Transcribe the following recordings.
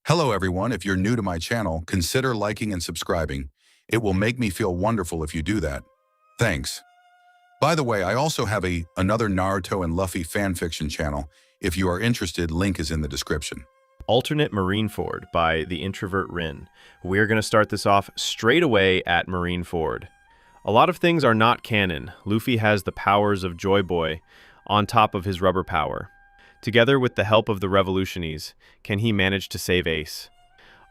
Hello everyone, if you're new to my channel, consider liking and subscribing. It will make me feel wonderful if you do that. Thanks. By the way, I also have another Naruto and Luffy fanfiction channel. If you are interested, link is in the description. Alternate Marineford by TheIntrovertRin. We're going to start this off straight away at Marineford. A lot of things are not canon. Luffy has the powers of Joy Boy on top of his rubber power. Together with the help of the revolutionies, can he manage to save Ace?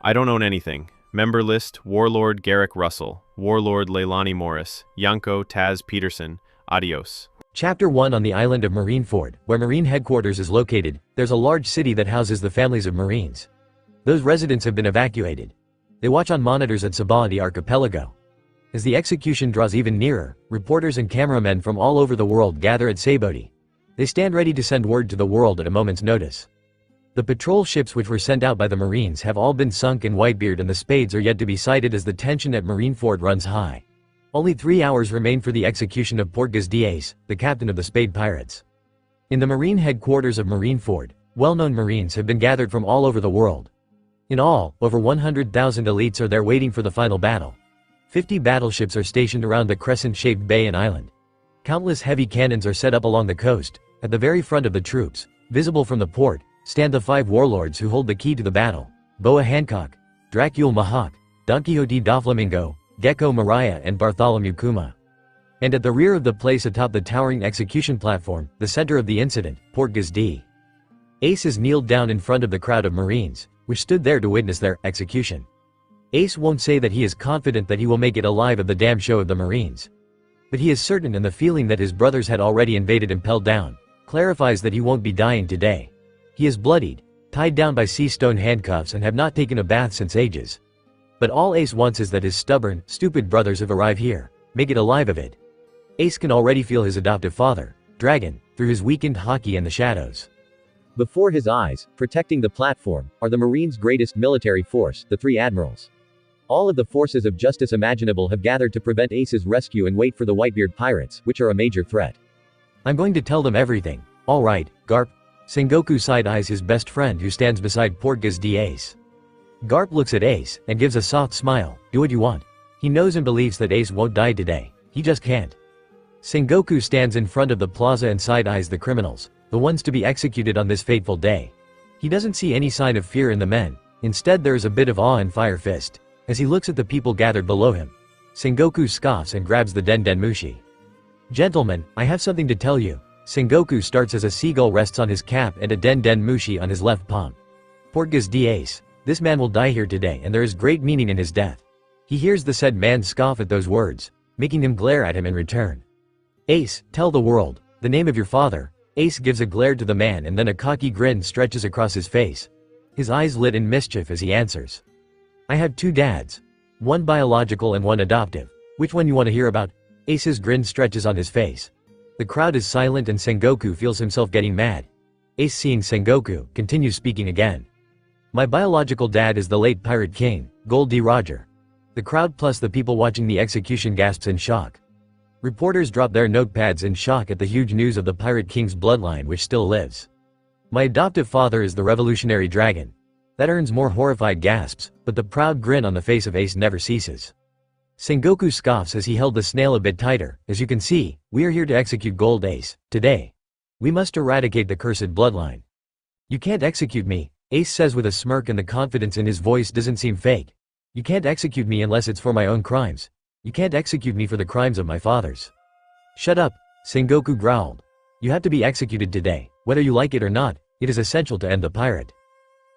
I don't own anything. Member list: Warlord Garrick Russell, Warlord Leilani Morris, Yanko Taz Peterson. Adios. Chapter 1 On the island of Marineford, where Marine headquarters is located, there's a large city that houses the families of Marines. Those residents have been evacuated. They watch on monitors at Sabah, the archipelago. As the execution draws even nearer, reporters and cameramen from all over the world gather at Saboti. They stand ready to send word to the world at a moment's notice. The patrol ships which were sent out by the Marines have all been sunk, and Whitebeard and the Spades are yet to be sighted as the tension at Marineford runs high. Only 3 hours remain for the execution of Portgas Diaz, the captain of the Spade Pirates. In the Marine headquarters of Marineford, well-known Marines have been gathered from all over the world. In all, over 100,000 elites are there waiting for the final battle. 50 battleships are stationed around the crescent-shaped bay and island. Countless heavy cannons are set up along the coast. At the very front of the troops, visible from the port, stand the 5 warlords who hold the key to the battle: Boa Hancock, Dracule Mahawk, Don Quixote Doflamingo, Gecko Mariah, and Bartholomew Kuma. And at the rear of the place atop the towering execution platform, the center of the incident, Portgas D. Ace has kneeled down in front of the crowd of Marines, which stood there to witness their execution. Ace won't say that he is confident that he will make it alive of the damn show of the Marines. But he is certain, and the feeling that his brothers had already invaded and held down clarifies that he won't be dying today. He is bloodied, tied down by sea stone handcuffs, and have not taken a bath since ages. But all Ace wants is that his stubborn, stupid brothers have arrived here, make it alive of it. Ace can already feel his adoptive father, Dragon, through his weakened hockey and the shadows. Before his eyes, protecting the platform, are the Marines' greatest military force, the 3 admirals. All of the forces of justice imaginable have gathered to prevent Ace's rescue and wait for the Whitebeard pirates, which are a major threat. I'm going to tell them everything. All right, Garp. Sengoku side-eyes his best friend who stands beside Portgas D. Ace. Garp looks at Ace and gives a soft smile. Do what you want. He knows and believes that Ace won't die today. He just can't. Sengoku stands in front of the plaza and side-eyes the criminals, the ones to be executed on this fateful day. He doesn't see any sign of fear in the men. Instead, there is a bit of awe and fire fist. As he looks at the people gathered below him, Sengoku scoffs and grabs the Den Den Mushi. Gentlemen, I have something to tell you. Sengoku starts as a seagull rests on his cap and a Den Den Mushi on his left palm. Portgas D. Ace. This man will die here today, and there is great meaning in his death. He hears the said man scoff at those words, making him glare at him in return. Ace, tell the world the name of your father. Ace gives a glare to the man, and then a cocky grin stretches across his face. His eyes lit in mischief as he answers. I have 2 dads. One biological and one adoptive. Which one you want to hear about? Ace's grin stretches on his face. The crowd is silent, and Sengoku feels himself getting mad. Ace, seeing Sengoku, continues speaking again. My biological dad is the late Pirate King, Gold D. Roger. The crowd plus the people watching the execution gasps in shock. Reporters drop their notepads in shock at the huge news of the Pirate King's bloodline, which still lives. My adoptive father is the Revolutionary Dragon. That earns more horrified gasps, but the proud grin on the face of Ace never ceases. Sengoku scoffs as he held the snail a bit tighter. As you can see, we are here to execute Gold Ace, today. We must eradicate the cursed bloodline. You can't execute me, Ace says with a smirk, and the confidence in his voice doesn't seem fake. You can't execute me unless it's for my own crimes. You can't execute me for the crimes of my fathers. Shut up, Sengoku growled. You have to be executed today, whether you like it or not. It is essential to end the pirate.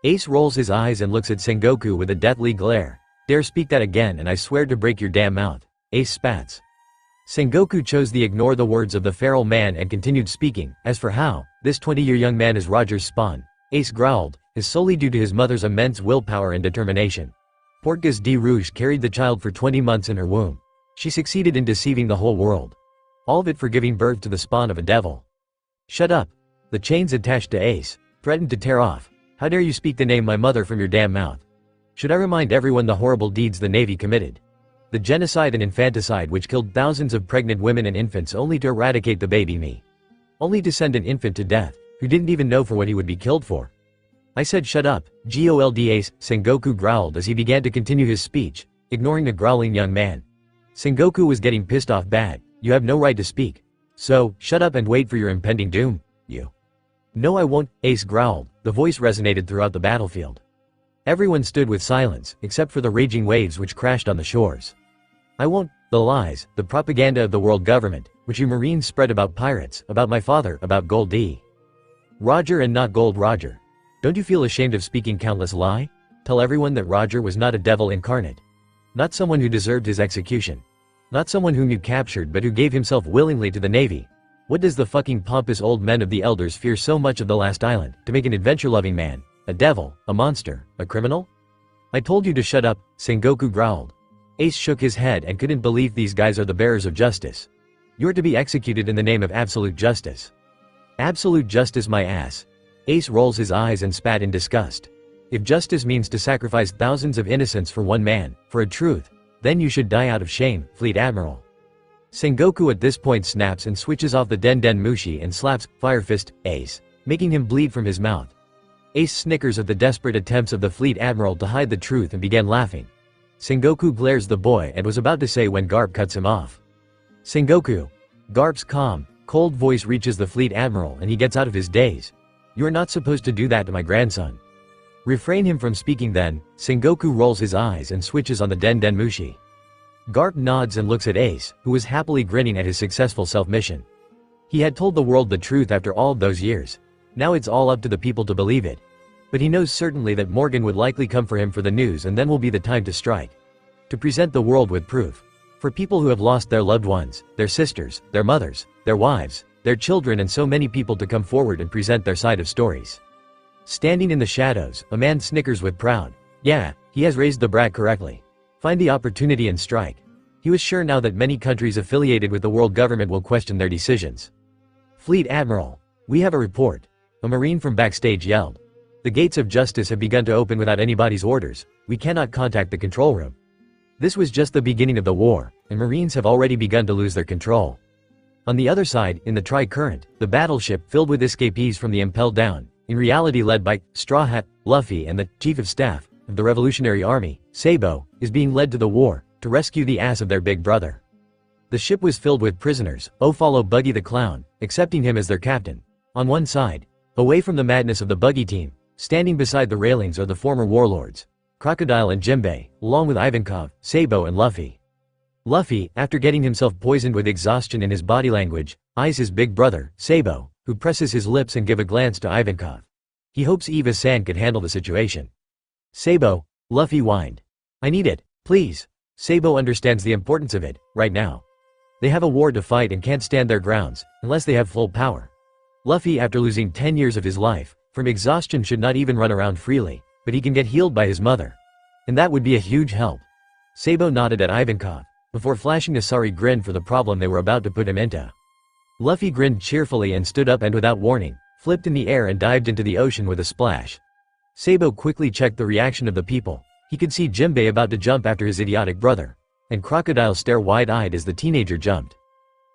Ace rolls his eyes and looks at Sengoku with a deathly glare. Dare speak that again and I swear to break your damn mouth. Ace spats. Sengoku chose to ignore the words of the feral man and continued speaking. As for how this 20-year young man is Roger's spawn, Ace growled, is solely due to his mother's immense willpower and determination. Portgas D. Rouge carried the child for 20 months in her womb. She succeeded in deceiving the whole world. All of it for giving birth to the spawn of a devil. Shut up. The chains attached to Ace threatened to tear off. How dare you speak the name my mother from your damn mouth? Should I remind everyone the horrible deeds the Navy committed? The genocide and infanticide which killed thousands of pregnant women and infants only to eradicate the baby me. Only to send an infant to death, who didn't even know for what he would be killed for. I said shut up, Gold Ace, Sengoku growled as he began to continue his speech, ignoring the growling young man. Sengoku was getting pissed off bad. You have no right to speak. So, shut up and wait for your impending doom, you. No I won't, Ace growled. The voice resonated throughout the battlefield. Everyone stood with silence, except for the raging waves which crashed on the shores. I won't. The lies, the propaganda of the world government, which you Marines spread about pirates, about my father, about Gold D. Roger and not Gold Roger. Don't you feel ashamed of speaking countless lie? Tell everyone that Roger was not a devil incarnate. Not someone who deserved his execution. Not someone whom you captured but who gave himself willingly to the Navy. What does the fucking pompous old men of the elders fear so much of the last island, to make an adventure-loving man? A devil, a monster, a criminal? I told you to shut up, Sengoku growled. Ace shook his head and couldn't believe these guys are the bearers of justice. You're to be executed in the name of absolute justice. Absolute justice my ass. Ace rolls his eyes and spat in disgust. If justice means to sacrifice thousands of innocents for one man, for a truth, then you should die out of shame, Fleet Admiral. Sengoku at this point snaps and switches off the Den Den Mushi and slaps Fire Fist Ace, making him bleed from his mouth. Ace snickers at the desperate attempts of the Fleet Admiral to hide the truth and began laughing. Sengoku glares the boy and was about to say when Garp cuts him off. Sengoku. Garp's calm, cold voice reaches the Fleet Admiral and he gets out of his daze. You are not supposed to do that to my grandson. Refrain him from speaking then. Sengoku rolls his eyes and switches on the Den Den Mushi. Garp nods and looks at Ace, who was happily grinning at his successful self-mission. He had told the world the truth after all those years. Now it's all up to the people to believe it. But he knows certainly that Morgan would likely come for him for the news and then will be the time to strike. To present the world with proof. For people who have lost their loved ones, their sisters, their mothers, their wives, their children and so many people to come forward and present their side of stories. Standing in the shadows, a man snickers with proud. Yeah, he has raised the brat correctly. Find the opportunity and strike. He was sure now that many countries affiliated with the world government will question their decisions. Fleet Admiral. We have a report. A Marine from backstage yelled. The gates of justice have begun to open without anybody's orders. We cannot contact the control room. This was just the beginning of the war, and Marines have already begun to lose their control. On the other side, in the Tri-Current, the battleship filled with escapees from the Impelled Down, in reality led by Straw Hat, Luffy and the Chief of Staff of the Revolutionary Army, Sabo, is being led to the war, to rescue the ass of their big brother. The ship was filled with prisoners, follow Buggy the Clown, accepting him as their captain. On one side, away from the madness of the Buggy team, standing beside the railings are the former warlords, Crocodile and Jimbei, along with Ivankov, Sabo and Luffy. Luffy, after getting himself poisoned with exhaustion in his body language, eyes his big brother, Sabo, who presses his lips and give a glance to Ivankov. He hopes Eva-san could handle the situation. Sabo, Luffy whined. I need it, please. Sabo understands the importance of it, right now. They have a war to fight and can't stand their grounds, unless they have full power. Luffy, after losing 10 years of his life, from exhaustion should not even run around freely, but he can get healed by his mother. And that would be a huge help. Sabo nodded at Ivankov, before flashing a sorry grin for the problem they were about to put him into. Luffy grinned cheerfully and stood up and without warning, flipped in the air and dived into the ocean with a splash. Sabo quickly checked the reaction of the people. He could see Jimbei about to jump after his idiotic brother, and Crocodile stare wide-eyed as the teenager jumped.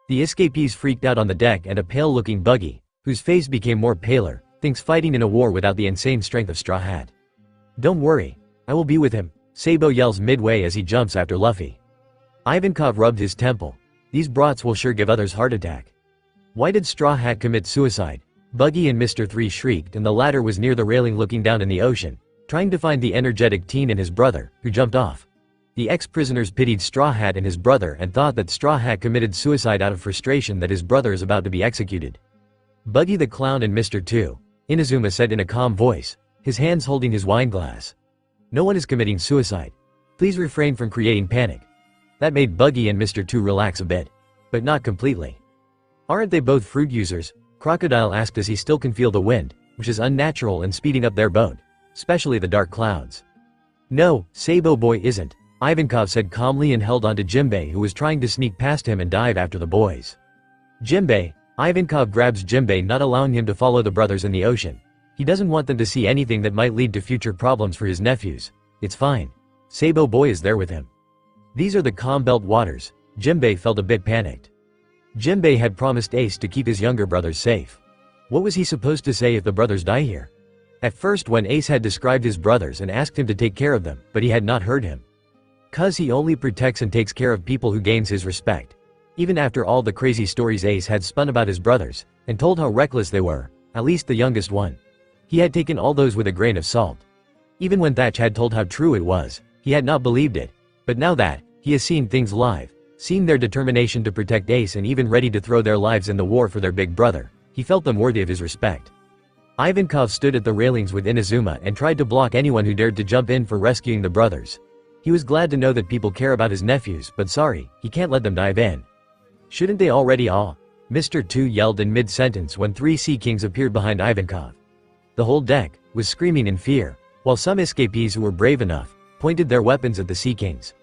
The escapees freaked out on the deck and a pale-looking Buggy, whose face became more paler, thinks fighting in a war without the insane strength of Straw Hat. Don't worry, I will be with him, Sabo yells midway as he jumps after Luffy. Ivankov rubbed his temple. These brats will sure give others heart attack. Why did Straw Hat commit suicide? Buggy and Mr. 3 shrieked and the latter was near the railing looking down in the ocean, trying to find the energetic teen and his brother, who jumped off. The ex-prisoners pitied Straw Hat and his brother and thought that Straw Hat committed suicide out of frustration that his brother is about to be executed. Buggy the Clown and Mr. 2, Inazuma said in a calm voice, his hands holding his wine glass. No one is committing suicide. Please refrain from creating panic. That made Buggy and Mr. 2 relax a bit. But not completely. Aren't they both fruit users? Crocodile asked as he still can feel the wind, which is unnatural and speeding up their boat, especially the dark clouds. No, Sabo boy isn't, Ivankov said calmly and held onto Jimbei who was trying to sneak past him and dive after the boys. Jimbei, Ivankov grabs Jimbei not allowing him to follow the brothers in the ocean. He doesn't want them to see anything that might lead to future problems for his nephews. It's fine. Sabo boy is there with him. These are the calm belt waters. Jimbei felt a bit panicked. Jimbei had promised Ace to keep his younger brothers safe. What was he supposed to say if the brothers die here? At first when Ace had described his brothers and asked him to take care of them, but he had not heard him. Cuz he only protects and takes care of people who gains his respect. Even after all the crazy stories Ace had spun about his brothers, and told how reckless they were, at least the youngest one. He had taken all those with a grain of salt. Even when Thatch had told how true it was, he had not believed it. But now that he has seen things live, seen their determination to protect Ace and even ready to throw their lives in the war for their big brother, he felt them worthy of his respect. Ivankov stood at the railings with Inazuma and tried to block anyone who dared to jump in for rescuing the brothers. He was glad to know that people care about his nephews, but sorry, he can't let them dive in. Shouldn't they already all? Mr. 2 yelled in mid-sentence when 3 Sea Kings appeared behind Ivankov. The whole deck was screaming in fear, while some escapees who were brave enough pointed their weapons at the Sea Kings.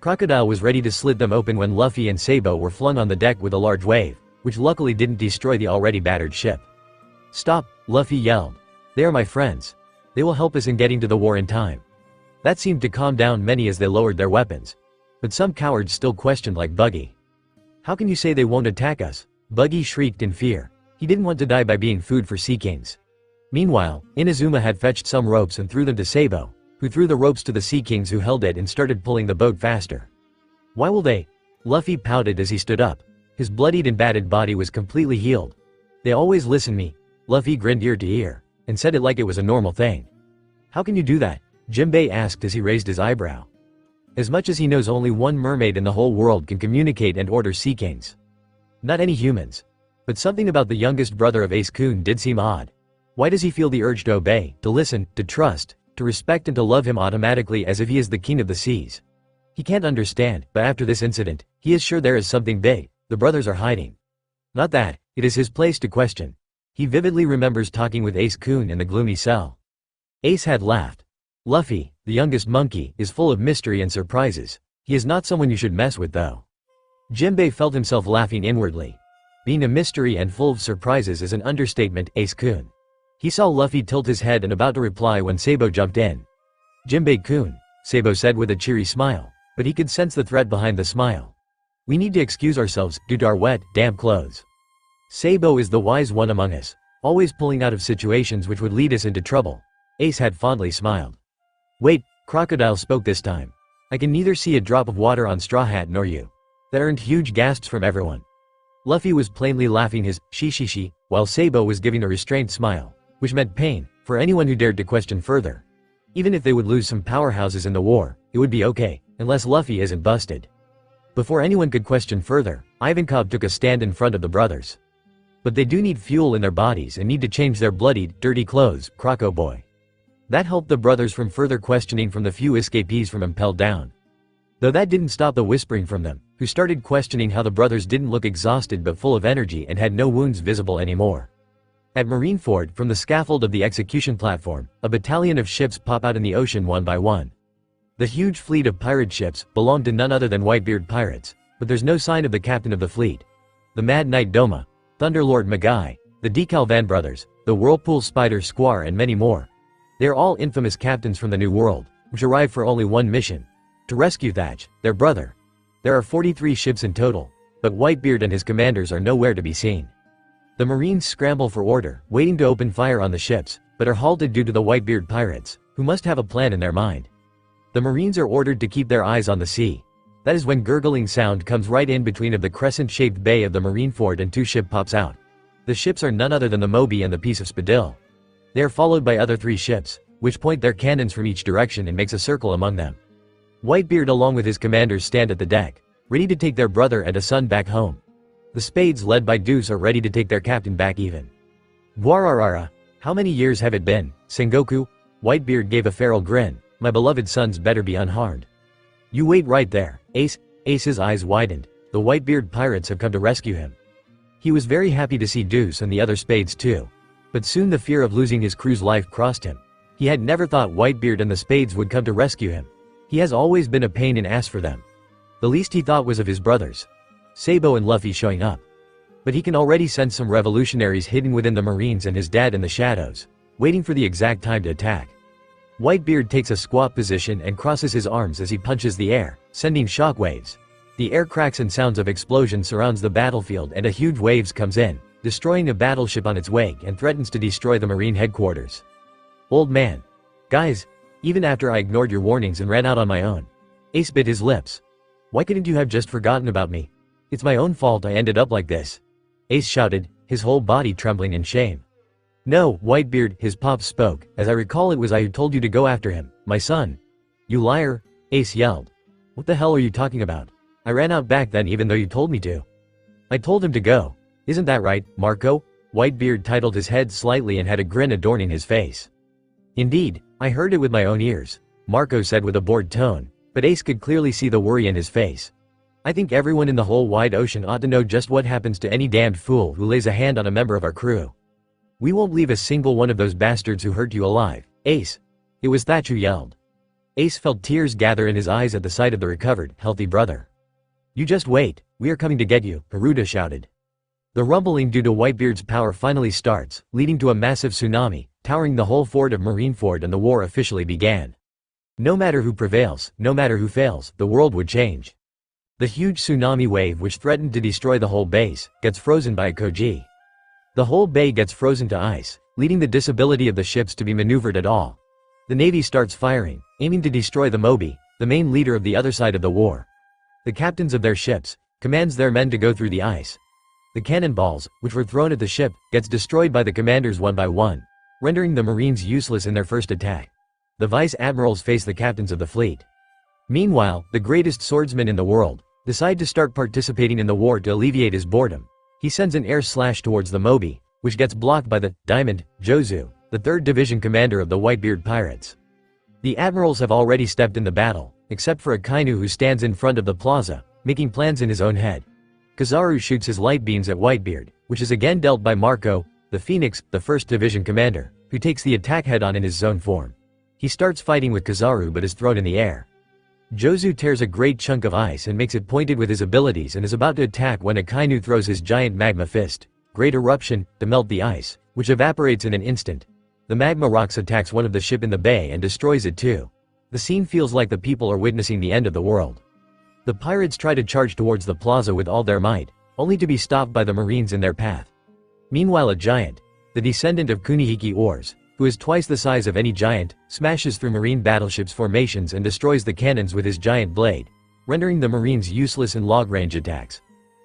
Crocodile was ready to slit them open when Luffy and Sabo were flung on the deck with a large wave, which luckily didn't destroy the already battered ship. "Stop," Luffy yelled. "They are my friends. They will help us in getting to the war in time." That seemed to calm down many as they lowered their weapons. But some cowards still questioned, like Buggy. "How can you say they won't attack us?" Buggy shrieked in fear. He didn't want to die by being food for Sea Kings. Meanwhile, Inazuma had fetched some ropes and threw them to Sabo, who threw the ropes to the Sea Kings who held it and started pulling the boat faster. "Why will they?" Luffy pouted as he stood up. His bloodied and battered body was completely healed. "They always listen me." Luffy grinned ear to ear, and said it like it was a normal thing. "How can you do that?" Jinbei asked as he raised his eyebrow. As much as he knows, only one mermaid in the whole world can communicate and order Sea Kings. Not any humans. But something about the youngest brother of Ace-kun did seem odd. Why does he feel the urge to obey, to listen, to trust, to respect and to love him automatically as if he is the king of the seas? He can't understand, but after this incident, he is sure there is something big the brothers are hiding. Not that, it is his place to question. He vividly remembers talking with Ace-kun in the gloomy cell. Ace had laughed. "Luffy, the youngest monkey, is full of mystery and surprises. He is not someone you should mess with though." Jinbei felt himself laughing inwardly. Being a mystery and full of surprises is an understatement, Ace-kun. He saw Luffy tilt his head and about to reply when Sabo jumped in. "Jinbei-kun," Sabo said with a cheery smile, but he could sense the threat behind the smile. "We need to excuse ourselves due to our wet, damp clothes. Sabo is the wise one among us, always pulling out of situations which would lead us into trouble." Ace had fondly smiled. "Wait," Crocodile spoke this time. "I can neither see a drop of water on Straw Hat nor you." That earned huge gasps from everyone. Luffy was plainly laughing his shi, while Sabo was giving a restrained smile, which meant pain for anyone who dared to question further. Even if they would lose some powerhouses in the war, it would be okay, unless Luffy isn't busted. Before anyone could question further, Ivankov took a stand in front of the brothers. "But they do need fuel in their bodies and need to change their bloodied, dirty clothes, Croco boy." That helped the brothers from further questioning from the few escapees from impelled down. Though that didn't stop the whispering from them, who started questioning how the brothers didn't look exhausted but full of energy and had no wounds visible anymore. At Marineford, from the scaffold of the execution platform, a battalion of ships pop out in the ocean one by one. The huge fleet of pirate ships belonged to none other than Whitebeard pirates, but there's no sign of the captain of the fleet. The Mad Knight Doma, Thunderlord Magai, the Decalvan brothers, the Whirlpool Spider Squar and many more. They are all infamous captains from the New World, which arrived for only one mission: to rescue Thatch, their brother. There are 43 ships in total, but Whitebeard and his commanders are nowhere to be seen. The Marines scramble for order, waiting to open fire on the ships, but are halted due to the Whitebeard pirates, who must have a plan in their mind. The Marines are ordered to keep their eyes on the sea. That is when gurgling sound comes right in between of the crescent-shaped bay of the Marineford and 2 ships pops out. The ships are none other than the Moby and the Piece of Spadil. They are followed by other 3 ships, which point their cannons from each direction and makes a circle among them. Whitebeard along with his commanders stand at the deck, ready to take their brother and a son back home. The Spades led by Deuce are ready to take their captain back even. "Guararara, how many years have it been, Sengoku?" Whitebeard gave a feral grin. "My beloved sons better be unharmed." "You wait right there, Ace." Ace's eyes widened. The Whitebeard pirates have come to rescue him. He was very happy to see Deuce and the other Spades too. But soon the fear of losing his crew's life crossed him. He had never thought Whitebeard and the Spades would come to rescue him. He has always been a pain in ass for them. The least he thought was of his brothers, Sabo and Luffy, showing up. But he can already sense some revolutionaries hidden within the Marines and his dad in the shadows, waiting for the exact time to attack. Whitebeard takes a squat position and crosses his arms as he punches the air, sending shockwaves. The air cracks and sounds of explosion surrounds the battlefield and a huge waves comes in, destroying a battleship on its way and threatens to destroy the Marine headquarters. Old man. Guys, even after I ignored your warnings and ran out on my own. Ace bit his lips. Why couldn't you have just forgotten about me? It's my own fault I ended up like this. Ace shouted, his whole body trembling in shame. No, Whitebeard, his pops spoke. As I recall, it was I who told you to go after him, my son. You liar, Ace yelled. What the hell are you talking about? I ran out back then even though you told me to. I told him to go. Isn't that right, Marco? Whitebeard titled his head slightly and had a grin adorning his face. Indeed, I heard it with my own ears, Marco said with a bored tone, but Ace could clearly see the worry in his face. I think everyone in the whole wide ocean ought to know just what happens to any damned fool who lays a hand on a member of our crew. We won't leave a single one of those bastards who hurt you alive, Ace. It was Thatch who yelled. Ace felt tears gather in his eyes at the sight of the recovered, healthy brother. You just wait, we are coming to get you, Naruto shouted. The rumbling due to Whitebeard's power finally starts, leading to a massive tsunami, towering the whole fort of Marineford, and the war officially began. No matter who prevails, no matter who fails, the world would change. The huge tsunami wave which threatened to destroy the whole base, gets frozen by a Koji. The whole bay gets frozen to ice, leading the disability of the ships to be maneuvered at all. The navy starts firing, aiming to destroy the Mobi, the main leader of the other side of the war. The captains of their ships commands their men to go through the ice. The cannonballs, which were thrown at the ship, gets destroyed by the commanders one by one, rendering the Marines useless in their first attack. The vice admirals face the captains of the fleet. Meanwhile, the greatest swordsman in the world decides to start participating in the war to alleviate his boredom. He sends an air slash towards the Mobi, which gets blocked by the Diamond Jozu, the 3rd Division commander of the Whitebeard pirates. The admirals have already stepped in the battle, except for Akainu, who stands in front of the plaza, making plans in his own head. Kizaru shoots his light beams at Whitebeard, which is again dealt by Marco, the Phoenix, the 1st Division commander, who takes the attack head-on in his zone form. He starts fighting with Kizaru but is thrown in the air. Jozu tears a great chunk of ice and makes it pointed with his abilities and is about to attack when Akainu throws his giant magma fist, Great Eruption, to melt the ice, which evaporates in an instant. The magma rocks attacks one of the ship in the bay and destroys it too. The scene feels like the people are witnessing the end of the world. The pirates try to charge towards the plaza with all their might, only to be stopped by the Marines in their path. Meanwhile, a giant, the descendant of Kunihiki Ors, who is twice the size of any giant, smashes through Marine battleships' formations and destroys the cannons with his giant blade, rendering the Marines useless in long-range attacks.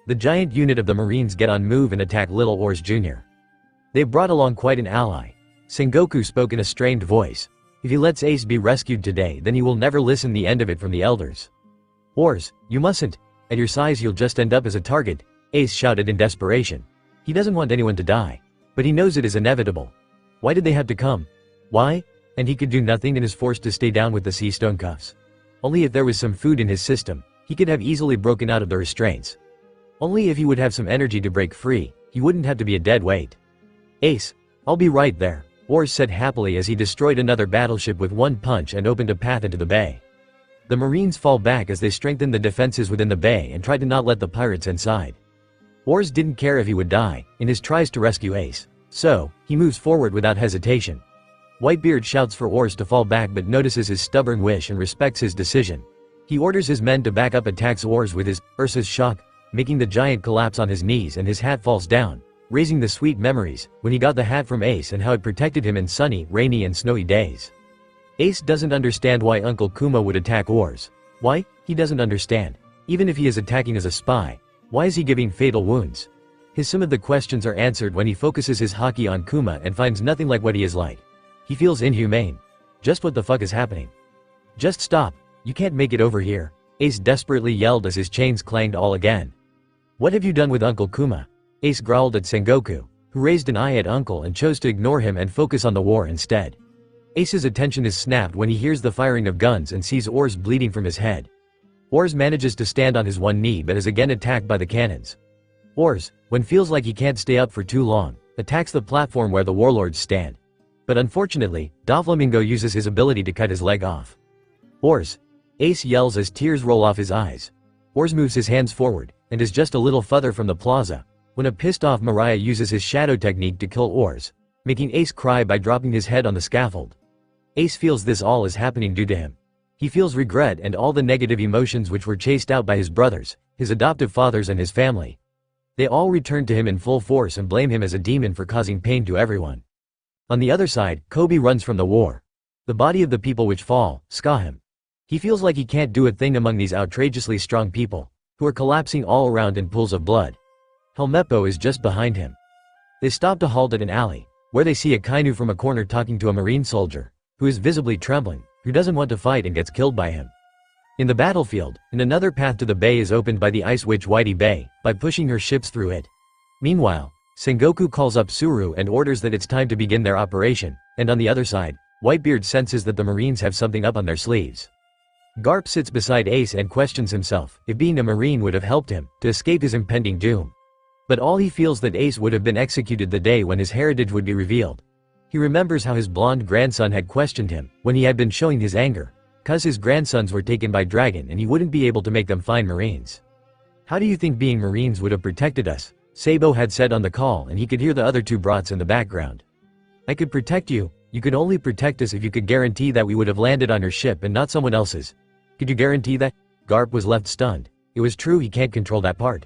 The giant unit of the Marines get on move and attack Little Ors Jr. They've brought along quite an ally. Sengoku spoke in a strained voice. If he lets Ace be rescued today, then he will never listen the end of it from the elders. Ors, you mustn't. At your size you'll just end up as a target, Ace shouted in desperation. He doesn't want anyone to die, but he knows it is inevitable. Why did they have to come? Why? And he could do nothing and is forced to stay down with the sea stone cuffs. Only if there was some food in his system, he could have easily broken out of the restraints. Only if he would have some energy to break free, he wouldn't have to be a dead weight. Ace, I'll be right there, Ors said happily as he destroyed another battleship with one punch and opened a path into the bay. The Marines fall back as they strengthen the defenses within the bay and try to not let the pirates inside. Ors didn't care if he would die in his tries to rescue Ace. So, he moves forward without hesitation. Whitebeard shouts for Ors to fall back but notices his stubborn wish and respects his decision. He orders his men to back up, attacks Ors with his Ursa's shock, making the giant collapse on his knees and his hat falls down, raising the sweet memories when he got the hat from Ace and how it protected him in sunny, rainy and snowy days. Ace doesn't understand why Uncle Kuma would attack Ors. Why? He doesn't understand. Even if he is attacking as a spy, why is he giving fatal wounds? Some of the questions are answered when he focuses his haki on Kuma and finds nothing like what he is like. He feels inhumane. Just what the fuck is happening? Just stop, you can't make it over here, Ace desperately yelled as his chains clanged all again. What have you done with Uncle Kuma? Ace growled at Sengoku, who raised an eye at Uncle and chose to ignore him and focus on the war instead. Ace's attention is snapped when he hears the firing of guns and sees Ors bleeding from his head. Ors manages to stand on his one knee but is again attacked by the cannons. Ors, when feels like he can't stay up for too long, attacks the platform where the warlords stand. But unfortunately, Doflamingo uses his ability to cut his leg off. Ors, Ace yells as tears roll off his eyes. Ors moves his hands forward, and is just a little further from the plaza, when a pissed-off Mariah uses his shadow technique to kill Ors, making Ace cry by dropping his head on the scaffold. Ace feels this all is happening due to him. He feels regret and all the negative emotions which were chased out by his brothers, his adoptive fathers and his family. They all return to him in full force and blame him as a demon for causing pain to everyone. On the other side, Kobe runs from the war. The body of the people which fall, scar him. He feels like he can't do a thing among these outrageously strong people, who are collapsing all around in pools of blood. Helmeppo is just behind him. They stop to halt at an alley, where they see a Kainu from a corner talking to a marine soldier, who is visibly trembling, who doesn't want to fight and gets killed by him. In the battlefield, another path to the bay is opened by the ice witch Whitey Bay, by pushing her ships through it. Meanwhile, Sengoku calls up Suru and orders that it's time to begin their operation, and on the other side, Whitebeard senses that the Marines have something up on their sleeves. Garp sits beside Ace and questions himself if being a Marine would have helped him to escape his impending doom. But all he feels that Ace would have been executed the day when his heritage would be revealed. He remembers how his blonde grandson had questioned him when he had been showing his anger, cause his grandsons were taken by dragon and he wouldn't be able to make them fine Marines. "How do you think being Marines would have protected us?" Sabo had said on the call, and he could hear the other two brats in the background. "I could protect you. You could only protect us if you could guarantee that we would have landed on your ship and not someone else's. Could you guarantee that?" Garp was left stunned. It was true, he can't control that part.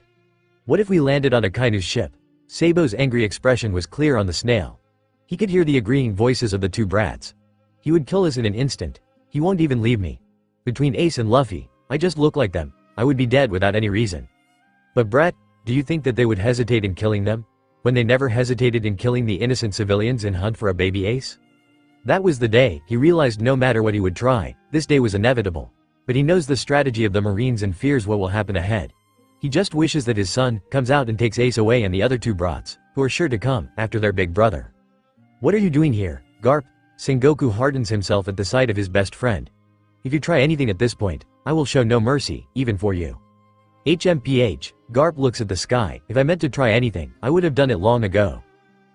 "What if we landed on a Kainu's ship?" Sabo's angry expression was clear on the snail. He could hear the agreeing voices of the two brats. "He would kill us in an instant. He won't even leave me. Between Ace and Luffy, I just look like them. I would be dead without any reason." "But Brat, do you think that they would hesitate in killing them? When they never hesitated in killing the innocent civilians in hunt for a baby Ace?" That was the day he realized no matter what he would try, this day was inevitable. But he knows the strategy of the Marines and fears what will happen ahead. He just wishes that his son comes out and takes Ace away and the other two brats, who are sure to come after their big brother. "What are you doing here, Garp?" Sengoku hardens himself at the sight of his best friend. "If you try anything at this point, I will show no mercy, even for you." HMPH, Garp looks at the sky. "If I meant to try anything, I would have done it long ago."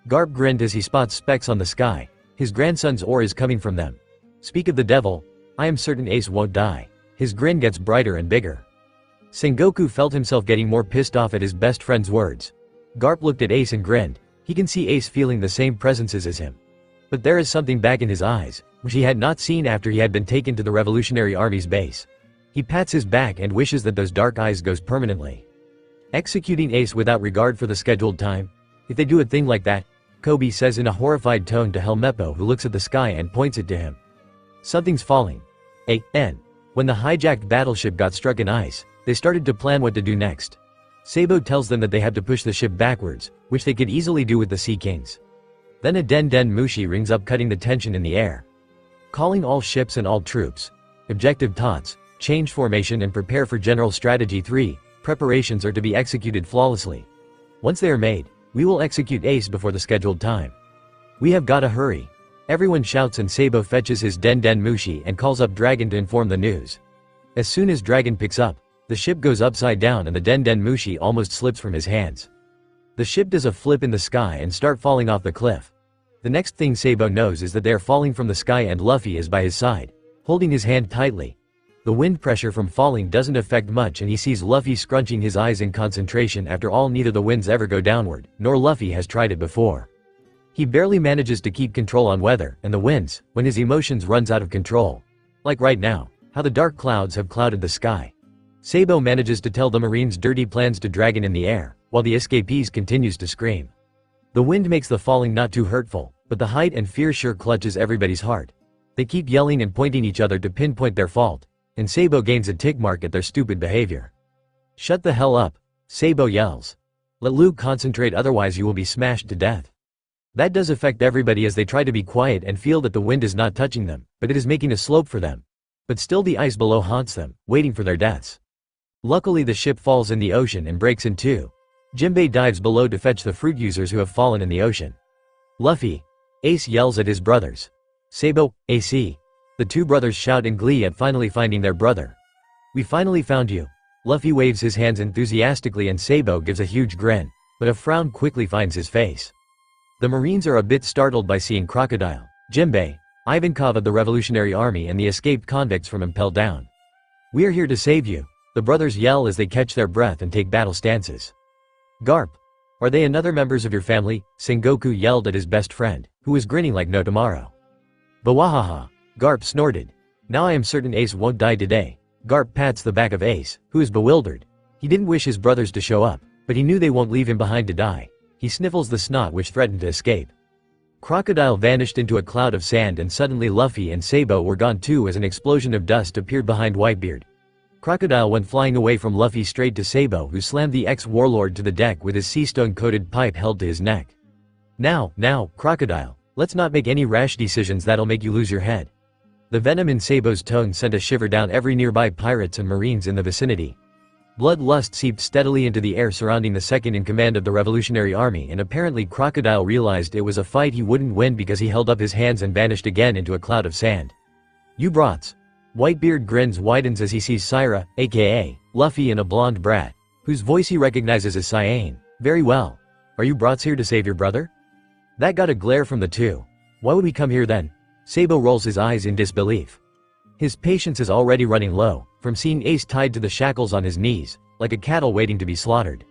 Garp grinned as he spots specks on the sky. His grandson's ore is coming from them. "Speak of the devil, I am certain Ace won't die." His grin gets brighter and bigger. Sengoku felt himself getting more pissed off at his best friend's words. Garp looked at Ace and grinned. He can see Ace feeling the same presences as him. But there is something back in his eyes, which he had not seen after he had been taken to the Revolutionary Army's base. He pats his back and wishes that those dark eyes goes permanently. Executing Ace without regard for the scheduled time? If they do a thing like that, Kobe says in a horrified tone to Helmeppo, who looks at the sky and points it to him. Something's falling. When the hijacked battleship got struck in ice, they started to plan what to do next. Sabo tells them that they have to push the ship backwards, which they could easily do with the Sea Kings. Then a Den Den Mushi rings up, cutting the tension in the air. Calling all ships and all troops. Objective TOTS, change formation and prepare for General Strategy 3, preparations are to be executed flawlessly. Once they are made, we will execute Ace before the scheduled time. We have gotta hurry. Everyone shouts and Sabo fetches his Den Den Mushi and calls up Dragon to inform the news. As soon as Dragon picks up, the ship goes upside down and the Den Den Mushi almost slips from his hands. The ship does a flip in the sky and start falling off the cliff. The next thing Sabo knows is that they are falling from the sky and Luffy is by his side, holding his hand tightly. The wind pressure from falling doesn't affect much and he sees Luffy scrunching his eyes in concentration. After all, neither the winds ever go downward, nor Luffy has tried it before. He barely manages to keep control on weather and the winds when his emotions runs out of control. Like right now, how the dark clouds have clouded the sky. Sabo manages to tell the Marines dirty plans to Dragon in the air, while the escapees continues to scream. The wind makes the falling not too hurtful, but the height and fear sure clutches everybody's heart. They keep yelling and pointing each other to pinpoint their fault, and Sabo gains a tick mark at their stupid behavior. "Shut the hell up," Sabo yells. "Let Luke concentrate, otherwise you will be smashed to death." That does affect everybody as they try to be quiet and feel that the wind is not touching them, but it is making a slope for them. But still the ice below haunts them, waiting for their deaths. Luckily the ship falls in the ocean and breaks in two. Jinbei dives below to fetch the fruit users who have fallen in the ocean. "Luffy!" Ace yells at his brothers. "Sabo, AC!" The two brothers shout in glee at finally finding their brother. "We finally found you." Luffy waves his hands enthusiastically and Sabo gives a huge grin, but a frown quickly finds his face. The Marines are a bit startled by seeing Crocodile, Jinbei, Ivankov of the Revolutionary Army and the escaped convicts from Impel Down. "We are here to save you," the brothers yell as they catch their breath and take battle stances. "Garp, are they another members of your family?" Sengoku yelled at his best friend, who was grinning like no tomorrow. "Bawahaha," Garp snorted. "Now I am certain Ace won't die today." Garp pats the back of Ace, who is bewildered. He didn't wish his brothers to show up, but he knew they won't leave him behind to die. He sniffles the snot which threatened to escape. Crocodile vanished into a cloud of sand and suddenly Luffy and Sabo were gone too as an explosion of dust appeared behind Whitebeard. Crocodile went flying away from Luffy straight to Sabo, who slammed the ex-warlord to the deck with his sea stone-coated pipe held to his neck. Now, Crocodile, let's not make any rash decisions that'll make you lose your head." The venom in Sabo's tone sent a shiver down every nearby pirates and marines in the vicinity. Bloodlust seeped steadily into the air surrounding the second-in-command of the Revolutionary Army, and apparently Crocodile realized it was a fight he wouldn't win because he held up his hands and vanished again into a cloud of sand. "You brats." Whitebeard grins widens as he sees Syra, aka Luffy, and a blonde brat, whose voice he recognizes as Cyan. "Very well. Are you brats here to save your brother?" That got a glare from the two. "Why would we come here then?" Sabo rolls his eyes in disbelief. His patience is already running low, from seeing Ace tied to the shackles on his knees, like a cattle waiting to be slaughtered.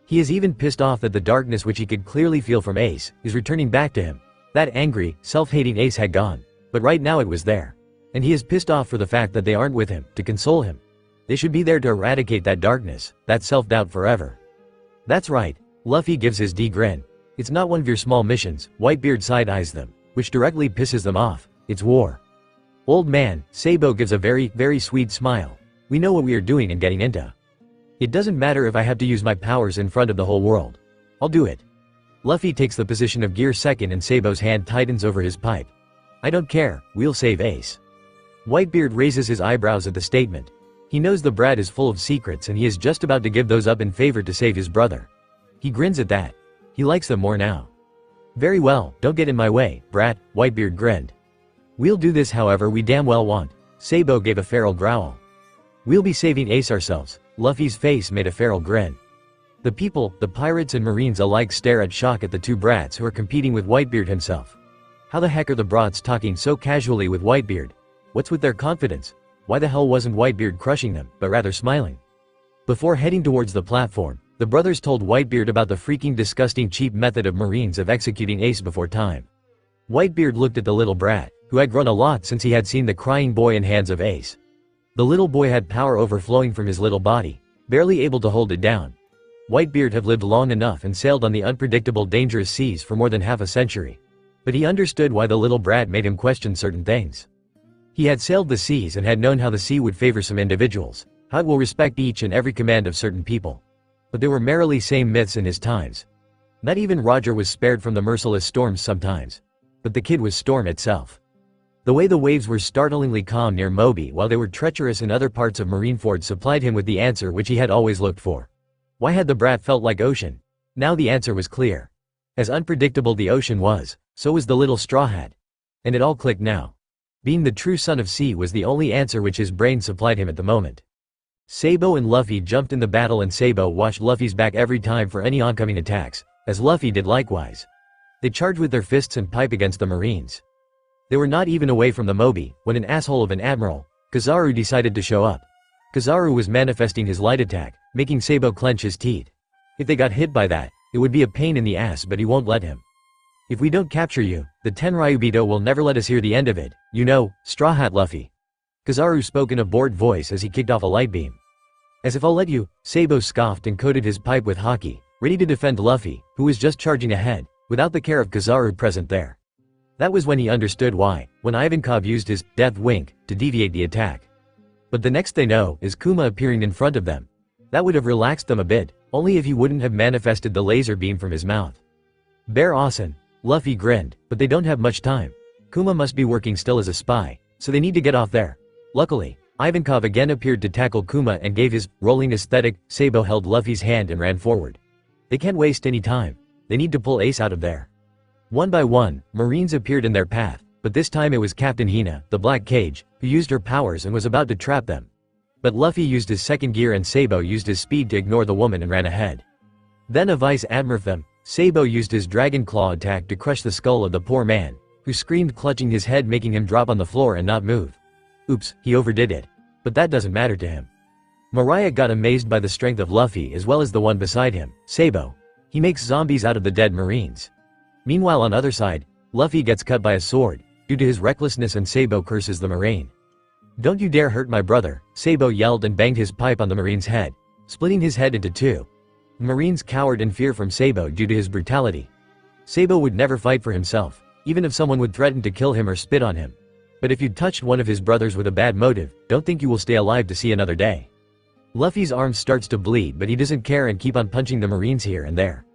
He is even pissed off that the darkness which he could clearly feel from Ace is returning back to him. That angry, self-hating Ace had gone, but right now it was there. And he is pissed off for the fact that they aren't with him, to console him. They should be there to eradicate that darkness, that self-doubt forever. That's right, Luffy gives his D-grin. "It's not one of your small missions," Whitebeard side-eyes them, which directly pisses them off. "It's war." "Old man," Sabo gives a very sweet smile. "We know what we are doing and getting into. It doesn't matter if I have to use my powers in front of the whole world. I'll do it." Luffy takes the position of gear second and Sabo's hand tightens over his pipe. "I don't care, we'll save Ace." Whitebeard raises his eyebrows at the statement. He knows the brat is full of secrets and he is just about to give those up in favor to save his brother. He grins at that. He likes them more now. "Very well, don't get in my way, brat," Whitebeard grinned. "We'll do this however we damn well want," Sabo gave a feral growl. "We'll be saving Ace ourselves," Luffy's face made a feral grin. The people, the pirates and marines alike stare at shock at the two brats who are competing with Whitebeard himself. How the heck are the brats talking so casually with Whitebeard? What's with their confidence? Why the hell wasn't Whitebeard crushing them, but rather smiling? Before heading towards the platform, the brothers told Whitebeard about the freaking disgusting cheap method of marines of executing Ace before time. Whitebeard looked at the little brat, who had grown a lot since he had seen the crying boy in hands of Ace. The little boy had power overflowing from his little body, barely able to hold it down. Whitebeard have lived long enough and sailed on the unpredictable dangerous seas for more than half a century. But he understood why the little brat made him question certain things. He had sailed the seas and had known how the sea would favor some individuals, how it will respect each and every command of certain people. But they were merely same myths in his times. Not even Roger was spared from the merciless storms sometimes. But the kid was storm itself. The way the waves were startlingly calm near Moby while they were treacherous in other parts of Marineford supplied him with the answer which he had always looked for. Why had the brat felt like ocean? Now the answer was clear. As unpredictable the ocean was, so was the little straw hat. And it all clicked now. Being the true son of sea was the only answer which his brain supplied him at the moment. Sabo and Luffy jumped in the battle and Sabo watched Luffy's back every time for any oncoming attacks, as Luffy did likewise. They charged with their fists and pipe against the marines. They were not even away from the Moby, when an asshole of an admiral, Kizaru, decided to show up. Kizaru was manifesting his light attack, making Sabo clench his teeth. If they got hit by that, it would be a pain in the ass, but he won't let him. "If we don't capture you, the Tenryubito will never let us hear the end of it, you know, Straw Hat Luffy." Kizaru spoke in a bored voice as he kicked off a light beam. "As if I'll let you," Sabo scoffed and coated his pipe with hockey, ready to defend Luffy, who was just charging ahead, without the care of Kizaru present there. That was when he understood why, when Ivankov used his death wink to deviate the attack. But the next they know is Kuma appearing in front of them. That would have relaxed them a bit, only if he wouldn't have manifested the laser beam from his mouth. "Bear Awesome," Luffy grinned, "but they don't have much time. Kuma must be working still as a spy, so they need to get off there." Luckily, Ivankov again appeared to tackle Kuma and gave his rolling aesthetic. Sabo held Luffy's hand and ran forward. They can't waste any time. They need to pull Ace out of there. One by one, Marines appeared in their path, but this time it was Captain Hina, the Black Cage, who used her powers and was about to trap them. But Luffy used his second gear and Sabo used his speed to ignore the woman and ran ahead. Then a Vice Admiral, Sabo used his Dragon Claw attack to crush the skull of the poor man, who screamed, clutching his head, making him drop on the floor and not move. Oops, he overdid it. But that doesn't matter to him. Mariah got amazed by the strength of Luffy as well as the one beside him, Sabo. He makes zombies out of the dead Marines. Meanwhile on other side, Luffy gets cut by a sword, due to his recklessness, and Sabo curses the Marine. "Don't you dare hurt my brother," Sabo yelled and banged his pipe on the Marine's head, splitting his head into two. The Marines cowered in fear from Sabo due to his brutality. Sabo would never fight for himself. even if someone would threaten to kill him or spit on him. But if you'd touched one of his brothers with a bad motive, don't think you will stay alive to see another day. Luffy's arm starts to bleed, but he doesn't care and keep on punching the Marines here and there.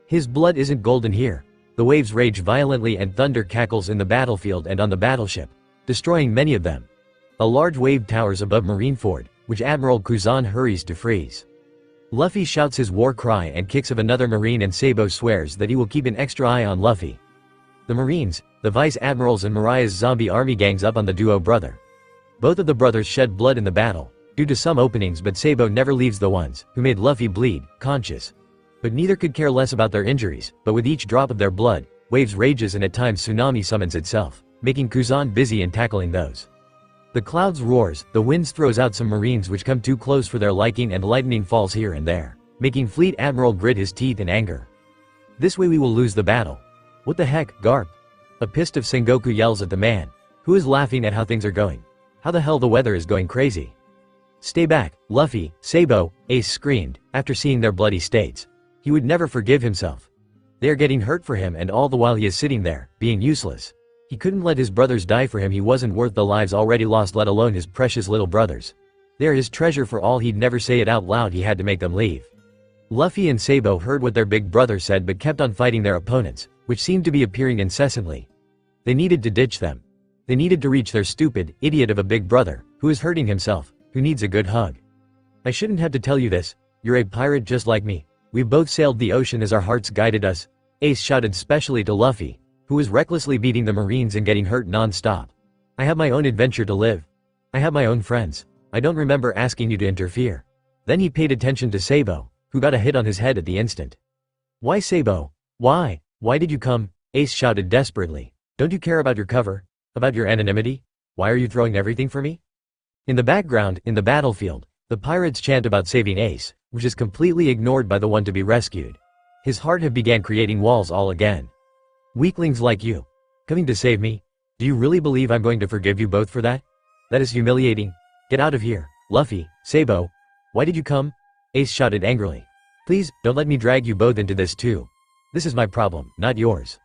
His blood isn't golden here. The waves rage violently and thunder cackles in the battlefield and on the battleship, destroying many of them. A large wave towers above Marineford, which Admiral Kuzan hurries to freeze. Luffy shouts his war cry and kicks of another Marine, and Sabo swears that he will keep an extra eye on Luffy. The Marines, the Vice Admirals and Mariah's zombie army gangs up on the duo brother. Both of the brothers shed blood in the battle, due to some openings, but Sabo never leaves the ones who made Luffy bleed conscious. But neither could care less about their injuries, but with each drop of their blood, waves rages and at times tsunami summons itself, making Kuzan busy in tackling those. The clouds roars, the winds throws out some Marines which come too close for their liking, and lightning falls here and there, making Fleet Admiral grit his teeth in anger. This way we will lose the battle. What the heck, Garp? A pissed off Sengoku yells at the man, who is laughing at how things are going. How the hell the weather is going crazy. Stay back, Luffy, Sabo, Ace screamed, after seeing their bloody states. He would never forgive himself. They are getting hurt for him, and all the while he is sitting there, being useless. He couldn't let his brothers die for him. He wasn't worth the lives already lost, let alone his precious little brothers. They are his treasure. For all he'd never say it out loud, he had to make them leave. Luffy and Sabo heard what their big brother said, but kept on fighting their opponents, which seemed to be appearing incessantly. They needed to ditch them. They needed to reach their stupid idiot of a big brother, who is hurting himself, who needs a good hug. I shouldn't have to tell you this. You're a pirate just like me. We both sailed the ocean as our hearts guided us, Ace shouted specially to Luffy, who was recklessly beating the Marines and getting hurt non-stop. I have my own adventure to live. I have my own friends. I don't remember asking you to interfere. Then he paid attention to Sabo, who got a hit on his head at the instant. Why, Sabo? Why? Why did you come? Ace shouted desperately. Don't you care about your cover? About your anonymity? Why are you throwing everything for me? In the background, in the battlefield, the pirates chant about saving Ace, which is completely ignored by the one to be rescued. His heart have began creating walls all again. Weaklings like you. Coming to save me? Do you really believe I'm going to forgive you both for that? That is humiliating. Get out of here. Luffy, Sabo. Why did you come? Ace shouted angrily. Please, don't let me drag you both into this too. This is my problem, not yours.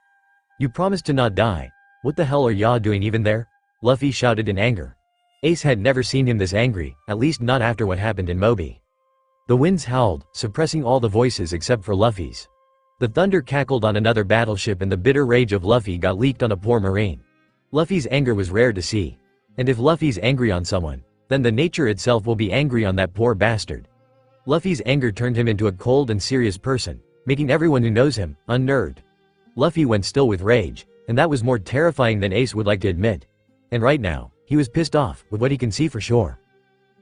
You promised to not die. What the hell are y'all doing even there? Luffy shouted in anger. Ace had never seen him this angry, at least not after what happened in Moby. The winds howled, suppressing all the voices except for Luffy's. The thunder cackled on another battleship, and the bitter rage of Luffy got leaked on a poor Marine. Luffy's anger was rare to see. And if Luffy's angry on someone, then the nature itself will be angry on that poor bastard. Luffy's anger turned him into a cold and serious person, making everyone who knows him unnerved. Luffy went still with rage, and that was more terrifying than Ace would like to admit. And right now, he was pissed off with what he can see for sure.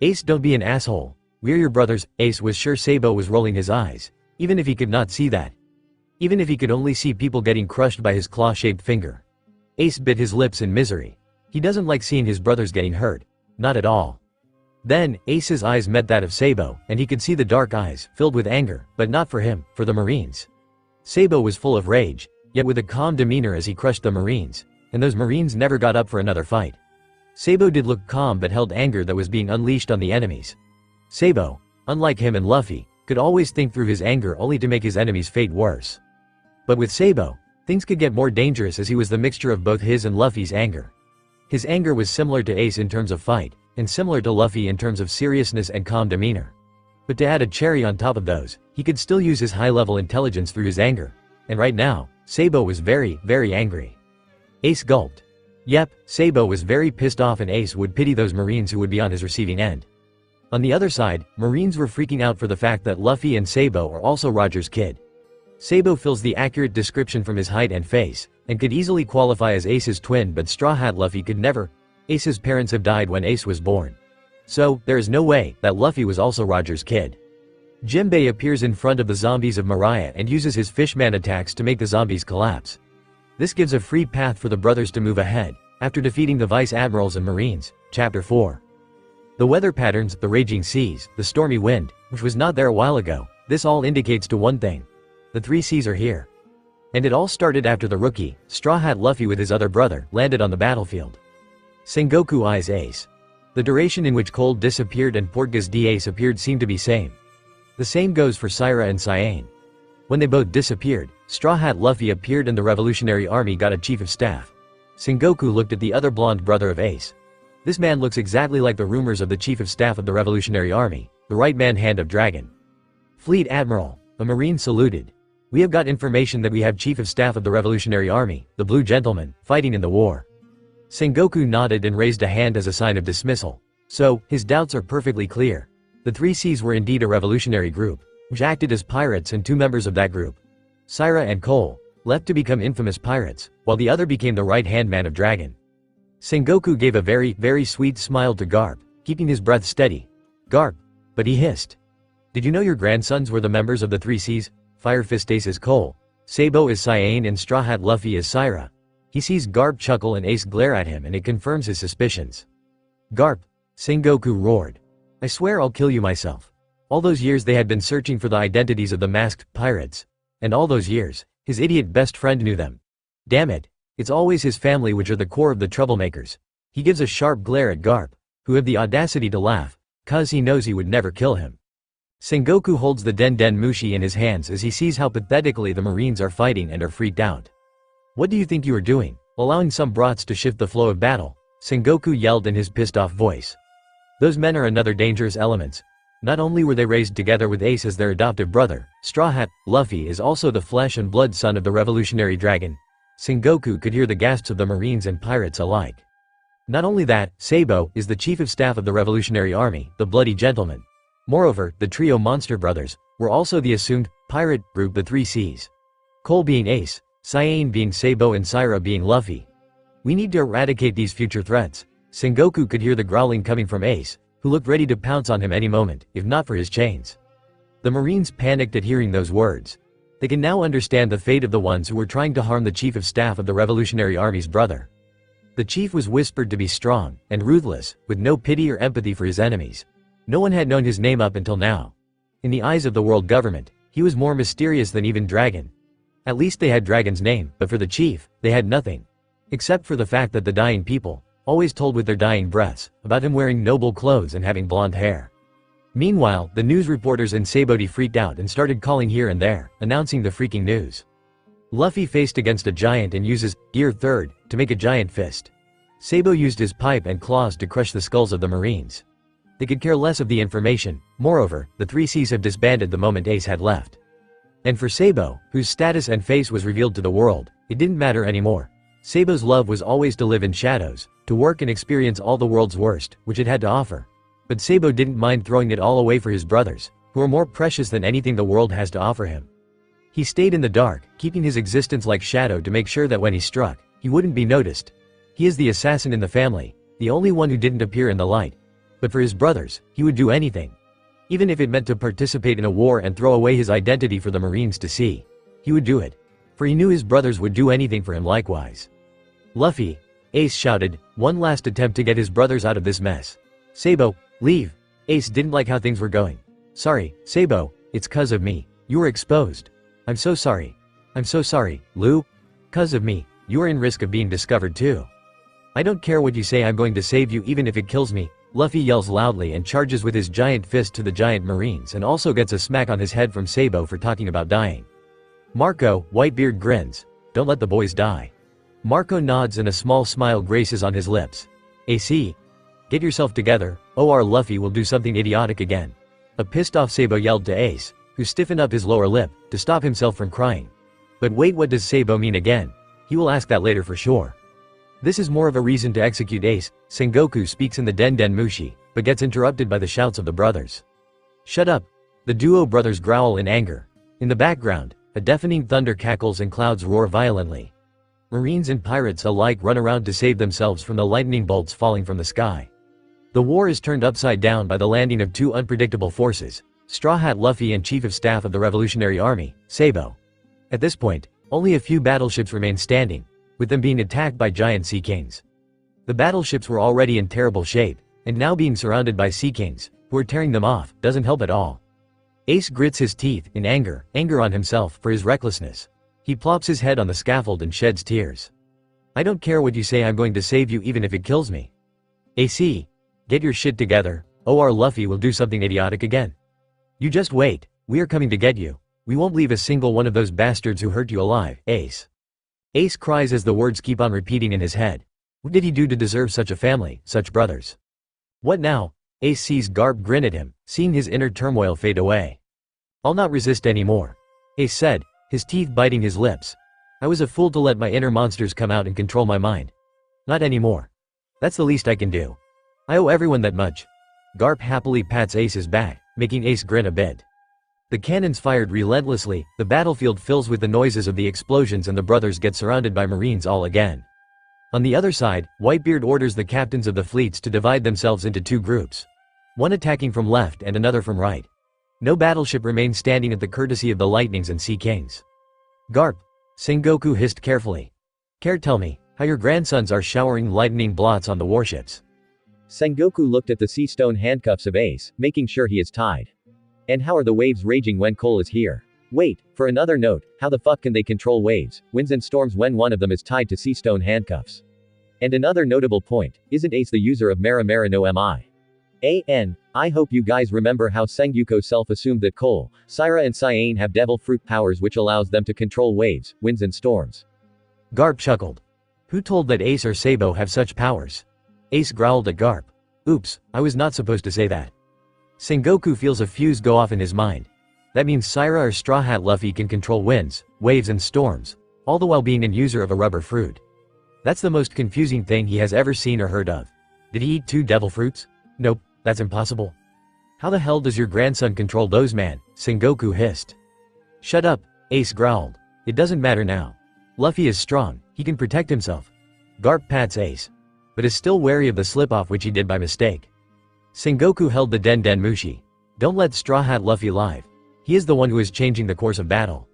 Ace, don't be an asshole. We're your brothers. Ace was sure Sabo was rolling his eyes, even if he could not see that. Even if he could only see people getting crushed by his claw-shaped finger. Ace bit his lips in misery. He doesn't like seeing his brothers getting hurt. Not at all. Then, Ace's eyes met that of Sabo, and he could see the dark eyes, filled with anger, but not for him, for the Marines. Sabo was full of rage, yet with a calm demeanor as he crushed the Marines, and those Marines never got up for another fight. Sabo did look calm but held anger that was being unleashed on the enemies. Sabo, unlike him and Luffy, could always think through his anger only to make his enemy's fate worse. But with Sabo, things could get more dangerous, as he was the mixture of both his and Luffy's anger. His anger was similar to Ace in terms of fight, and similar to Luffy in terms of seriousness and calm demeanor. But to add a cherry on top of those, he could still use his high-level intelligence through his anger. And right now, Sabo was very, very angry. Ace gulped. Yep, Sabo was very pissed off, and Ace would pity those Marines who would be on his receiving end. On the other side, Marines were freaking out for the fact that Luffy and Sabo are also Roger's kid. Sabo fills the accurate description from his height and face, and could easily qualify as Ace's twin, but Straw Hat Luffy could never. Ace's parents have died when Ace was born. So, there is no way that Luffy was also Roger's kid. Jinbei appears in front of the zombies of Mariah and uses his fishman attacks to make the zombies collapse. This gives a free path for the brothers to move ahead, after defeating the Vice Admirals and Marines. Chapter 4. The weather patterns, the raging seas, the stormy wind, which was not there a while ago, this all indicates to one thing. The three seas are here. And it all started after the rookie, Straw Hat Luffy with his other brother, landed on the battlefield. Sengoku eyes Ace. The duration in which Cold disappeared and Portgas d'Ace appeared seemed to be same. The same goes for Syra and Cyane. When they both disappeared, Straw Hat Luffy appeared and the Revolutionary Army got a chief of staff. Sengoku looked at the other blonde brother of Ace. This man looks exactly like the rumors of the chief of staff of the Revolutionary Army, the right man Hand of Dragon. Fleet Admiral, a Marine saluted. We have got information that we have chief of staff of the Revolutionary Army, the Blue Gentleman, fighting in the war. Sengoku nodded and raised a hand as a sign of dismissal. So, his doubts are perfectly clear. The Three Seas were indeed a revolutionary group, which acted as pirates, and two members of that group, Syra and Cole, left to become infamous pirates, while the other became the right-hand man of Dragon. Sengoku gave a very, very sweet smile to Garp, keeping his breath steady. Garp. But he hissed. Did you know your grandsons were the members of the Three Seas? Fire Fist Ace is Cole, Sabo is Cyan and Straw Hat Luffy is Syra. He sees Garp chuckle and Ace glare at him and it confirms his suspicions. Garp. Sengoku roared. I swear I'll kill you myself. All those years they had been searching for the identities of the masked pirates. And all those years, his idiot best friend knew them. Damn it, it's always his family which are the core of the troublemakers. He gives a sharp glare at Garp, who had the audacity to laugh, cause he knows he would never kill him. Sengoku holds the Den Den Mushi in his hands as he sees how pathetically the Marines are fighting and are freaked out. What do you think you are doing, allowing some brats to shift the flow of battle? Sengoku yelled in his pissed-off voice. Those men are another dangerous element. Not only were they raised together with Ace as their adoptive brother, Straw Hat Luffy is also the flesh and blood son of the Revolutionary Dragon. Sengoku could hear the gasps of the Marines and pirates alike. Not only that, Sabo is the chief of staff of the Revolutionary Army, the Bloody Gentleman. Moreover, the trio Monster Brothers were also the assumed pirate group, the Three Seas. Cole being Ace, Cyan being Sabo and Syra being Luffy. We need to eradicate these future threats. Sengoku could hear the growling coming from Ace, who looked ready to pounce on him any moment, if not for his chains. The Marines panicked at hearing those words. They can now understand the fate of the ones who were trying to harm the chief of staff of the Revolutionary Army's brother. The chief was whispered to be strong and ruthless, with no pity or empathy for his enemies. No one had known his name up until now. In the eyes of the world government, he was more mysterious than even Dragon. At least they had Dragon's name, but for the chief, they had nothing. Except for the fact that the dying people always told with their dying breaths about him wearing noble clothes and having blonde hair. Meanwhile, the news reporters in Sabaody freaked out and started calling here and there, announcing the freaking news. Luffy faced against a giant and uses Gear Third to make a giant fist. Sabo used his pipe and claws to crush the skulls of the Marines. They could care less of the information. Moreover, the Three Seas have disbanded the moment Ace had left. And for Sabo, whose status and face was revealed to the world, it didn't matter anymore. Sabo's love was always to live in shadows, to work and experience all the world's worst, which it had to offer. But Sabo didn't mind throwing it all away for his brothers, who are more precious than anything the world has to offer him. He stayed in the dark, keeping his existence like shadow to make sure that when he struck, he wouldn't be noticed. He is the assassin in the family, the only one who didn't appear in the light. But for his brothers, he would do anything. Even if it meant to participate in a war and throw away his identity for the Marines to see. He would do it. For he knew his brothers would do anything for him likewise. Luffy, Ace shouted, one last attempt to get his brothers out of this mess. Sabo, leave. Ace didn't like how things were going. Sorry, Sabo, it's 'cause of me. You were exposed. I'm so sorry. I'm so sorry, Lou. 'Cause of me, you are in risk of being discovered too. I don't care what you say, I'm going to save you even if it kills me. Luffy yells loudly and charges with his giant fist to the giant Marines and also gets a smack on his head from Sabo for talking about dying. Marco, Whitebeard grins. Don't let the boys die. Marco nods and a small smile graces on his lips. AC. Get yourself together, or Luffy will do something idiotic again. A pissed-off Sabo yelled to Ace, who stiffened up his lower lip to stop himself from crying. But wait, what does Sabo mean again? He will ask that later for sure. This is more of a reason to execute Ace. Sengoku speaks in the Den Den Mushi, but gets interrupted by the shouts of the brothers. Shut up! The duo brothers growl in anger. In the background, a deafening thunder cackles and clouds roar violently. Marines and pirates alike run around to save themselves from the lightning bolts falling from the sky. The war is turned upside down by the landing of two unpredictable forces, Straw Hat Luffy and Chief of Staff of the Revolutionary Army, Sabo. At this point, only a few battleships remain standing, with them being attacked by giant Sea Kings. The battleships were already in terrible shape, and now being surrounded by Sea Kings, who are tearing them off, doesn't help at all. Ace grits his teeth in anger on himself for his recklessness. He plops his head on the scaffold and sheds tears. I don't care what you say, I'm going to save you even if it kills me. AC. Get your shit together, or Luffy will do something idiotic again. You just wait, we are coming to get you. We won't leave a single one of those bastards who hurt you alive, Ace. Ace cries as the words keep on repeating in his head. What did he do to deserve such a family, such brothers? What now? Ace sees Garp grin at him, seeing his inner turmoil fade away. I'll not resist anymore, Ace said, his teeth biting his lips. I was a fool to let my inner monsters come out and control my mind. Not anymore. That's the least I can do. I owe everyone that much. Garp happily pats Ace's back, making Ace grin a bit. The cannons fired relentlessly, the battlefield fills with the noises of the explosions and the brothers get surrounded by Marines all again. On the other side, Whitebeard orders the captains of the fleets to divide themselves into two groups. One attacking from left and another from right. No battleship remains standing at the courtesy of the Lightnings and Sea Kings. Garp, Sengoku hissed carefully. Care tell me, how your grandsons are showering lightning blots on the warships. Sengoku looked at the sea stone handcuffs of Ace, making sure he is tied. And how are the waves raging when Cole is here? Wait, for another note, how the fuck can they control waves, winds and storms when one of them is tied to sea stone handcuffs? And another notable point, isn't Ace the user of Mara no Mi? I hope you guys remember how Sengoku self-assumed that Cole, Syra and Cyan have devil fruit powers which allows them to control waves, winds and storms. Garp chuckled. Who told that Ace or Sabo have such powers? Ace growled at Garp. Oops, I was not supposed to say that. Sengoku feels a fuse go off in his mind. That means Syra or Straw Hat Luffy can control winds, waves and storms, all the while being an user of a rubber fruit. That's the most confusing thing he has ever seen or heard of. Did he eat 2 devil fruits? Nope, that's impossible. How the hell does your grandson control those, man? Sengoku hissed. Shut up, Ace growled. It doesn't matter now. Luffy is strong, he can protect himself. Garp pats Ace, but is still wary of the slip-off which he did by mistake. Sengoku held the Den Mushi. Don't let Straw Hat Luffy live. He is the one who is changing the course of battle.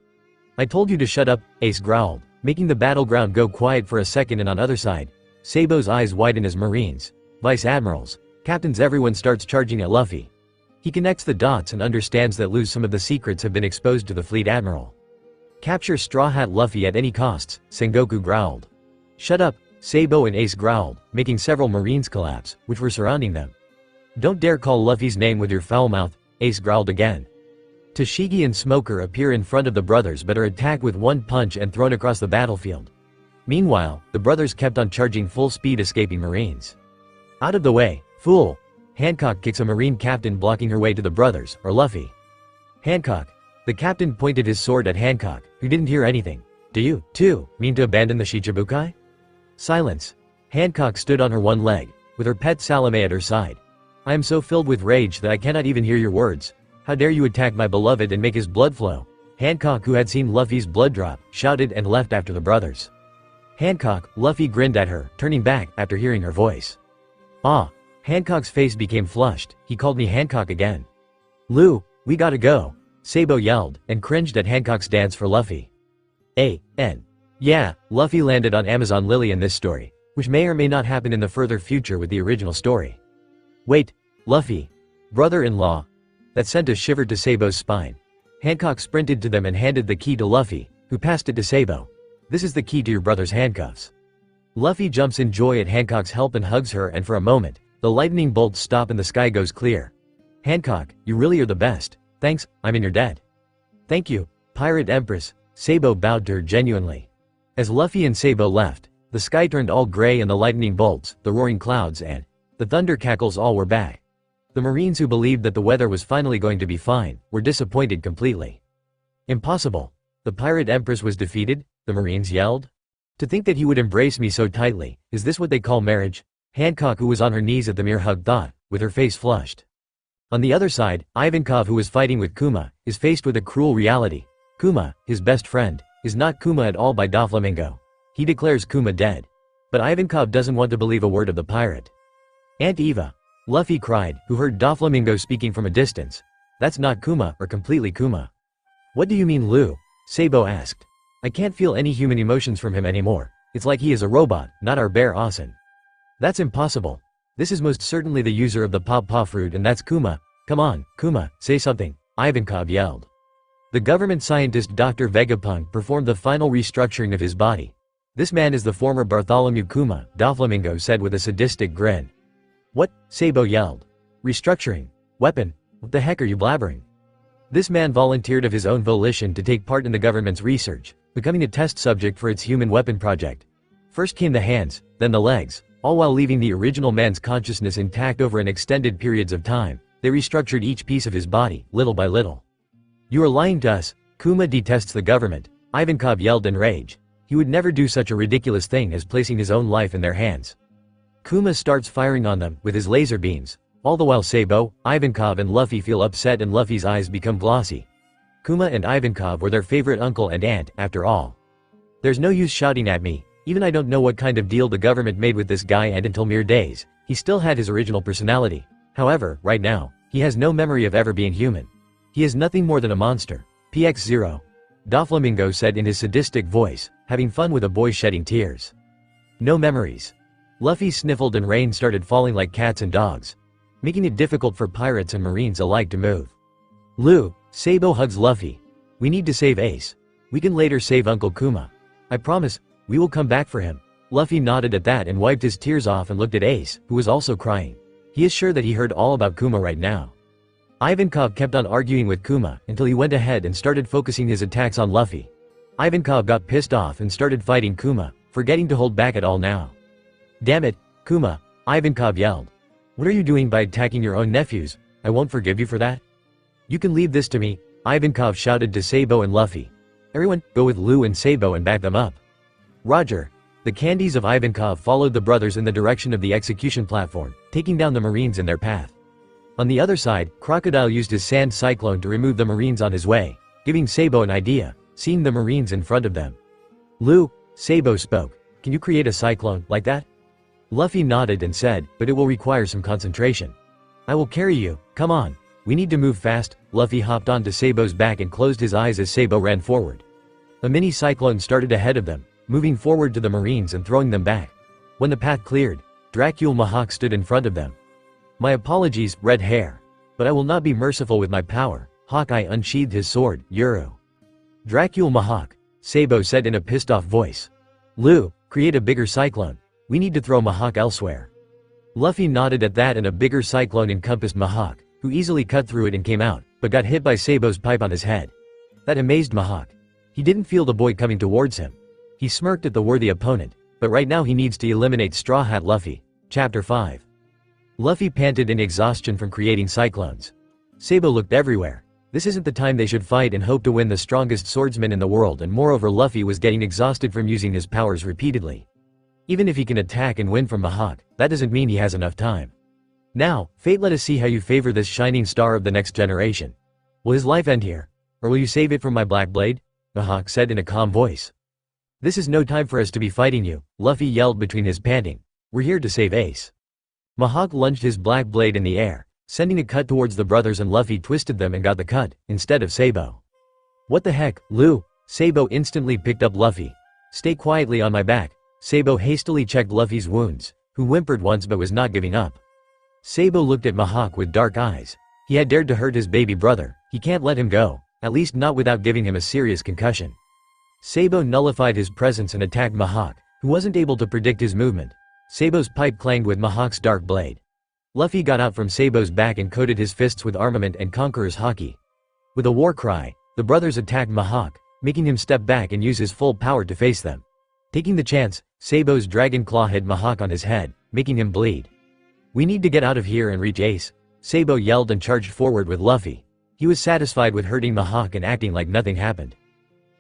I told you to shut up, Ace growled, making the battleground go quiet for a second, and on other side, Sabo's eyes widen as Marines, Vice Admirals, Captains everyone starts charging at Luffy. He connects the dots and understands that some of the secrets have been exposed to the Fleet Admiral. Capture Straw Hat Luffy at any costs, Sengoku growled. Shut up, Sabo and Ace growled, making several Marines collapse, which were surrounding them. Don't dare call Luffy's name with your foul mouth, Ace growled again. Tashigi and Smoker appear in front of the brothers but are attacked with one punch and thrown across the battlefield. Meanwhile, the brothers kept on charging full speed, escaping Marines. Out of the way, fool! Hancock kicks a Marine captain blocking her way to the brothers, or Luffy. Hancock. The captain pointed his sword at Hancock, who didn't hear anything. Do you, too, mean to abandon the Shichibukai? Silence. Hancock stood on her one leg, with her pet Salome at her side. I am so filled with rage that I cannot even hear your words. How dare you attack my beloved and make his blood flow? Hancock, who had seen Luffy's blood drop, shouted and left after the brothers. Hancock, Luffy grinned at her, turning back after hearing her voice. Ah. Hancock's face became flushed. He called me Hancock again. Lou, we gotta go, Sabo yelled, and cringed at Hancock's dance for Luffy. Yeah, Luffy landed on Amazon Lily in this story, which may or may not happen in the further future with the original story. Wait, Luffy. Brother-in-law. That sent a shiver to Sabo's spine. Hancock sprinted to them and handed the key to Luffy, who passed it to Sabo. This is the key to your brother's handcuffs. Luffy jumps in joy at Hancock's help and hugs her, and for a moment, the lightning bolts stop and the sky goes clear. Hancock, you really are the best. Thanks, I'm in your debt. Thank you, Pirate Empress. Sabo bowed to her genuinely. As Luffy and Sabo left, the sky turned all gray and the lightning bolts, the roaring clouds and the thunder cackles all were back. The Marines who believed that the weather was finally going to be fine, were disappointed completely. Impossible. The Pirate Empress was defeated, the Marines yelled. To think that he would embrace me so tightly, is this what they call marriage? Hancock, who was on her knees at the mere hug, thought, with her face flushed. On the other side, Ivankov, who was fighting with Kuma, is faced with a cruel reality. Kuma, his best friend, is not Kuma at all by Doflamingo. He declares Kuma dead. But Ivankov doesn't want to believe a word of the pirate. Aunt Eva. Luffy cried, who heard Doflamingo speaking from a distance. That's not Kuma, or completely Kuma. What do you mean, Lou? Sabo asked. I can't feel any human emotions from him anymore. It's like he is a robot, not our bear Asen. That's impossible. This is most certainly the user of the Paw fruit, and that's Kuma. Come on, Kuma, say something, Ivankov yelled. The government scientist Dr. Vegapunk performed the final restructuring of his body. This man is the former Bartholomew Kuma, Doflamingo said with a sadistic grin. What? Sabo yelled. Restructuring? Weapon? What the heck are you blabbering? This man volunteered of his own volition to take part in the government's research, becoming a test subject for its human weapon project. First came the hands, then the legs, all while leaving the original man's consciousness intact over an extended periods of time. They restructured each piece of his body, little by little. "You are lying to us. Kuma detests the government," Ivankov yelled in rage. He would never do such a ridiculous thing as placing his own life in their hands. Kuma starts firing on them with his laser beams. All the while Sabo, Ivankov and Luffy feel upset and Luffy's eyes become glossy. Kuma and Ivankov were their favorite uncle and aunt, after all. "There's no use shouting at me. Even I don't know what kind of deal the government made with this guy, and until mere days, he still had his original personality. However, right now, he has no memory of ever being human. He is nothing more than a monster. PX0. Doflamingo said in his sadistic voice, having fun with a boy shedding tears. "No memories." Luffy sniffled and rain started falling like cats and dogs, making it difficult for pirates and marines alike to move. Sabo hugs Luffy. "We need to save Ace. We can later save Uncle Kuma. I promise, we will come back for him." Luffy nodded at that and wiped his tears off and looked at Ace, who was also crying. He is sure that he heard all about Kuma right now. Ivankov kept on arguing with Kuma until he went ahead and started focusing his attacks on Luffy. Ivankov got pissed off and started fighting Kuma, forgetting to hold back at all now. "Damn it, Kuma," Ivankov yelled. "What are you doing by attacking your own nephews? I won't forgive you for that." "You can leave this to me," Ivankov shouted to Sabo and Luffy. "Everyone, go with Lu and Sabo and back them up." Roger. The candies of Ivankov followed the brothers in the direction of the execution platform, taking down the marines in their path. On the other side, Crocodile used his sand cyclone to remove the marines on his way, giving Sabo an idea, seeing the marines in front of them. Sabo spoke. "Can you create a cyclone like that?" Luffy nodded and said, "But it will require some concentration." "I will carry you, come on. We need to move fast." Luffy hopped onto Sabo's back and closed his eyes as Sabo ran forward. A mini cyclone started ahead of them, moving forward to the marines and throwing them back. When the path cleared, Dracule Mahawk stood in front of them. "My apologies, Red Hair. But I will not be merciful with my power." Hawkeye unsheathed his sword, Yuru. "Dracule Mahawk," Sabo said in a pissed-off voice. Create a bigger cyclone. We need to throw Mahawk elsewhere." Luffy nodded at that and a bigger cyclone encompassed Mahawk, who easily cut through it and came out, but got hit by Sabo's pipe on his head. That amazed Mahawk. He didn't feel the boy coming towards him. He smirked at the worthy opponent, but right now he needs to eliminate Straw Hat Luffy. Chapter 5. Luffy panted in exhaustion from creating cyclones. Sabo looked everywhere. This isn't the time they should fight and hope to win the strongest swordsman in the world, and moreover Luffy was getting exhausted from using his powers repeatedly. Even if he can attack and win from Mahawk, that doesn't mean he has enough time. "Now, Fate, let us see how you favor this shining star of the next generation. Will his life end here? Or will you save it from my black blade?" Mahawk said in a calm voice. "This is no time for us to be fighting you," Luffy yelled between his panting. "We're here to save Ace." Mahawk lunged his black blade in the air, sending a cut towards the brothers, and Luffy twisted them and got the cut, instead of Sabo. "What the heck, Sabo instantly picked up Luffy. "Stay quietly on my back." Sabo hastily checked Luffy's wounds, who whimpered once but was not giving up. Sabo looked at Mahawk with dark eyes. He had dared to hurt his baby brother. He can't let him go, at least not without giving him a serious concussion. Sabo nullified his presence and attacked Mahawk, who wasn't able to predict his movement. Sabo's pipe clanged with Mahawk's dark blade. Luffy got out from Sabo's back and coated his fists with armament and Conqueror's Haki. With a war cry, the brothers attacked Mahawk, making him step back and use his full power to face them. Taking the chance, Sabo's dragon claw hit Mahawk on his head, making him bleed. "We need to get out of here and reach Ace," Sabo yelled and charged forward with Luffy. He was satisfied with hurting Mahawk and acting like nothing happened.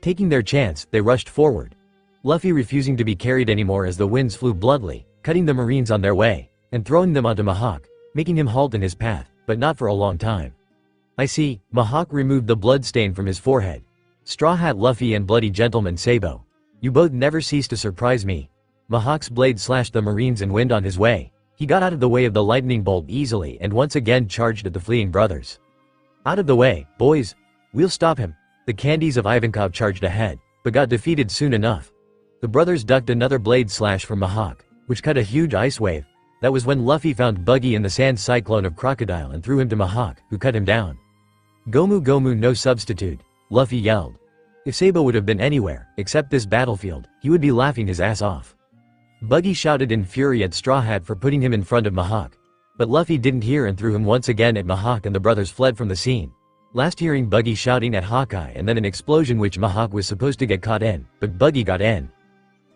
Taking their chance, they rushed forward. Luffy refusing to be carried anymore as the winds flew bloodily, cutting the marines on their way, and throwing them onto Mahawk, making him halt in his path, but not for a long time. "I see." Mahawk removed the blood stain from his forehead. "Straw Hat Luffy and Bloody Gentleman Sabo. You both never cease to surprise me." Mahawk's blade slashed the marines and wind on his way. He got out of the way of the lightning bolt easily and once again charged at the fleeing brothers. "Out of the way, boys. We'll stop him." The candies of Ivankov charged ahead, but got defeated soon enough. The brothers ducked another blade slash from Mahawk, which cut a huge ice wave. That was when Luffy found Buggy in the sand cyclone of Crocodile and threw him to Mahawk, who cut him down. "Gomu Gomu no substitute," Luffy yelled. If Sabo would have been anywhere, except this battlefield, he would be laughing his ass off. Buggy shouted in fury at Straw Hat for putting him in front of Mahawk. But Luffy didn't hear and threw him once again at Mahawk, and the brothers fled from the scene. Last hearing Buggy shouting at Hawkeye and then an explosion which Mihawk was supposed to get caught in, but Buggy got in.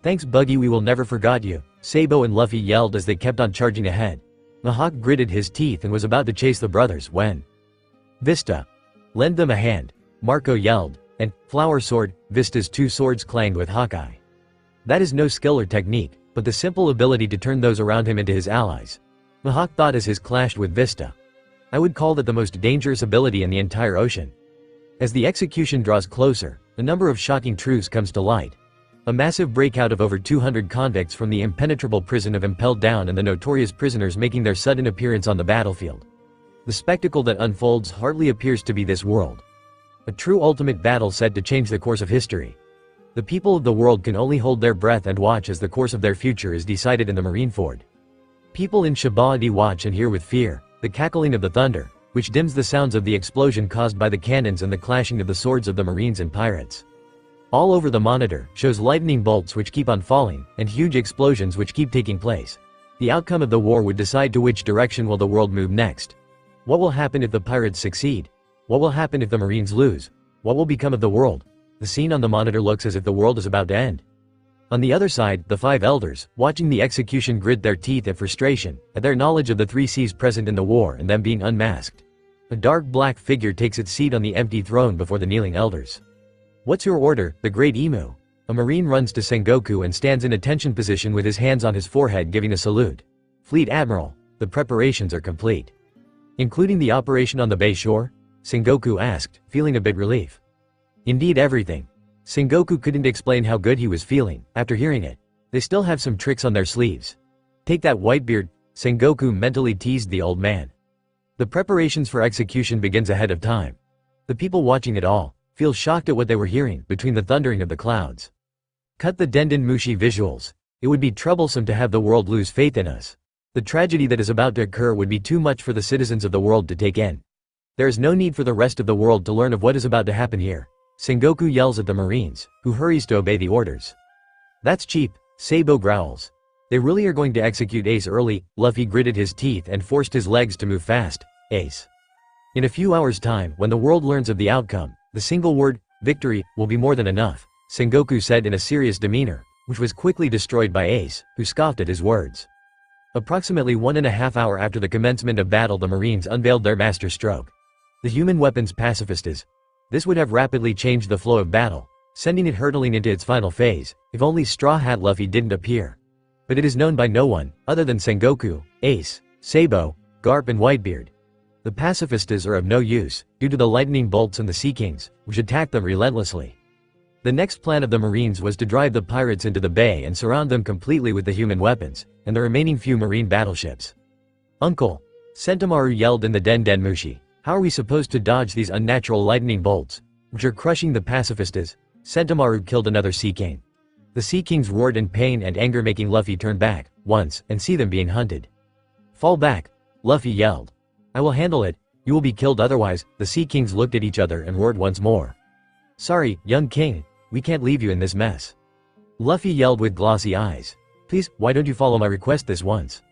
Thanks Buggy, we will never forgot you, Sabo and Luffy yelled as they kept on charging ahead. Mihawk gritted his teeth and was about to chase the brothers when Vista! Lend them a hand, Marco yelled, and Flower Sword, Vista's two swords clanged with Hawkeye. That is no skill or technique, but the simple ability to turn those around him into his allies. Mihawk thought as his clashed with Vista. I would call that the most dangerous ability in the entire ocean. As the execution draws closer, a number of shocking truths comes to light. A massive breakout of over 200 convicts from the impenetrable prison of Impelled Down and the notorious prisoners making their sudden appearance on the battlefield. The spectacle that unfolds hardly appears to be this world. A true ultimate battle said to change the course of history. The people of the world can only hold their breath and watch as the course of their future is decided in the Marineford. People in Shabadi watch and hear with fear, the cackling of the thunder, which dims the sounds of the explosion caused by the cannons and the clashing of the swords of the Marines and pirates. All over the monitor shows lightning bolts which keep on falling, and huge explosions which keep taking place. The outcome of the war would decide to which direction will the world move next. What will happen if the pirates succeed? What will happen if the Marines lose? What will become of the world? The scene on the monitor looks as if the world is about to end. On the other side, the five elders, watching the execution, grit their teeth at frustration, at their knowledge of the three C's present in the war and them being unmasked. A dark black figure takes its seat on the empty throne before the kneeling elders. What's your order, the Great Emu? A Marine runs to Sengoku and stands in attention position with his hands on his forehead giving a salute. Fleet Admiral, the preparations are complete. Including the operation on the bay shore? Sengoku asked, feeling a bit relief. Indeed everything. Sengoku couldn't explain how good he was feeling, after hearing it. They still have some tricks on their sleeves. Take that Whitebeard, Sengoku mentally teased the old man. The preparations for execution begins ahead of time. The people watching it all feel shocked at what they were hearing between the thundering of the clouds. Cut the Denden Mushi visuals. It would be troublesome to have the world lose faith in us. The tragedy that is about to occur would be too much for the citizens of the world to take in. There is no need for the rest of the world to learn of what is about to happen here. Sengoku yells at the Marines, who hurries to obey the orders. That's cheap, Sabo growls. They really are going to execute Ace early. Luffy gritted his teeth and forced his legs to move fast. Ace. In a few hours' time, when the world learns of the outcome, the single word, victory, will be more than enough, Sengoku said in a serious demeanor, which was quickly destroyed by Ace, who scoffed at his words. Approximately 1.5 hours after the commencement of battle, the Marines unveiled their master stroke. The human weapons pacifistas. This would have rapidly changed the flow of battle, sending it hurtling into its final phase, if only Straw Hat Luffy didn't appear. But it is known by no one, other than Sengoku, Ace, Sabo, Garp and Whitebeard. The pacifistas are of no use, due to the lightning bolts and the Sea Kings, which attacked them relentlessly. The next plan of the Marines was to drive the pirates into the bay and surround them completely with the human weapons, and the remaining few Marine battleships. Uncle! Sentomaru yelled in the Denden Mushi. How are we supposed to dodge these unnatural lightning bolts, which are crushing the pacifistas? Sentomaru killed another Sea King. The Sea Kings roared in pain and anger, making Luffy turn back, once, and see them being hunted. Fall back! Luffy yelled. I will handle it, you will be killed otherwise. The Sea Kings looked at each other and roared once more. Sorry, young king, we can't leave you in this mess. Luffy yelled with glossy eyes. Please, why don't you follow my request this once?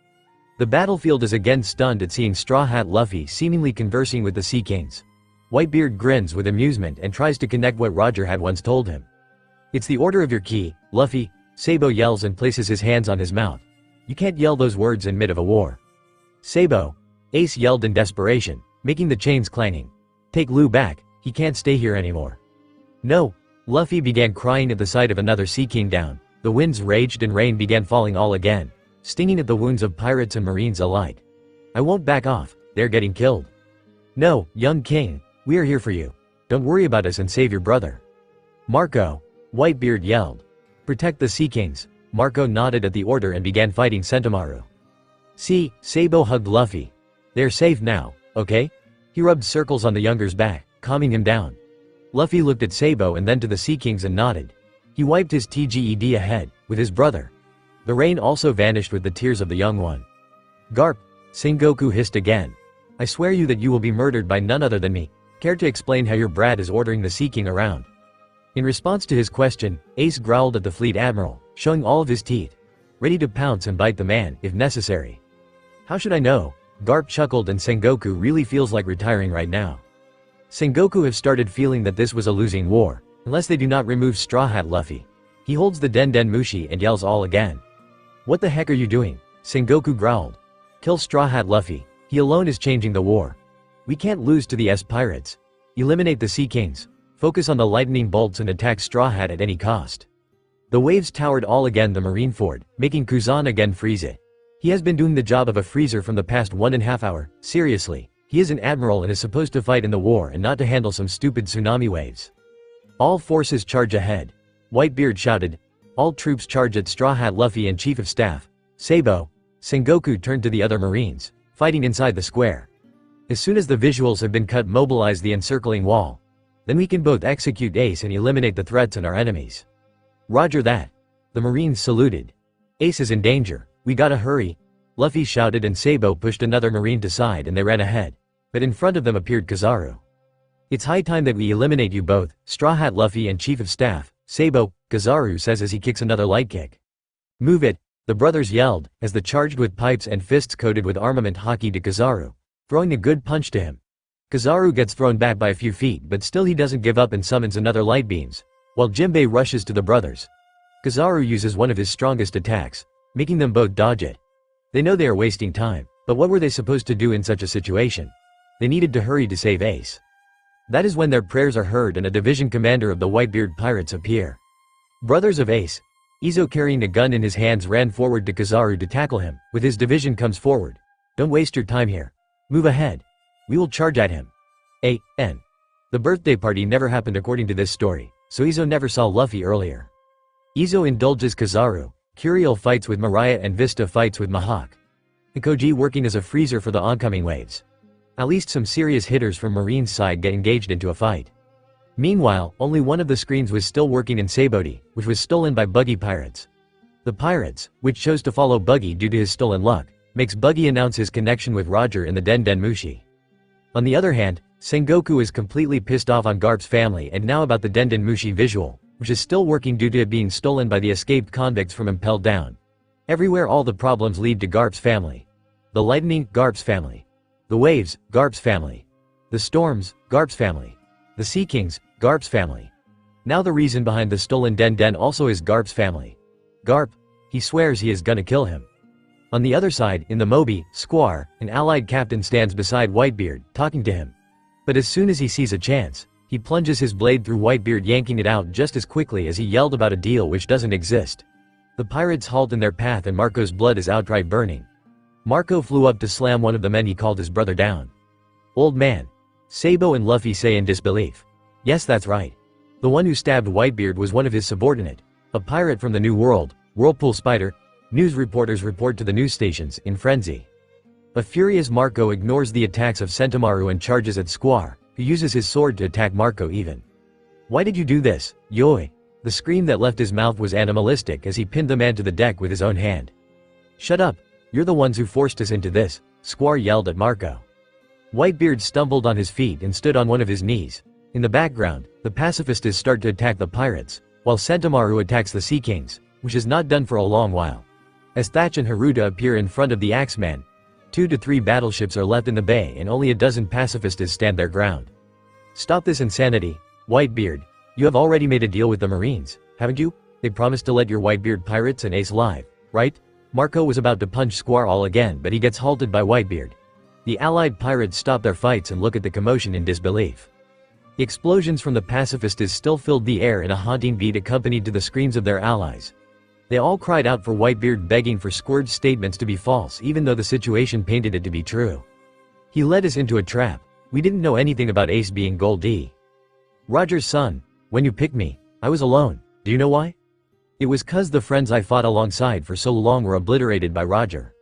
The battlefield is again stunned at seeing Straw Hat Luffy seemingly conversing with the Sea Kings. Whitebeard grins with amusement and tries to connect what Roger had once told him. It's the order of your key, Luffy, Sabo yells and places his hands on his mouth. You can't yell those words in mid of a war. Sabo, Ace yelled in desperation, making the chains clanging. Take Lu back, he can't stay here anymore. No, Luffy began crying at the sight of another Sea King down. The winds raged and rain began falling all again, stinging at the wounds of pirates and Marines alike. I won't back off, they're getting killed. No, young king, we are here for you. Don't worry about us and save your brother. Marco, Whitebeard yelled. Protect the Sea Kings. Marco nodded at the order and began fighting Sentomaru. See, Sabo hugged Luffy. They're safe now, okay? He rubbed circles on the younger's back, calming him down. Luffy looked at Sabo and then to the Sea Kings and nodded. He wiped his TGED ahead, with his brother. The rain also vanished with the tears of the young one. Garp, Sengoku hissed again. I swear you that you will be murdered by none other than me. Care to explain how your brat is ordering the Sea King around? In response to his question, Ace growled at the Fleet Admiral, showing all of his teeth, ready to pounce and bite the man, if necessary. How should I know? Garp chuckled and Sengoku really feels like retiring right now. Sengoku have started feeling that this was a losing war, unless they do not remove Straw Hat Luffy. He holds the Den Mushi and yells all again. "What the heck are you doing?" Sengoku growled. "Kill Straw Hat Luffy. He alone is changing the war. We can't lose to the S-Pirates. Eliminate the Sea Kings. Focus on the lightning bolts and attack Straw Hat at any cost." The waves towered all again the Marineford, making Kuzan again freeze it. He has been doing the job of a freezer from the past 1.5 hours. Seriously, he is an admiral and is supposed to fight in the war and not to handle some stupid tsunami waves. All forces charge ahead. Whitebeard shouted. All troops charge at Straw Hat Luffy and Chief of Staff Sabo. Sengoku turned to the other Marines, fighting inside the square. As soon as the visuals have been cut, mobilize the encircling wall. Then we can both execute Ace and eliminate the threats and our enemies. Roger that. The Marines saluted. Ace is in danger. We gotta hurry. Luffy shouted and Sabo pushed another Marine to side and they ran ahead. But in front of them appeared Kizaru. "It's high time that we eliminate you both, Straw Hat Luffy and Chief of Staff Sabo," Kizaru says as he kicks another light kick. "Move it," the brothers yelled, as the charged with pipes and fists coated with armament hockey to Kizaru, throwing a good punch to him. Kizaru gets thrown back by a few feet but still he doesn't give up and summons another light beams, while Jinbei rushes to the brothers. Kizaru uses one of his strongest attacks, making them both dodge it. They know they are wasting time, but what were they supposed to do in such a situation? They needed to hurry to save Ace. That is when their prayers are heard and a division commander of the Whitebeard pirates appear. Brothers of Ace. Izo carrying a gun in his hands ran forward to Kizaru to tackle him, with his division comes forward. "Don't waste your time here. Move ahead. We will charge at him." A.N. The birthday party never happened according to this story, so Izo never saw Luffy earlier. Izo indulges Kizaru. Curiel fights with Mariah and Vista fights with Mihawk. Ikoji working as a freezer for the oncoming waves. At least some serious hitters from Marine's side get engaged into a fight. Meanwhile, only one of the screens was still working in Saboti, which was stolen by Buggy Pirates. The pirates, which chose to follow Buggy due to his stolen luck, makes Buggy announce his connection with Roger in the Den Mushi. On the other hand, Sengoku is completely pissed off on Garp's family and now about the Den Mushi visual, which is still working due to it being stolen by the escaped convicts from Impelled Down. Everywhere all the problems lead to Garp's family. The lightning, Garp's family. The waves, Garp's family. The storms, Garp's family. The Sea Kings, Garp's family. Now the reason behind the stolen Den also is Garp's family. Garp. He swears he is gonna kill him. On the other side, in the Moby, Squar, an allied captain stands beside Whitebeard, talking to him. But as soon as he sees a chance, he plunges his blade through Whitebeard, yanking it out just as quickly as he yelled about a deal which doesn't exist. The pirates halt in their path and Marco's blood is outright burning. Marco flew up to slam one of the men he called his brother down. "Old man." Sabo and Luffy say in disbelief. Yes, that's right. The one who stabbed Whitebeard was one of his subordinate, a pirate from the New World, Whirlpool Spider. News reporters report to the news stations, in frenzy. A furious Marco ignores the attacks of Sentomaru and charges at Squar, who uses his sword to attack Marco even. "Why did you do this, Yoi?" The scream that left his mouth was animalistic as he pinned the man to the deck with his own hand. "Shut up, you're the ones who forced us into this," Squar yelled at Marco. Whitebeard stumbled on his feet and stood on one of his knees. In the background, the pacifists start to attack the pirates, while Sentomaru attacks the Sea Kings, which is not done for a long while. As Thatch and Haruta appear in front of the Axeman, 2 to 3 battleships are left in the bay and only a dozen pacifists stand their ground. "Stop this insanity, Whitebeard. You have already made a deal with the Marines, haven't you? They promised to let your Whitebeard pirates and Ace live, right?" Marco was about to punch Squar all again but he gets halted by Whitebeard. The allied pirates stop their fights and look at the commotion in disbelief. The explosions from the pacifists still filled the air in a haunting beat accompanied to the screams of their allies. They all cried out for Whitebeard, begging for Squirt's statements to be false even though the situation painted it to be true. "He led us into a trap. We didn't know anything about Ace being Goldie. Roger's son, when you picked me, I was alone. Do you know why? It was 'cause the friends I fought alongside for so long were obliterated by Roger.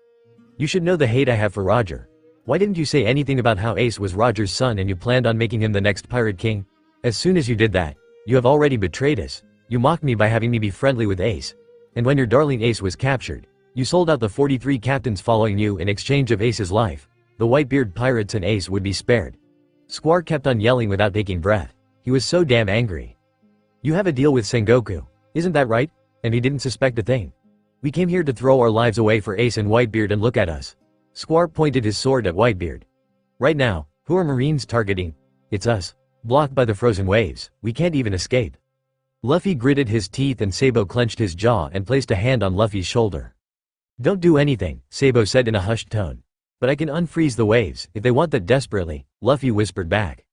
You should know the hate I have for Roger. Why didn't you say anything about how Ace was Roger's son and you planned on making him the next Pirate King? As soon as you did that, you have already betrayed us. You mocked me by having me be friendly with Ace. And when your darling Ace was captured, you sold out the 43 captains following you in exchange of Ace's life. The Whitebeard pirates and Ace would be spared." Squar kept on yelling without taking breath. He was so damn angry. "You have a deal with Sengoku, isn't that right? And he didn't suspect a thing. We came here to throw our lives away for Ace and Whitebeard and look at us." Squar pointed his sword at Whitebeard. "Right now, who are Marines targeting? It's us. Blocked by the frozen waves, we can't even escape. Luffy gritted his teeth and Sabo clenched his jaw and placed a hand on Luffy's shoulder. Don't do anything, Sabo said in a hushed tone. But I can unfreeze the waves, if they want that desperately, Luffy whispered back.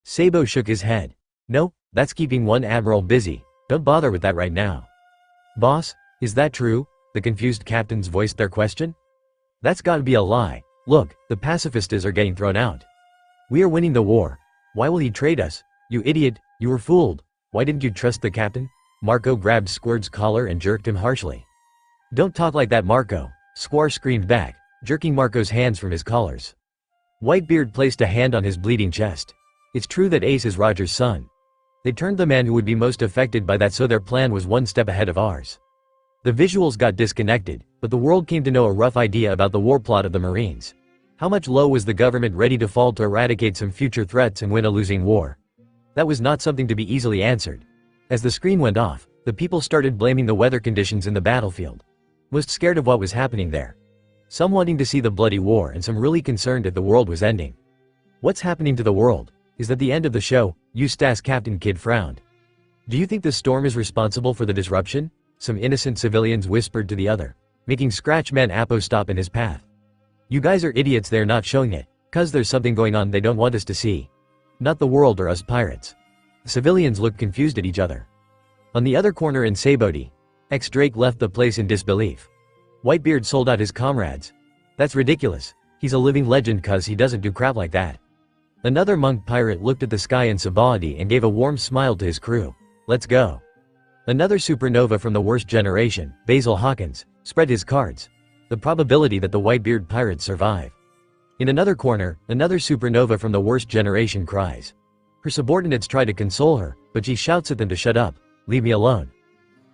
Sabo shook his head. No, that's keeping one admiral busy, don't bother with that right now. Boss, is that true? The confused captains voiced their question. That's gotta be a lie. Look, the pacifistas are getting thrown out. We are winning the war. Why will he trade us? You idiot, you were fooled. Why didn't you trust the captain? Marco grabbed Squid's collar and jerked him harshly. Don't talk like that, Marco, Squar screamed back, jerking Marco's hands from his collars. Whitebeard placed a hand on his bleeding chest. It's true that Ace is Roger's son. They turned the man who would be most affected by that, so their plan was one step ahead of ours. The visuals got disconnected, but the world came to know a rough idea about the war plot of the Marines. How much low was the government ready to fall to eradicate some future threats and win a losing war? That was not something to be easily answered. As the screen went off, the people started blaming the weather conditions in the battlefield. Most scared of what was happening there. Some wanting to see the bloody war and some really concerned if the world was ending. What's happening to the world? Is that the end of the show? Eustace Captain Kidd frowned. Do you think the storm is responsible for the disruption? Some innocent civilians whispered to the other, making Scratchman Appo stop in his path. You guys are idiots, they're not showing it, cause there's something going on they don't want us to see. Not the world or us pirates. The civilians looked confused at each other. On the other corner in Sabaody, Drake left the place in disbelief. Whitebeard sold out his comrades. That's ridiculous. He's a living legend cause he doesn't do crap like that. Another monk pirate looked at the sky in Sabaody and gave a warm smile to his crew. Let's go. Another supernova from the worst generation, Basil Hawkins, spread his cards. The probability that the Whitebeard pirates survive. In another corner, another supernova from the worst generation cries. Her subordinates try to console her, but she shouts at them to shut up, leave me alone.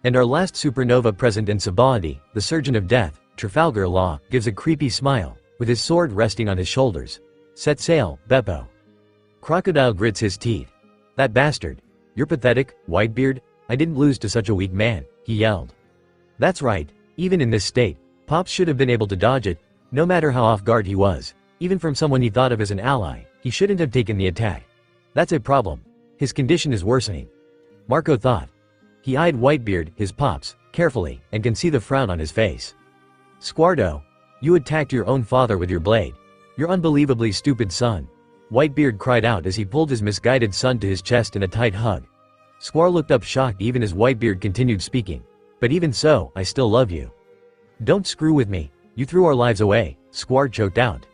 And our last supernova present in Sabaody, the Surgeon of Death, Trafalgar Law, gives a creepy smile, with his sword resting on his shoulders. Set sail, Beppo. Crocodile grits his teeth. That bastard. You're pathetic, Whitebeard. I didn't lose to such a weak man, he yelled. That's right, even in this state, Pops should have been able to dodge it, no matter how off guard he was. Even from someone he thought of as an ally, he shouldn't have taken the attack. That's a problem. His condition is worsening. Marco thought. He eyed Whitebeard, his Pops, carefully, and can see the frown on his face. Squardo, you attacked your own father with your blade. You're unbelievably stupid, son. Whitebeard cried out as he pulled his misguided son to his chest in a tight hug. Squar looked up shocked even as Whitebeard continued speaking. But even so, I still love you. Don't screw with me. You threw our lives away, Squar choked out.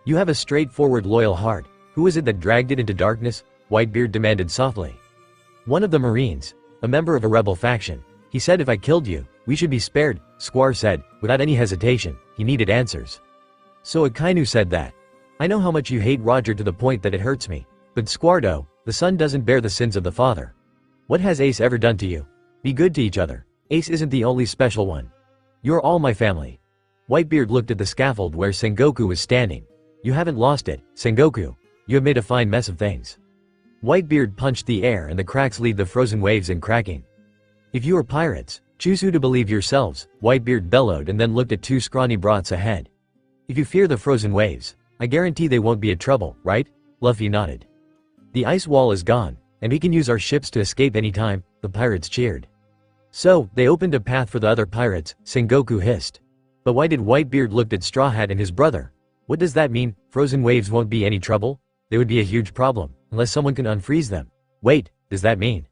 You have a straightforward, loyal heart. Who is it that dragged it into darkness? Whitebeard demanded softly. One of the Marines, a member of a rebel faction. He said if I killed you, we should be spared, Squar said, without any hesitation. He needed answers. So Akainu said that. I know how much you hate Roger to the point that it hurts me. But Squardo, the son doesn't bear the sins of the father. What has Ace ever done to you? Be good to each other. Ace isn't the only special one. You're all my family. Whitebeard looked at the scaffold where Sengoku was standing. You haven't lost it, Sengoku. You have made a fine mess of things. Whitebeard punched the air and the cracks lead the frozen waves in cracking. If you are pirates, choose who to believe yourselves, Whitebeard bellowed and then looked at two scrawny brats ahead. If you fear the frozen waves, I guarantee they won't be a trouble, right? Luffy nodded. The ice wall is gone, and we can use our ships to escape anytime, the pirates cheered. So, they opened a path for the other pirates, Sengoku hissed. But why did Whitebeard look at Straw Hat and his brother? What does that mean? Frozen waves won't be any trouble? They would be a huge problem, unless someone can unfreeze them. Wait, does that mean?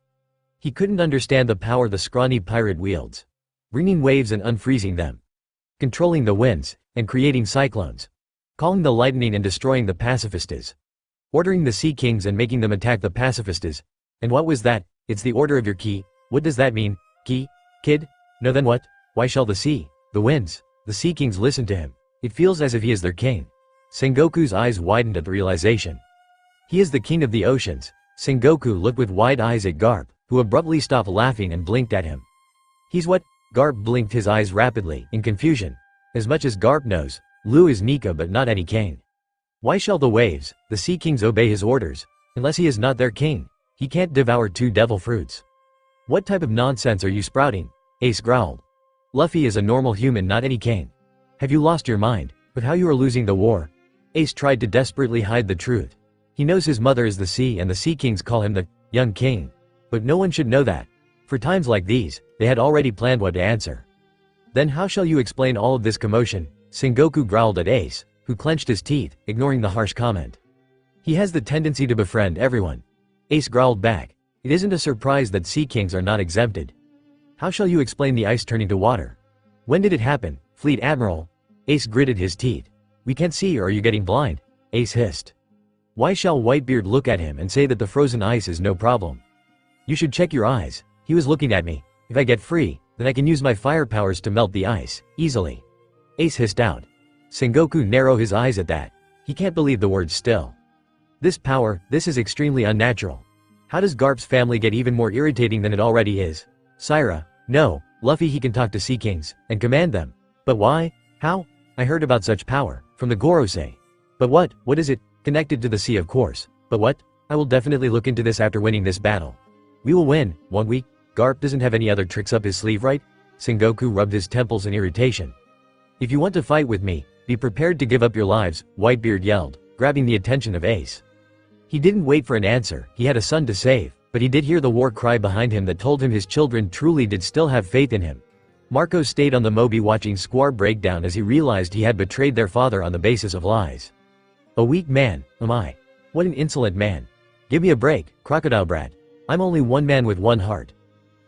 He couldn't understand the power the scrawny pirate wields. Bringing waves and unfreezing them. Controlling the winds, and creating cyclones. Calling the lightning and destroying the pacifistas. Ordering the Sea Kings and making them attack the pacifistas. And what was that? It's the order of your key. What does that mean? Key? Kid? No, then what? Why shall the sea, the winds, the Sea Kings listen to him? It feels as if he is their king. Sengoku's eyes widened at the realization. He is the king of the oceans. Sengoku looked with wide eyes at Garp, who abruptly stopped laughing and blinked at him. He's what? Garp blinked his eyes rapidly, in confusion. As much as Garp knows, Lu is Nika but not any king. Why shall the waves, the Sea Kings obey his orders? Unless he is not their king. He can't devour two devil fruits. What type of nonsense are you sprouting? Ace growled. Luffy is a normal human, not any king. Have you lost your mind, with how you are losing the war? Ace tried to desperately hide the truth. He knows his mother is the sea and the Sea Kings call him the young king. But no one should know that. For times like these, they had already planned what to answer. Then how shall you explain all of this commotion? Sengoku growled at Ace, who clenched his teeth, ignoring the harsh comment. He has the tendency to befriend everyone. Ace growled back. It isn't a surprise that Sea Kings are not exempted. How shall you explain the ice turning to water? When did it happen, Fleet Admiral? Ace gritted his teeth. We can't see, or are you getting blind? Ace hissed. Why shall Whitebeard look at him and say that the frozen ice is no problem? You should check your eyes. He was looking at me. If I get free, then I can use my fire powers to melt the ice, easily. Ace hissed out. Sengoku narrowed his eyes at that. He can't believe the words still. This power, this is extremely unnatural. How does Garp's family get even more irritating than it already is? Syra, no, Luffy he can talk to Sea Kings, and command them. But why? How? I heard about such power, from the Gorosei. But what is it? Connected to the sea of course. But what? I will definitely look into this after winning this battle. We will win, won't we? Garp doesn't have any other tricks up his sleeve, right? Sengoku rubbed his temples in irritation. If you want to fight with me, be prepared to give up your lives, Whitebeard yelled, grabbing the attention of Ace. He didn't wait for an answer, he had a son to save, but he did hear the war cry behind him that told him his children truly did still have faith in him. Marco stayed on the Mobi watching Squar break down as he realized he had betrayed their father on the basis of lies. A weak man, am I? What an insolent man. Give me a break, Crocodile Brat. I'm only one man with one heart.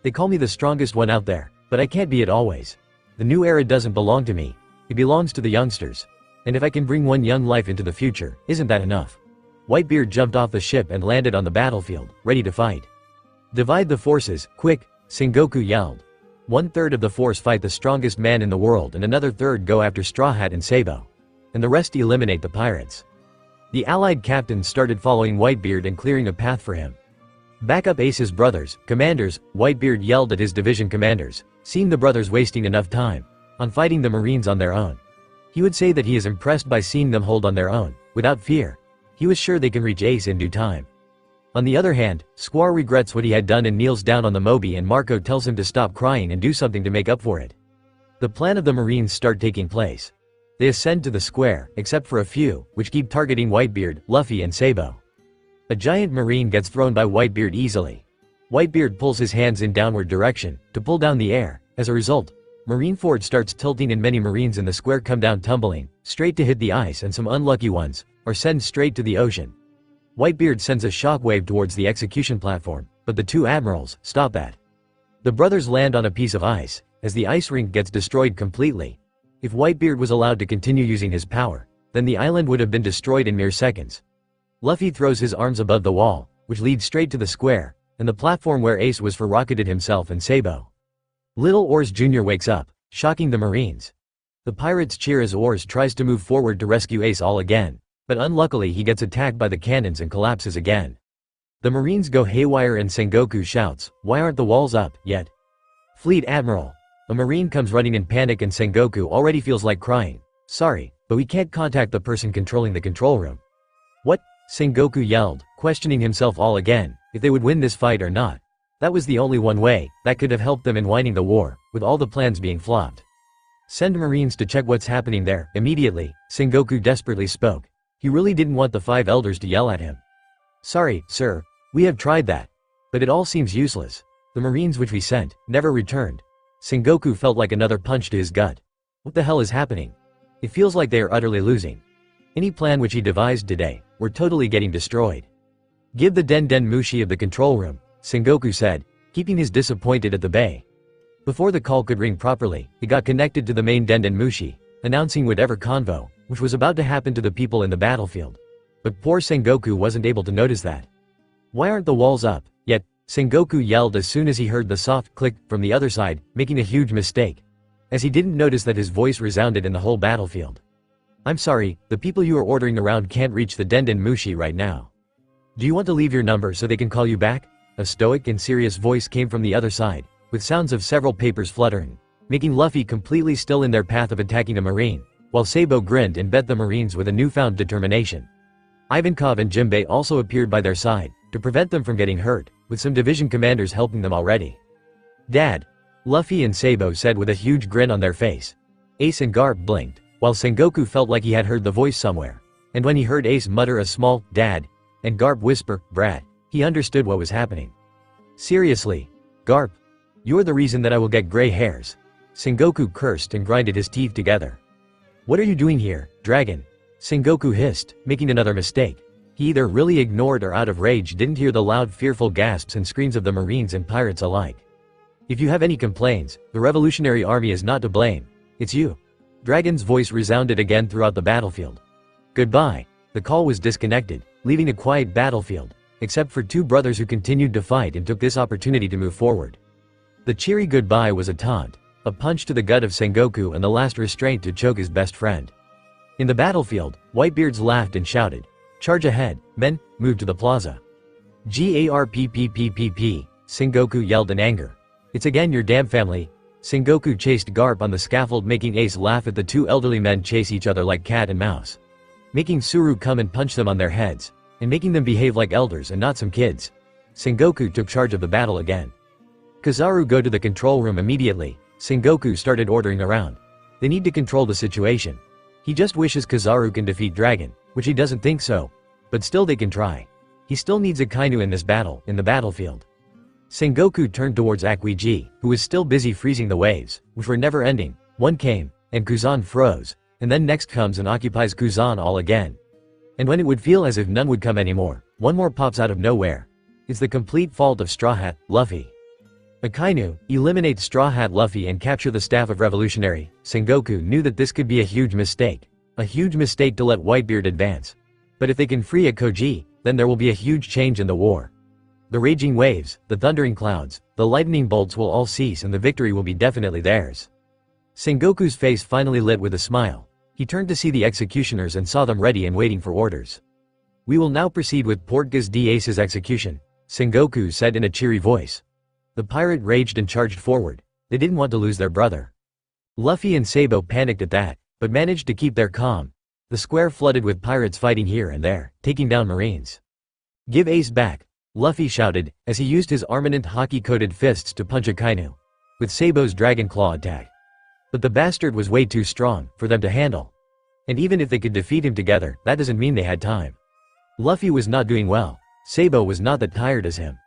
They call me the strongest one out there, but I can't be it always. The new era doesn't belong to me. It belongs to the youngsters. And if I can bring one young life into the future, isn't that enough? Whitebeard jumped off the ship and landed on the battlefield, ready to fight. Divide the forces, quick, Sengoku yelled. 1/3 of the force fight the strongest man in the world and another third go after Straw Hat and Sabo. And the rest eliminate the pirates. The allied captains started following Whitebeard and clearing a path for him. Back up Ace's brothers, commanders, Whitebeard yelled at his division commanders, seeing the brothers wasting enough time on fighting the Marines on their own. He would say that he is impressed by seeing them hold on their own, without fear. He was sure they can reach Ace in due time. On the other hand, Squar regrets what he had done and kneels down on the Mobi, and Marco tells him to stop crying and do something to make up for it. The plan of the Marines start taking place. They ascend to the square, except for a few, which keep targeting Whitebeard, Luffy and Sabo. A giant Marine gets thrown by Whitebeard easily. Whitebeard pulls his hands in downward direction, to pull down the air. As a result, Marineford starts tilting and many Marines in the square come down tumbling, straight to hit the ice, and some unlucky ones are sent straight to the ocean. Whitebeard sends a shockwave towards the execution platform, but the two admirals stop that. The brothers land on a piece of ice, as the ice rink gets destroyed completely. If Whitebeard was allowed to continue using his power, then the island would have been destroyed in mere seconds. Luffy throws his arms above the wall, which leads straight to the square, and the platform where Ace was for rocketed himself and Sabo. Little Oars Jr. wakes up, shocking the Marines. The pirates cheer as Oars tries to move forward to rescue Ace all again, but unluckily he gets attacked by the cannons and collapses again. The Marines go haywire and Sengoku shouts, "Why aren't the walls up yet?" Fleet Admiral. A Marine comes running in panic and Sengoku already feels like crying. Sorry, but we can't contact the person controlling the control room. What? Sengoku yelled, questioning himself all again, if they would win this fight or not. That was the only one way that could have helped them in winning the war, with all the plans being flopped. Send Marines to check what's happening there, immediately, Sengoku desperately spoke. He really didn't want the 5 elders to yell at him. Sorry, sir, we have tried that. But it all seems useless. The Marines which we sent, never returned. Sengoku felt like another punch to his gut. What the hell is happening? It feels like they are utterly losing. Any plan which he devised today, were totally getting destroyed. Give the Den Den Mushi of the control room, Sengoku said, keeping his disappointed at the bay. Before the call could ring properly, it got connected to the main Den Den Mushi, announcing whatever convo, which was about to happen to the people in the battlefield. But poor Sengoku wasn't able to notice that. Why aren't the walls up yet? Sengoku yelled as soon as he heard the soft click from the other side, making a huge mistake, as he didn't notice that his voice resounded in the whole battlefield. I'm sorry, the people you are ordering around can't reach the Den Den Mushi right now. Do you want to leave your number so they can call you back? A stoic and serious voice came from the other side, with sounds of several papers fluttering, making Luffy completely still in their path of attacking a Marine, while Sabo grinned and bet the Marines with a newfound determination. Ivankov and Jimbei also appeared by their side, to prevent them from getting hurt, with some division commanders helping them already. Dad, Luffy and Sabo said with a huge grin on their face. Ace and Garp blinked, while Sengoku felt like he had heard the voice somewhere, and when he heard Ace mutter a small, "Dad," and Garp whisper, "Brat." He understood what was happening. "Seriously? Garp? You're the reason that I will get gray hairs." Sengoku cursed and grinded his teeth together. "What are you doing here, dragon?" Sengoku hissed, making another mistake. He either really ignored or out of rage didn't hear the loud fearful gasps and screams of the Marines and pirates alike. "If you have any complaints, the Revolutionary Army is not to blame. It's you." Dragon's voice resounded again throughout the battlefield. Goodbye. The call was disconnected, leaving a quiet battlefield, except for two brothers who continued to fight and took this opportunity to move forward. The cheery goodbye was a taunt, a punch to the gut of Sengoku and the last restraint to choke his best friend. In the battlefield, Whitebeards laughed and shouted, "Charge ahead, men, move to the plaza." "Garppp," Sengoku yelled in anger. "It's again your damn family." Sengoku chased Garp on the scaffold, making Ace laugh at the two elderly men chase each other like cat and mouse. Making Suru come and punch them on their heads, and making them behave like elders and not some kids. Sengoku took charge of the battle again. "Kizaru, go to the control room immediately." Sengoku started ordering around. They need to control the situation. He just wishes Kizaru can defeat Dragon, which he doesn't think so. But still they can try. He still needs a Kainu in this battle, in the battlefield. Sengoku turned towards Aokiji, who was still busy freezing the waves, which were never ending. One came, and Kuzan froze, and then next comes and occupies Kuzan all again. And when it would feel as if none would come anymore, one more pops out of nowhere. It's the complete fault of Straw Hat, Luffy. Akainu, eliminate Straw Hat Luffy and capture the staff of Revolutionary. Sengoku knew that this could be a huge mistake. A huge mistake to let Whitebeard advance. But if they can free Aokiji, then there will be a huge change in the war. The raging waves, the thundering clouds, the lightning bolts will all cease and the victory will be definitely theirs. Sengoku's face finally lit with a smile. He turned to see the executioners and saw them ready and waiting for orders. "We will now proceed with Portgas d'Ace's execution," Sengoku said in a cheery voice. The pirate raged and charged forward. They didn't want to lose their brother. Luffy and Sabo panicked at that, but managed to keep their calm. The square flooded with pirates fighting here and there, taking down Marines. "Give Ace back," Luffy shouted, as he used his armament hockey-coated fists to punch Akainu, with Sabo's dragon claw attack. But the bastard was way too strong for them to handle. And even if they could defeat him together, that doesn't mean they had time. Luffy was not doing well. Sabo was not that tired as him.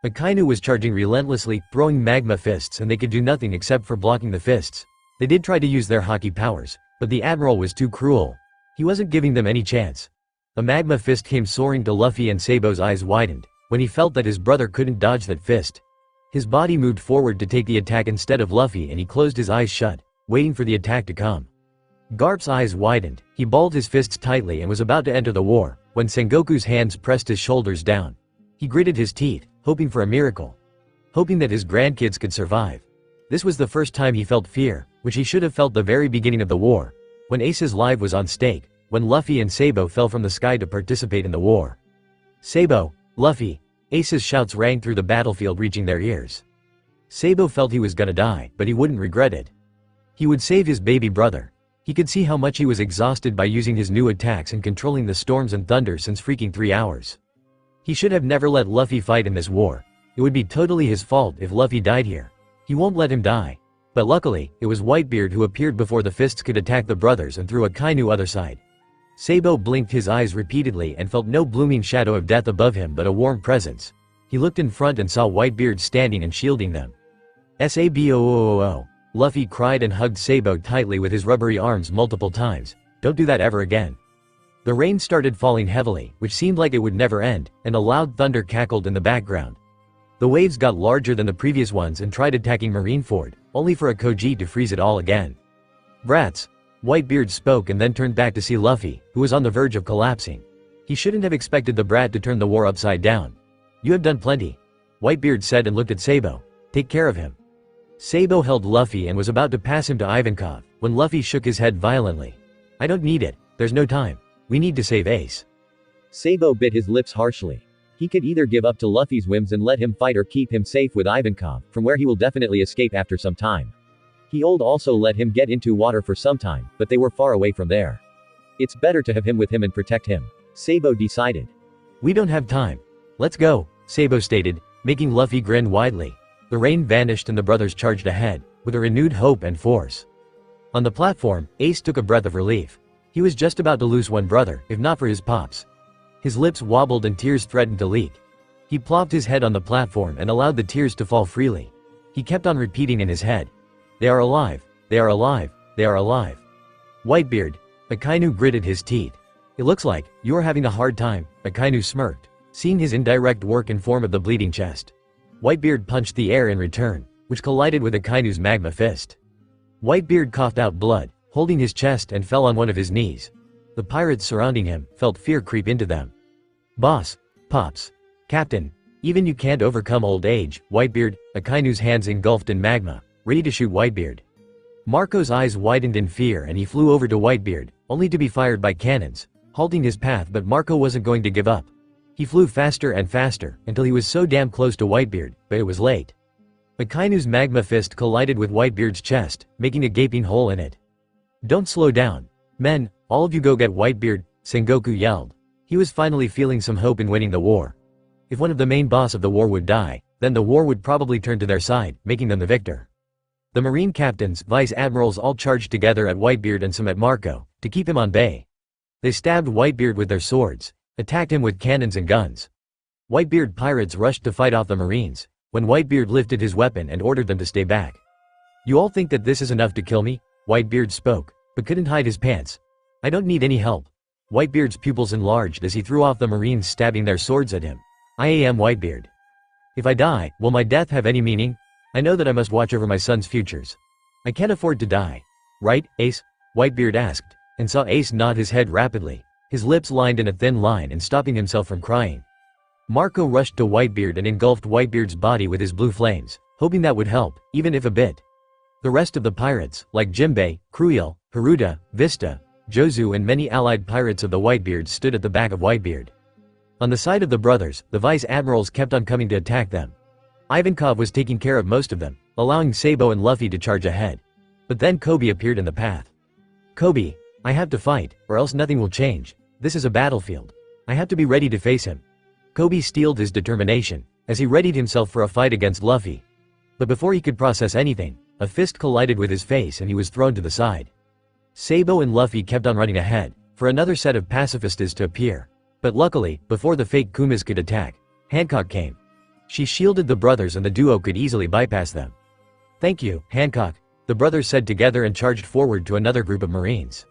Akainu was charging relentlessly, throwing magma fists, and they could do nothing except for blocking the fists. They did try to use their hockey powers, but the Admiral was too cruel. He wasn't giving them any chance. A magma fist came soaring to Luffy and Sabo's eyes widened, when he felt that his brother couldn't dodge that fist. His body moved forward to take the attack instead of Luffy and he closed his eyes shut, waiting for the attack to come. Garp's eyes widened, he balled his fists tightly and was about to enter the war, when Sengoku's hands pressed his shoulders down. He gritted his teeth, hoping for a miracle. Hoping that his grandkids could survive. This was the first time he felt fear, which he should have felt the very beginning of the war, when Ace's life was on stake, when Luffy and Sabo fell from the sky to participate in the war. "Sabo, Luffy," Ace's shouts rang through the battlefield, reaching their ears. Sabo felt he was gonna die, but he wouldn't regret it. He would save his baby brother. He could see how much he was exhausted by using his new attacks and controlling the storms and thunder since freaking 3 hours. He should have never let Luffy fight in this war. It would be totally his fault if Luffy died here. He won't let him die. But luckily, it was Whitebeard who appeared before the fists could attack the brothers and threw a Kainu other side. Sabo blinked his eyes repeatedly and felt no blooming shadow of death above him but a warm presence. He looked in front and saw Whitebeard standing and shielding them. "Sabo," Luffy cried and hugged Sabo tightly with his rubbery arms multiple times. "Don't do that ever again." The rain started falling heavily, which seemed like it would never end, and a loud thunder cackled in the background. The waves got larger than the previous ones and tried attacking Marineford, only for Aokiji to freeze it all again. "Brats," Whitebeard spoke and then turned back to see Luffy, who was on the verge of collapsing. He shouldn't have expected the brat to turn the war upside down. "You have done plenty," Whitebeard said and looked at Sabo. "Take care of him." Sabo held Luffy and was about to pass him to Ivankov, when Luffy shook his head violently. "I don't need it, there's no time. We need to save Ace." Sabo bit his lips harshly. He could either give up to Luffy's whims and let him fight or keep him safe with Ivankov, from where he will definitely escape after some time. He would also let him get into water for some time, but they were far away from there. It's better to have him with him and protect him, Sabo decided. "We don't have time. Let's go," Sabo stated, making Luffy grin widely. The rain vanished and the brothers charged ahead, with a renewed hope and force. On the platform, Ace took a breath of relief. He was just about to lose one brother, if not for his pops. His lips wobbled and tears threatened to leak. He plopped his head on the platform and allowed the tears to fall freely. He kept on repeating in his head, "They are alive, they are alive, they are alive." Whitebeard, Akainu gritted his teeth. "It looks like you're having a hard time," Akainu smirked, seeing his indirect work in form of the bleeding chest. Whitebeard punched the air in return, which collided with Akainu's magma fist. Whitebeard coughed out blood, holding his chest, and fell on one of his knees. The pirates surrounding him felt fear creep into them. "Boss, Pops, Captain, even you can't overcome old age." Whitebeard, Akainu's hands engulfed in magma, ready to shoot Whitebeard. Marco's eyes widened in fear and he flew over to Whitebeard, only to be fired by cannons, halting his path. But Marco wasn't going to give up. He flew faster and faster, until he was so damn close to Whitebeard, but it was late. Akainu's magma fist collided with Whitebeard's chest, making a gaping hole in it. "Don't slow down. Men, all of you go get Whitebeard," Sengoku yelled. He was finally feeling some hope in winning the war. If one of the main boss of the war would die, then the war would probably turn to their side, making them the victor. The Marine captains, vice admirals all charged together at Whitebeard and some at Marco, to keep him on bay. They stabbed Whitebeard with their swords, attacked him with cannons and guns. Whitebeard pirates rushed to fight off the Marines, when Whitebeard lifted his weapon and ordered them to stay back. "You all think that this is enough to kill me?" Whitebeard spoke, but couldn't hide his pants. "I don't need any help." Whitebeard's pupils enlarged as he threw off the Marines stabbing their swords at him. "I am Whitebeard. If I die, will my death have any meaning? I know that I must watch over my son's futures. I can't afford to die. Right, Ace?" Whitebeard asked, and saw Ace nod his head rapidly, his lips lined in a thin line and stopping himself from crying. Marco rushed to Whitebeard and engulfed Whitebeard's body with his blue flames, hoping that would help, even if a bit. The rest of the pirates, like Jimbei, Cruel, Haruta, Vista, Jozu and many allied pirates of the Whitebeard stood at the back of Whitebeard. On the side of the brothers, the vice admirals kept on coming to attack them. Ivankov was taking care of most of them, allowing Sabo and Luffy to charge ahead. But then Kobe appeared in the path. "Kobe, I have to fight, or else nothing will change. This is a battlefield. I have to be ready to face him." Kobe steeled his determination, as he readied himself for a fight against Luffy. But before he could process anything, a fist collided with his face and he was thrown to the side. Sabo and Luffy kept on running ahead, for another set of pacifistas to appear. But luckily, before the fake Kumas could attack, Hancock came. She shielded the brothers and the duo could easily bypass them. "Thank you, Hancock," the brothers said together and charged forward to another group of Marines.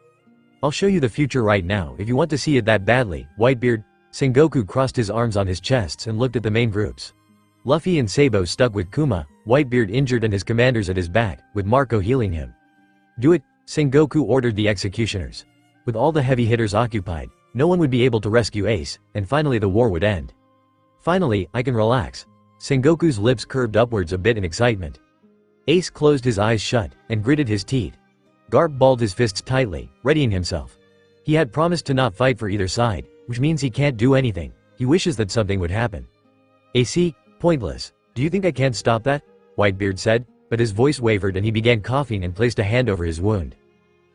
"I'll show you the future right now if you want to see it that badly." Whitebeard, Sengoku crossed his arms on his chests and looked at the main groups. Luffy and Sabo stuck with Kuma, Whitebeard injured and his commanders at his back, with Marco healing him. "Do it," Sengoku ordered the executioners. With all the heavy hitters occupied, no one would be able to rescue Ace, and finally the war would end. "Finally, I can relax." Sengoku's lips curved upwards a bit in excitement. Ace closed his eyes shut, and gritted his teeth. Garp balled his fists tightly, readying himself. He had promised to not fight for either side, which means he can't do anything. He wishes that something would happen. "AC, pointless. Do you think I can't stop that?" Whitebeard said, but his voice wavered and he began coughing and placed a hand over his wound.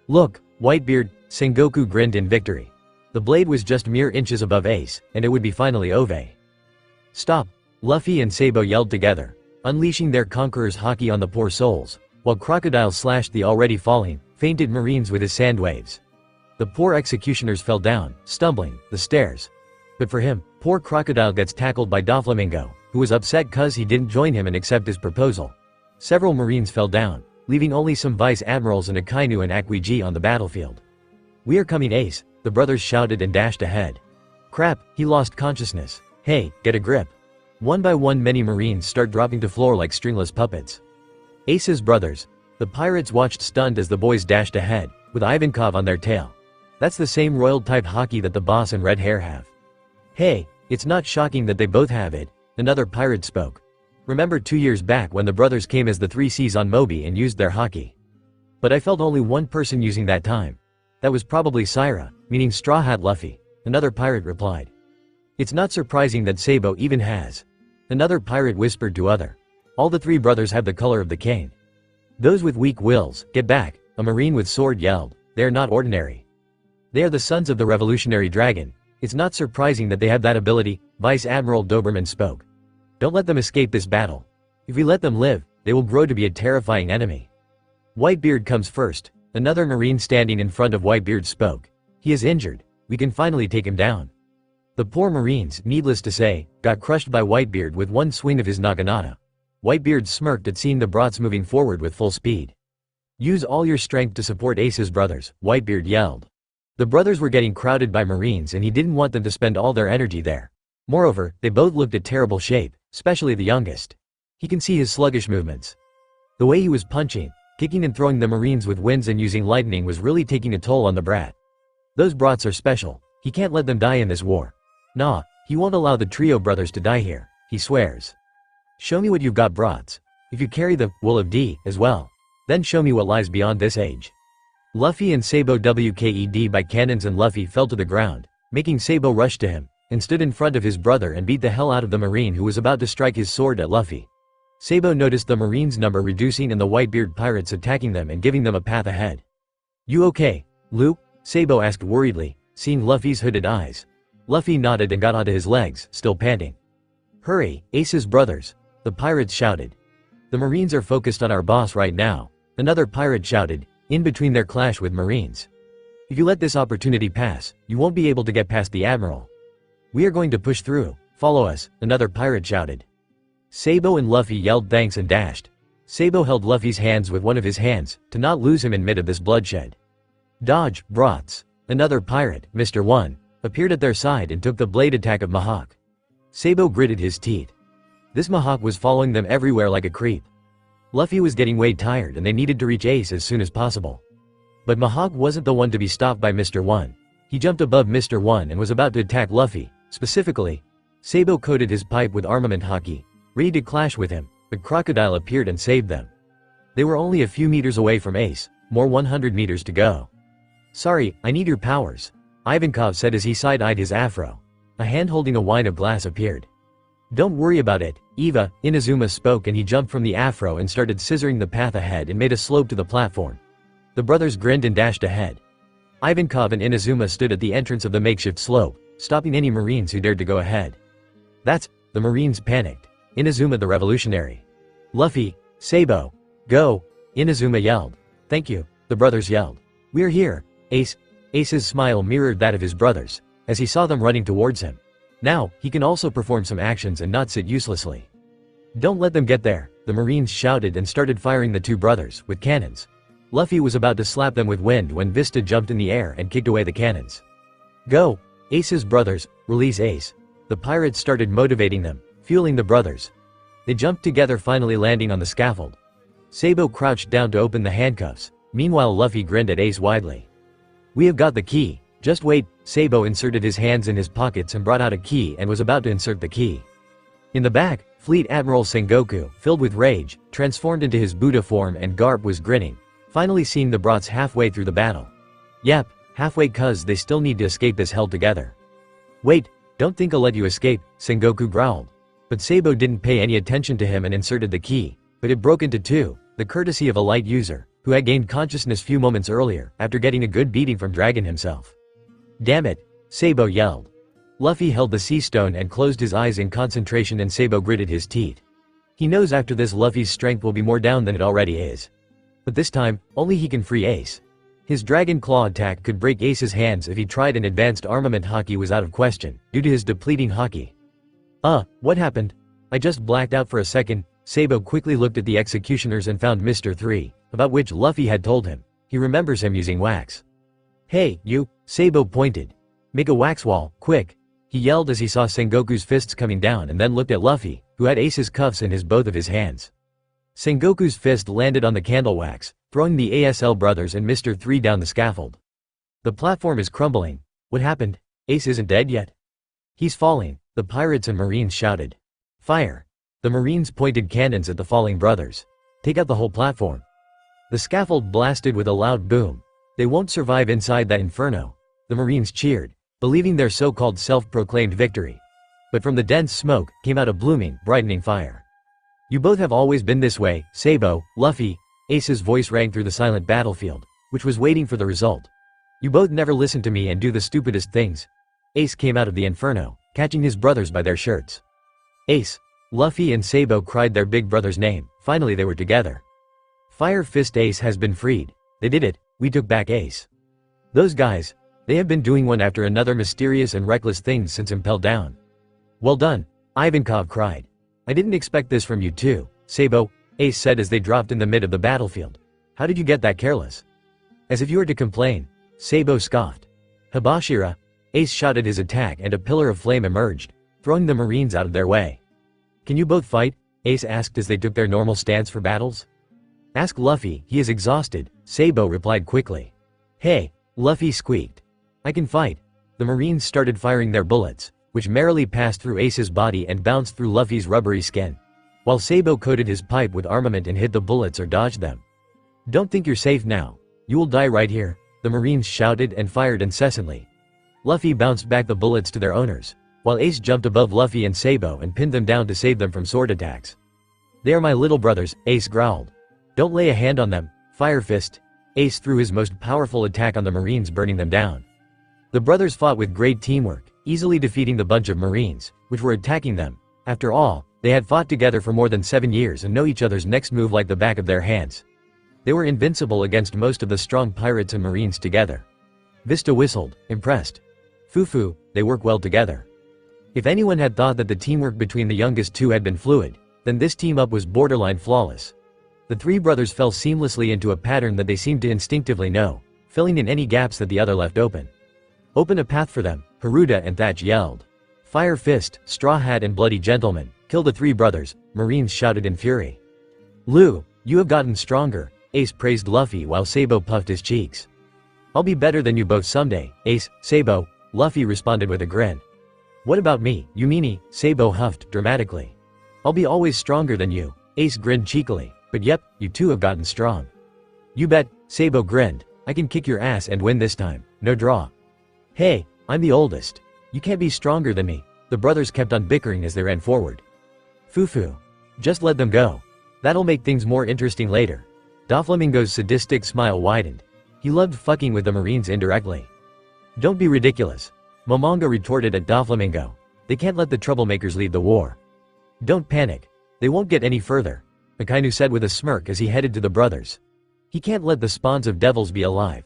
"Look, Whitebeard," Sengoku grinned in victory. The blade was just mere inches above Ace, and it would be finally over. "Stop!" Luffy and Sabo yelled together, unleashing their conqueror's haki on the poor souls, while Crocodile slashed the already falling, fainted Marines with his sand waves. The poor executioners fell down, stumbling, the stairs. But for him, poor Crocodile gets tackled by Doflamingo, who was upset cause he didn't join him and accept his proposal. Several Marines fell down, leaving only some vice admirals and Akainu and Akwiji on the battlefield. "We are coming, Ace," the brothers shouted and dashed ahead. "Crap, he lost consciousness. Hey, get a grip." One by one many Marines start dropping to floor like stringless puppets. Ace's brothers. The pirates watched stunned as the boys dashed ahead, with Ivankov on their tail. That's the same royal type haki that the boss and Red Hair have. "Hey, it's not shocking that they both have it," another pirate spoke. "Remember 2 years back when the brothers came as the 3 Cs on Moby and used their haki? But I felt only one person using that time. That was probably Syra, meaning Straw Hat Luffy," another pirate replied. "It's not surprising that Sabo even has." Another pirate whispered to other. "All the 3 brothers have the color of the cane." "Those with weak wills, get back," a Marine with sword yelled. "They are not ordinary. They are the sons of the revolutionary dragon. It's not surprising that they have that ability," Vice Admiral Doberman spoke. "Don't let them escape this battle. If we let them live, they will grow to be a terrifying enemy." "Whitebeard comes first," another Marine standing in front of Whitebeard spoke. "He is injured. We can finally take him down." The poor Marines, needless to say, got crushed by Whitebeard with one swing of his naginata. Whitebeard smirked at seeing the brats moving forward with full speed. "Use all your strength to support Ace's brothers," Whitebeard yelled. The brothers were getting crowded by Marines and he didn't want them to spend all their energy there. Moreover, they both looked at terrible shape, especially the youngest. He can see his sluggish movements. The way he was punching, kicking and throwing the Marines with winds and using lightning was really taking a toll on the brat. Those brats are special. He can't let them die in this war. Nah, he won't allow the trio brothers to die here, he swears. "Show me what you've got, brats. If you carry the wool of D as well, then show me what lies beyond this age." Luffy and Sabo WKED by cannons and Luffy fell to the ground, making Sabo rush to him, and stood in front of his brother and beat the hell out of the Marine who was about to strike his sword at Luffy. Sabo noticed the Marines' number reducing and the Whitebeard pirates attacking them and giving them a path ahead. "You okay, Lu?" Sabo asked worriedly, seeing Luffy's hooded eyes. Luffy nodded and got onto his legs, still panting. "Hurry, Ace's brothers," the pirates shouted. "The Marines are focused on our boss right now," another pirate shouted, in between their clash with Marines. "If you let this opportunity pass, you won't be able to get past the Admiral." "We are going to push through, follow us," another pirate shouted. Sabo and Luffy yelled thanks and dashed. Sabo held Luffy's hands with one of his hands, to not lose him in mid of this bloodshed. "Dodge, brats," another pirate, Mr. 1, appeared at their side and took the blade attack of Mihawk. Sabo gritted his teeth. This Mihawk was following them everywhere like a creep. Luffy was getting way tired and they needed to reach Ace as soon as possible. But Mihawk wasn't the one to be stopped by Mr. 1. He jumped above Mr. 1 and was about to attack Luffy, specifically. Sabo coated his pipe with armament hockey, ready to clash with him, but Crocodile appeared and saved them. They were only a few meters away from Ace, more 100 meters to go. "Sorry, I need your powers," Ivankov said as he side-eyed his afro. A hand holding a wine of glass appeared. "Don't worry about it, Eva," Inazuma spoke and he jumped from the afro and started scissoring the path ahead and made a slope to the platform. The brothers grinned and dashed ahead. Ivankov and Inazuma stood at the entrance of the makeshift slope, stopping any Marines who dared to go ahead. The Marines panicked. Inazuma the revolutionary. "Luffy, Sabo, go," Inazuma yelled. "Thank you," the brothers yelled. "We're here, Ace." Ace's smile mirrored that of his brothers, as he saw them running towards him. Now, he can also perform some actions and not sit uselessly. "Don't let them get there," the Marines shouted and started firing the two brothers, with cannons. Luffy was about to slap them with wind when Vista jumped in the air and kicked away the cannons. "Go, Ace's brothers, release Ace." The pirates started motivating them, fueling the brothers. They jumped together, finally landing on the scaffold. Sabo crouched down to open the handcuffs, meanwhile Luffy grinned at Ace widely. "We have got the key, just wait." Sabo inserted his hands in his pockets and brought out a key and was about to insert the key. In the back, Fleet Admiral Sengoku, filled with rage, transformed into his Buddha form and Garp was grinning, finally seeing the brats halfway through the battle. "Yep, halfway cuz they still need to escape this hell together." "Wait, don't think I'll let you escape," Sengoku growled. But Sabo didn't pay any attention to him and inserted the key, but it broke into two, the courtesy of a light user, who had gained consciousness few moments earlier, after getting a good beating from Dragon himself. "Damn it," Sabo yelled. Luffy held the sea stone and closed his eyes in concentration and Sabo gritted his teeth. He knows after this Luffy's strength will be more down than it already is. But this time, only he can free Ace. His Dragon Claw attack could break Ace's hands if he tried, and advanced armament hockey was out of question, due to his depleting hockey. What happened? I just blacked out for a second." Sabo quickly looked at the executioners and found Mr. 3, about which Luffy had told him. He remembers him using wax. "Hey, you," Sabo pointed. "Make a wax wall, quick," he yelled as he saw Sengoku's fists coming down and then looked at Luffy, who had Ace's cuffs in both of his hands. Sengoku's fist landed on the candle wax, throwing the ASL brothers and Mr. 3 down the scaffold. "The platform is crumbling. What happened? Ace isn't dead yet?" "He's falling," the pirates and Marines shouted. "Fire." The Marines pointed cannons at the falling brothers. "Take out the whole platform." The scaffold blasted with a loud boom. "They won't survive inside that inferno," the Marines cheered, believing their so-called self-proclaimed victory. But from the dense smoke came out a blooming, brightening fire. "You both have always been this way, Sabo, Luffy," Ace's voice rang through the silent battlefield, which was waiting for the result. "You both never listen to me and do the stupidest things." Ace came out of the inferno, catching his brothers by their shirts. "Ace!" Luffy and Sabo cried their big brother's name. Finally they were together. "Fire Fist Ace has been freed. They did it, we took back Ace." "Those guys," They have been doing one after another mysterious and reckless things since impelled down. Well done, Ivankov cried. I didn't expect this from you too, Sabo, Ace said as they dropped in the mid of the battlefield. How did you get that careless? As if you were to complain, Sabo scoffed. Habashira, Ace shouted his attack and a pillar of flame emerged, throwing the Marines out of their way. Can you both fight? Ace asked as they took their normal stance for battles. Ask Luffy, he is exhausted, Sabo replied quickly. Hey, Luffy squeaked. I can fight. The Marines started firing their bullets, which merrily passed through Ace's body and bounced through Luffy's rubbery skin, while Sabo coated his pipe with armament and hit the bullets or dodged them. Don't think you're safe now. You will die right here, the Marines shouted and fired incessantly. Luffy bounced back the bullets to their owners, while Ace jumped above Luffy and Sabo and pinned them down to save them from sword attacks. They are my little brothers, Ace growled. Don't lay a hand on them, Fire Fist. Ace threw his most powerful attack on the Marines, burning them down. The brothers fought with great teamwork, easily defeating the bunch of Marines, which were attacking them. After all, they had fought together for more than 7 years and know each other's next move like the back of their hands. They were invincible against most of the strong pirates and Marines together. Vista whistled, impressed. Fufu, they work well together. If anyone had thought that the teamwork between the youngest two had been fluid, then this team-up was borderline flawless. The three brothers fell seamlessly into a pattern that they seemed to instinctively know, filling in any gaps that the other left open. Open a path for them, Haruda and Thatch yelled. Fire Fist, Straw Hat and Bloody Gentleman, kill the three brothers, Marines shouted in fury. Lu, you have gotten stronger, Ace praised Luffy while Sabo puffed his cheeks. I'll be better than you both someday, Ace, Sabo, Luffy responded with a grin. What about me, you meanie, Sabo huffed dramatically. I'll be always stronger than you, Ace grinned cheekily, but yep, you two have gotten strong. You bet, Sabo grinned, I can kick your ass and win this time, no draw. Hey, I'm the oldest. You can't be stronger than me, the brothers kept on bickering as they ran forward. Fufu. Just let them go. That'll make things more interesting later. Doflamingo's sadistic smile widened. He loved fucking with the Marines indirectly. Don't be ridiculous, Momonga retorted at Doflamingo. They can't let the troublemakers lead the war. Don't panic. They won't get any further, Akainu said with a smirk as he headed to the brothers. He can't let the spawns of devils be alive.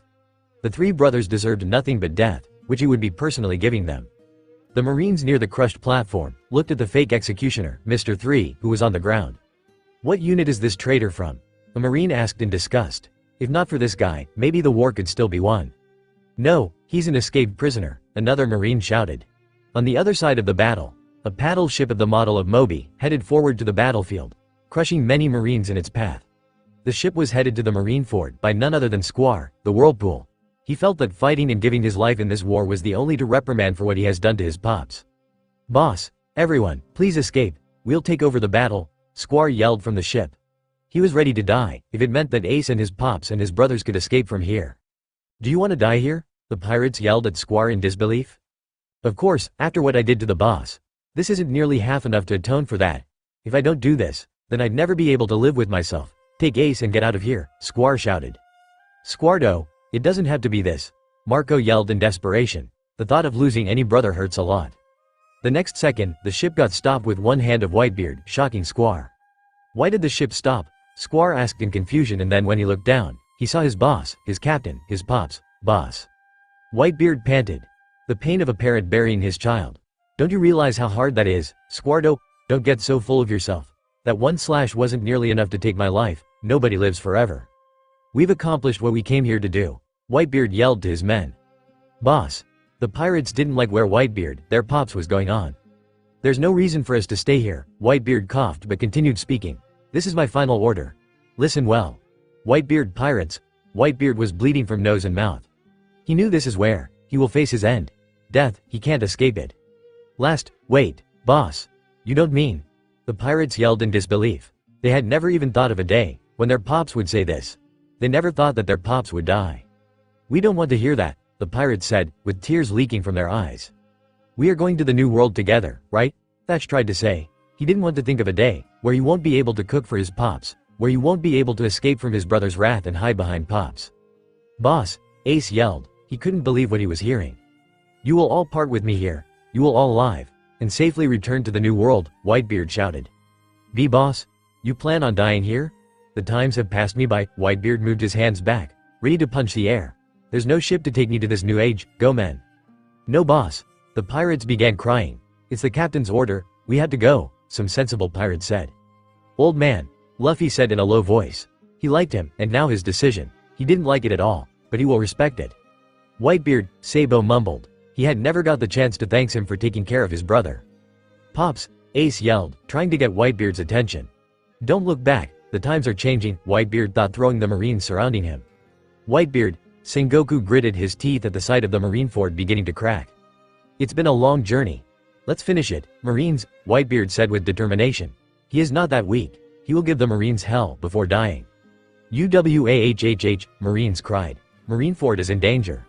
The three brothers deserved nothing but death, which he would be personally giving them. The Marines near the crushed platform looked at the fake executioner, Mr. 3, who was on the ground. What unit is this traitor from? A Marine asked in disgust. If not for this guy, maybe the war could still be won. No, he's an escaped prisoner, another Marine shouted. On the other side of the battle, a paddle ship of the model of Moby headed forward to the battlefield, crushing many Marines in its path. The ship was headed to the Marineford by none other than Squar, the Whirlpool. He felt that fighting and giving his life in this war was the only to reprimand for what he has done to his pops. Boss, everyone, please escape, we'll take over the battle, Squar yelled from the ship. He was ready to die, if it meant that Ace and his pops and his brothers could escape from here. Do you want to die here? The pirates yelled at Squar in disbelief. Of course, after what I did to the boss. This isn't nearly half enough to atone for that. If I don't do this, then I'd never be able to live with myself. Take Ace and get out of here, Squar shouted. Squardo, it doesn't have to be this, Marco yelled in desperation. The thought of losing any brother hurts a lot. The next second, the ship got stopped with one hand of Whitebeard, shocking Squar. Why did the ship stop? Squar asked in confusion, and then when he looked down, he saw his boss, his captain, his pops, boss. Whitebeard panted. The pain of a parent burying his child. Don't you realize how hard that is, Squardo? Don't get so full of yourself. That one slash wasn't nearly enough to take my life, nobody lives forever. We've accomplished what we came here to do, Whitebeard yelled to his men. Boss. The pirates didn't like where Whitebeard, their pops, was going on. There's no reason for us to stay here, Whitebeard coughed but continued speaking. This is my final order. Listen well. Whitebeard pirates. Whitebeard was bleeding from nose and mouth. He knew this is where he will face his end. Death, he can't escape it. Wait, boss. You don't mean? The pirates yelled in disbelief. They had never even thought of a day when their pops would say this. They never thought that their pops would die. We don't want to hear that, the pirates said, with tears leaking from their eyes. We are going to the new world together, right? Thatch tried to say. He didn't want to think of a day where he won't be able to cook for his pops, where he won't be able to escape from his brother's wrath and hide behind pops. Boss, Ace yelled. He couldn't believe what he was hearing. You will all part with me here. You will all alive and safely return to the new world, Whitebeard shouted. Be boss? You plan on dying here? The times have passed me by, Whitebeard moved his hands back, ready to punch the air. There's no ship to take me to this new age, go men. No boss. The pirates began crying. It's the captain's order, we had to go, some sensible pirates said. Old man, Luffy said in a low voice. He liked him, and now his decision. He didn't like it at all, but he will respect it. Whitebeard, Sabo mumbled. He had never got the chance to thank him for taking care of his brother. Pops, Ace yelled, trying to get Whitebeard's attention. Don't look back, the times are changing, Whitebeard thought, throwing the marines surrounding him. Whitebeard, Sengoku gritted his teeth at the sight of the Marineford beginning to crack. It's been a long journey. Let's finish it, Marines, Whitebeard said with determination. He is not that weak. He will give the Marines hell before dying. UWAHHH, Marines cried. Marineford is in danger.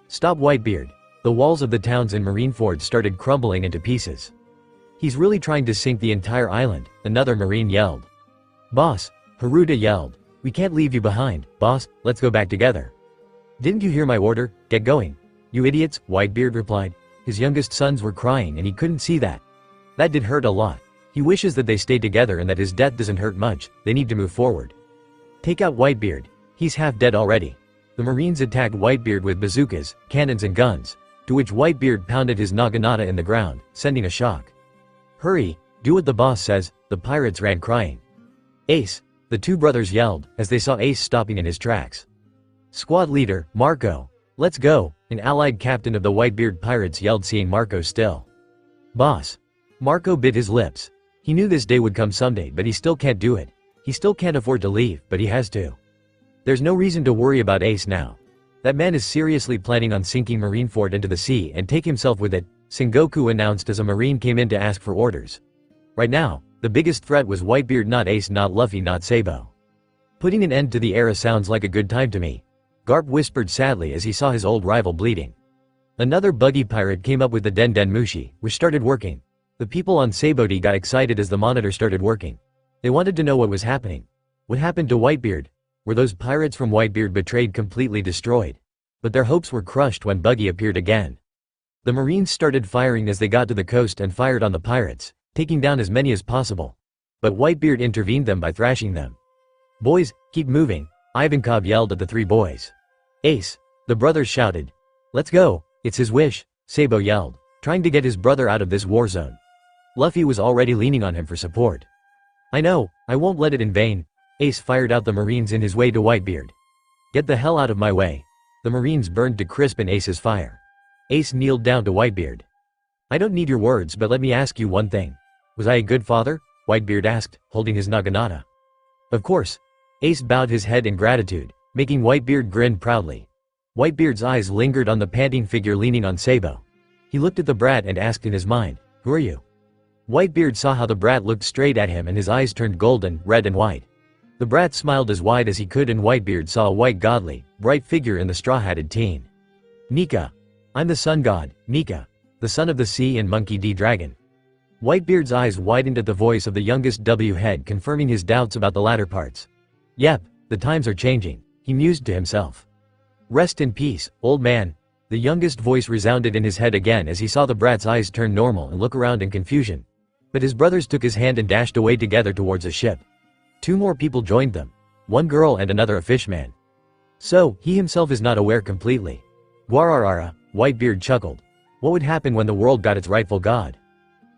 Stop, Whitebeard. The walls of the towns in Marineford started crumbling into pieces. He's really trying to sink the entire island, another Marine yelled. Boss, Haruta yelled. We can't leave you behind, boss, let's go back together. Didn't you hear my order? Get going. You idiots, Whitebeard replied. His youngest sons were crying and he couldn't see that. That did hurt a lot. He wishes that they stayed together and that his death doesn't hurt much, they need to move forward. Take out Whitebeard. He's half dead already. The Marines attacked Whitebeard with bazookas, cannons and guns, to which Whitebeard pounded his naginata in the ground, sending a shock. Hurry, do what the boss says, the pirates ran crying. Ace, the two brothers yelled, as they saw Ace stopping in his tracks. Squad leader, Marco. Let's go, an allied captain of the Whitebeard pirates yelled, seeing Marco still. Boss. Marco bit his lips. He knew this day would come someday, but he still can't do it. He still can't afford to leave, but he has to. There's no reason to worry about Ace now. That man is seriously planning on sinking Marineford into the sea and take himself with it, Sengoku announced as a Marine came in to ask for orders. Right now, the biggest threat was Whitebeard, not Ace, not Luffy, not Sabo. Putting an end to the era sounds like a good time to me, Garp whispered sadly as he saw his old rival bleeding. Another buggy pirate came up with the Den Den Mushi, which started working. The people on Saboti got excited as the monitor started working. They wanted to know what was happening. What happened to Whitebeard? Were those pirates from Whitebeard betrayed, completely destroyed? But their hopes were crushed when Buggy appeared again. The Marines started firing as they got to the coast and fired on the pirates, taking down as many as possible. But Whitebeard intervened them by thrashing them. Boys, keep moving, Ivankov yelled at the three boys. Ace, the brothers shouted. Let's go, it's his wish, Sabo yelled, trying to get his brother out of this war zone. Luffy was already leaning on him for support. I know, I won't let it in vain. Ace fired out the Marines in his way to Whitebeard. Get the hell out of my way. The Marines burned to crisp in Ace's fire. Ace kneeled down to Whitebeard. I don't need your words, but let me ask you one thing. Was I a good father? Whitebeard asked, holding his naginata. Of course. Ace bowed his head in gratitude, making Whitebeard grin proudly. Whitebeard's eyes lingered on the panting figure leaning on Sabo. He looked at the brat and asked in his mind, who are you? Whitebeard saw how the brat looked straight at him and his eyes turned golden, red and white. The brat smiled as wide as he could and Whitebeard saw a white godly, bright figure in the straw-hatted teen. Nika. I'm the sun god, Nika. The son of the sea and monkey D-dragon. Whitebeard's eyes widened at the voice of the youngest W head, confirming his doubts about the latter parts. Yep, the times are changing, he mused to himself. Rest in peace, old man. The youngest voice resounded in his head again as he saw the brat's eyes turn normal and look around in confusion. But his brothers took his hand and dashed away together towards a ship. Two more people joined them. One girl and another a fishman. So, he himself is not aware completely. Guararara, Whitebeard chuckled. What would happen when the world got its rightful god?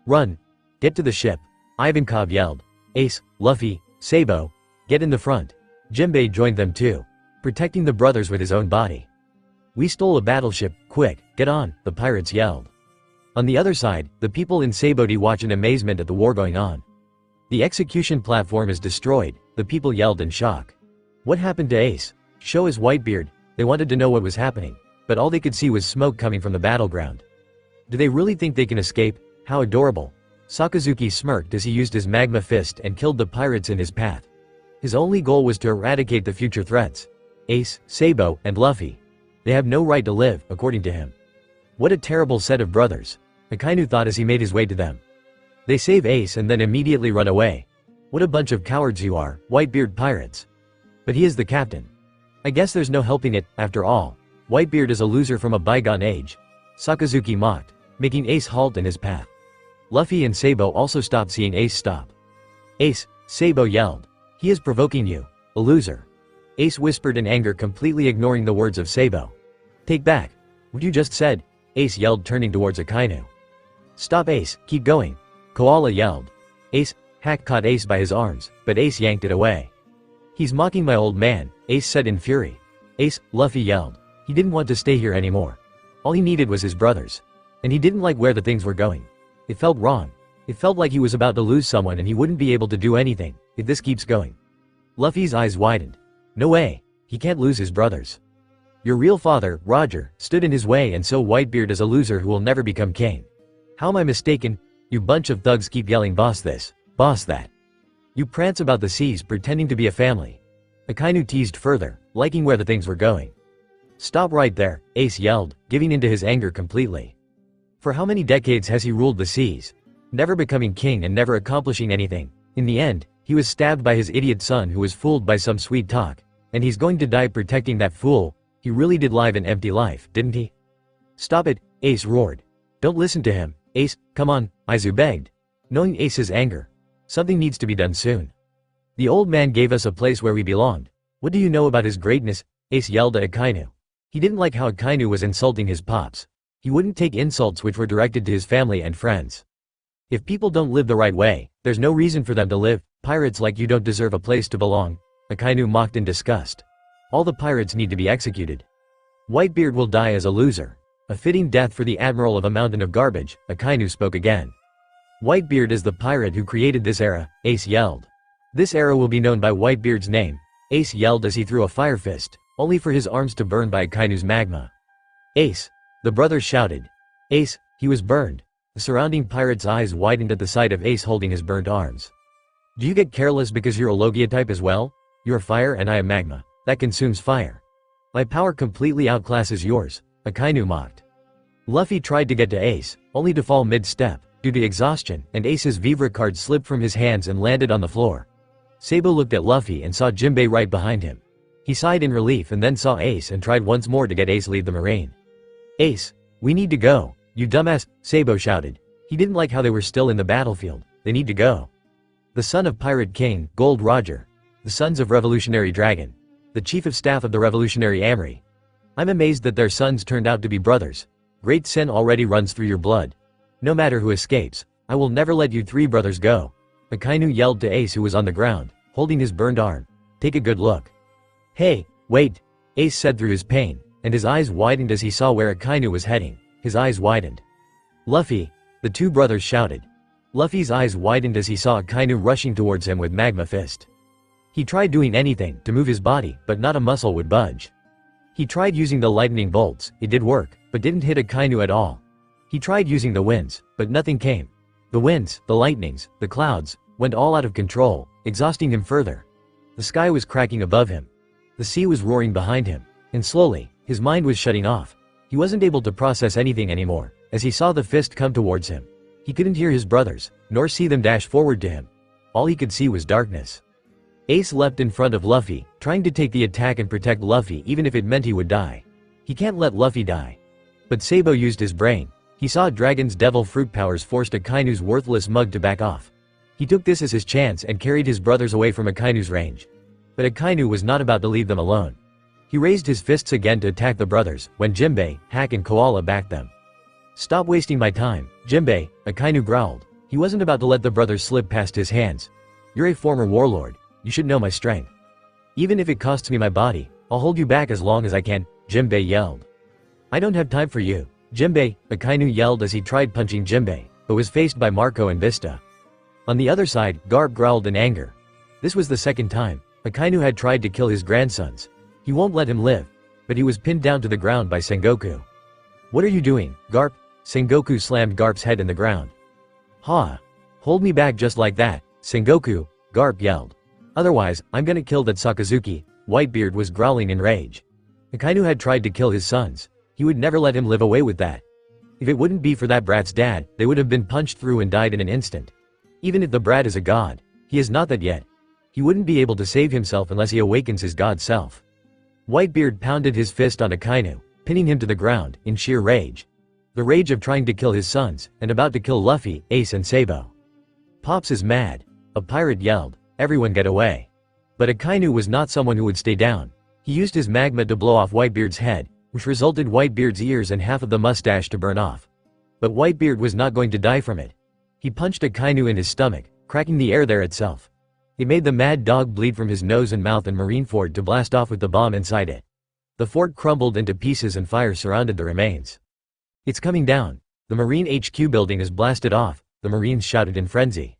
Run. Get to the ship. Ivankov yelled. Ace, Luffy, Sabo. Get in the front. Jimbei joined them too, protecting the brothers with his own body. We stole a battleship, quick, get on, the pirates yelled. On the other side, the people in Saboti watch in amazement at the war going on. The execution platform is destroyed, the people yelled in shock. What happened to Ace? Show us Whitebeard. They wanted to know what was happening, but all they could see was smoke coming from the battleground. Do they really think they can escape? How adorable. Sakazuki smirked as he used his magma fist and killed the pirates in his path. His only goal was to eradicate the future threats. Ace, Sabo, and Luffy. They have no right to live, according to him. What a terrible set of brothers, Akainu thought as he made his way to them. They save Ace and then immediately run away. What a bunch of cowards you are, Whitebeard pirates. But he is the captain. I guess there's no helping it, after all. Whitebeard is a loser from a bygone age. Sakazuki mocked, making Ace halt in his path. Luffy and Sabo also stopped seeing Ace stop. Ace, Sabo yelled. He is provoking you, a loser. Ace whispered in anger, completely ignoring the words of Sabo. Take back what you just said, Ace yelled, turning towards Akainu. Stop, Ace, keep going, Koala yelled. Ace, Hack caught Ace by his arms, but Ace yanked it away. He's mocking my old man, Ace said in fury. Ace, Luffy yelled. He didn't want to stay here anymore. All he needed was his brothers. And he didn't like where the things were going. It felt wrong. It felt like he was about to lose someone and he wouldn't be able to do anything if this keeps going. Luffy's eyes widened. No way, he can't lose his brothers. Your real father, Roger, stood in his way, and so Whitebeard is a loser who will never become king. How am I mistaken? You bunch of thugs keep yelling boss this, boss that. You prance about the seas pretending to be a family. Akainu teased further, liking where the things were going. Stop right there, Ace yelled, giving into his anger completely. For how many decades has he ruled the seas? Never becoming king and never accomplishing anything. In the end, he was stabbed by his idiot son who was fooled by some sweet talk. And he's going to die protecting that fool. He really did live an empty life, didn't he? Stop it, Ace roared. Don't listen to him, Ace, come on, Aizu begged. Knowing Ace's anger, something needs to be done soon. The old man gave us a place where we belonged. What do you know about his greatness? Ace yelled at Akainu. He didn't like how Akainu was insulting his pops. He wouldn't take insults which were directed to his family and friends. If people don't live the right way, there's no reason for them to live. Pirates like you don't deserve a place to belong, Akainu mocked in disgust. All the pirates need to be executed. Whitebeard will die as a loser. A fitting death for the admiral of a mountain of garbage, Akainu spoke again. Whitebeard is the pirate who created this era, Ace yelled. This era will be known by Whitebeard's name, Ace yelled as he threw a fire fist, only for his arms to burn by Akainu's magma. Ace, the brothers shouted. Ace, he was burned. The surrounding pirates' eyes widened at the sight of Ace holding his burnt arms. Do you get careless because you're a logia type as well? You're fire and I am magma. That consumes fire. My power completely outclasses yours, Akainu mocked. Luffy tried to get to Ace, only to fall mid-step, due to exhaustion, and Ace's Vivre card slipped from his hands and landed on the floor. Sabo looked at Luffy and saw Jinbei right behind him. He sighed in relief and then saw Ace and tried once more to get Ace leave the marine. Ace, we need to go, you dumbass, Sabo shouted. He didn't like how they were still in the battlefield. They need to go. The son of Pirate King, Gold Roger. The sons of Revolutionary Dragon. The chief of staff of the Revolutionary Amri. I'm amazed that their sons turned out to be brothers. Great sin already runs through your blood. No matter who escapes, I will never let you three brothers go. Akainu yelled to Ace who was on the ground, holding his burned arm. Take a good look. Hey, wait, Ace said through his pain, and his eyes widened as he saw where Akainu was heading. His eyes widened. Luffy, the two brothers shouted. Luffy's eyes widened as he saw Akainu rushing towards him with magma fist. He tried doing anything to move his body, but not a muscle would budge. He tried using the lightning bolts, it did work, but didn't hit Akainu at all. He tried using the winds, but nothing came. The winds, the lightnings, the clouds, went all out of control, exhausting him further. The sky was cracking above him. The sea was roaring behind him, and slowly, his mind was shutting off. He wasn't able to process anything anymore, as he saw the fist come towards him. He couldn't hear his brothers, nor see them dash forward to him. All he could see was darkness. Ace leapt in front of Luffy, trying to take the attack and protect Luffy even if it meant he would die. He can't let Luffy die. But Sabo used his brain. He saw Dragon's devil fruit powers forced Akainu's worthless mug to back off. He took this as his chance and carried his brothers away from Akainu's range. But Akainu was not about to leave them alone. He raised his fists again to attack the brothers, when Jinbei, Hack and Koala backed them. Stop wasting my time, Jinbei, Akainu growled. He wasn't about to let the brothers slip past his hands. You're a former warlord. You should know my strength. Even if it costs me my body, I'll hold you back as long as I can, Jinbei yelled. I don't have time for you, Jinbei, Akainu yelled as he tried punching Jinbei, but was faced by Marco and Vista. On the other side, Garp growled in anger. This was the second time Akainu had tried to kill his grandsons. He won't let him live, but he was pinned down to the ground by Sengoku. What are you doing, Garp? Sengoku slammed Garp's head in the ground. Ha! Hold me back just like that, Sengoku, Garp yelled. Otherwise, I'm gonna kill that Sakazuki. Whitebeard was growling in rage. Akainu had tried to kill his sons. He would never let him live away with that. If it wouldn't be for that brat's dad, they would have been punched through and died in an instant. Even if the brat is a god, he is not that yet. He wouldn't be able to save himself unless he awakens his god self. Whitebeard pounded his fist on Akainu, pinning him to the ground, in sheer rage. The rage of trying to kill his sons, and about to kill Luffy, Ace and Sabo. Pops is mad. A pirate yelled. Everyone get away. But Akainu was not someone who would stay down. He used his magma to blow off Whitebeard's head, which resulted Whitebeard's ears and half of the mustache to burn off. But Whitebeard was not going to die from it. He punched a kainu in his stomach, cracking the air there itself. It made the mad dog bleed from his nose and mouth and Marineford to blast off with the bomb inside it. The fort crumbled into pieces and fire surrounded the remains. "It's coming down. The Marine HQ building is blasted off," the Marines shouted in frenzy.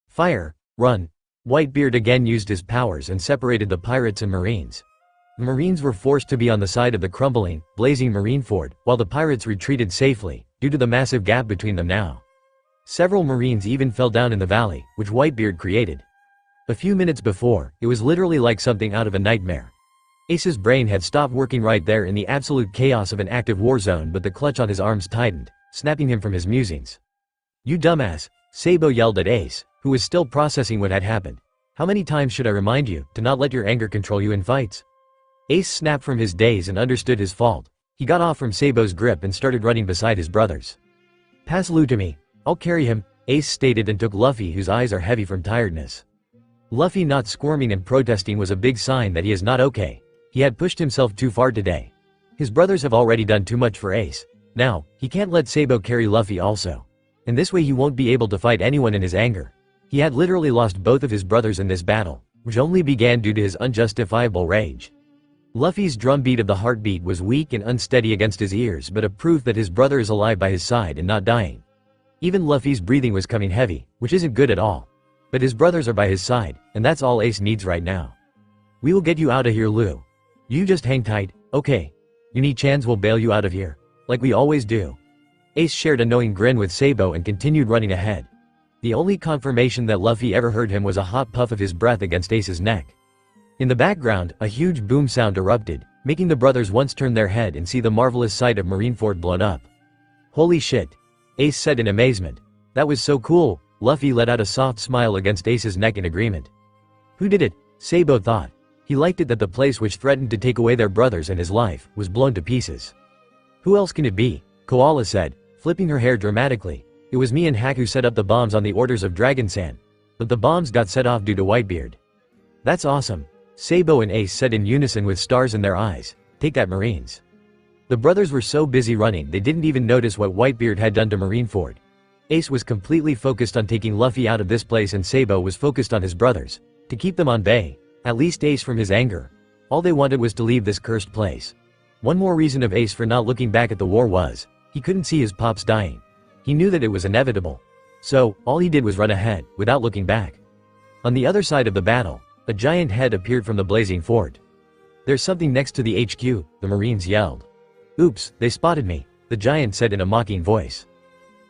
"Fire! Run!" Whitebeard again used his powers and separated the pirates and Marines. The Marines were forced to be on the side of the crumbling, blazing Marineford, while the pirates retreated safely, due to the massive gap between them now. Several Marines even fell down in the valley, which Whitebeard created. A few minutes before, it was literally like something out of a nightmare. Ace's brain had stopped working right there in the absolute chaos of an active war zone, but the clutch on his arms tightened, snapping him from his musings. "You dumbass," Sabo yelled at Ace, who was still processing what had happened. "How many times should I remind you to not let your anger control you in fights?" Ace snapped from his daze and understood his fault. He got off from Sabo's grip and started running beside his brothers. "Pass Lu to me. I'll carry him," Ace stated and took Luffy, whose eyes are heavy from tiredness. Luffy not squirming and protesting was a big sign that he is not okay. He had pushed himself too far today. His brothers have already done too much for Ace. Now, he can't let Sabo carry Luffy also. And this way he won't be able to fight anyone in his anger. He had literally lost both of his brothers in this battle, which only began due to his unjustifiable rage. Luffy's drumbeat of the heartbeat was weak and unsteady against his ears, but a proof that his brother is alive by his side and not dying. Even Luffy's breathing was coming heavy, which isn't good at all. But his brothers are by his side, and that's all Ace needs right now. "We will get you out of here, Lu. You just hang tight, okay? Uni-chans will bail you out of here, like we always do." Ace shared a knowing grin with Sabo and continued running ahead. The only confirmation that Luffy ever heard him was a hot puff of his breath against Ace's neck. In the background, a huge boom sound erupted, making the brothers once turn their head and see the marvelous sight of Marineford blown up. "Holy shit," Ace said in amazement. "That was so cool." Luffy let out a soft smile against Ace's neck in agreement. "Who did it?" Sabo thought. He liked it that the place which threatened to take away their brothers and his life was blown to pieces. "Who else can it be?" Koala said, flipping her hair dramatically. "It was me and Hack who set up the bombs on the orders of Dragon-san. But the bombs got set off due to Whitebeard." "That's awesome," Sabo and Ace said in unison with stars in their eyes. "Take that, Marines." The brothers were so busy running they didn't even notice what Whitebeard had done to Marineford. Ace was completely focused on taking Luffy out of this place and Sabo was focused on his brothers, to keep them on bay. At least Ace from his anger. All they wanted was to leave this cursed place. One more reason of Ace for not looking back at the war was, he couldn't see his pops dying. He knew that it was inevitable. So, all he did was run ahead, without looking back. On the other side of the battle, a giant head appeared from the blazing fort. "There's something next to the HQ, the Marines yelled. "Oops, they spotted me," the giant said in a mocking voice.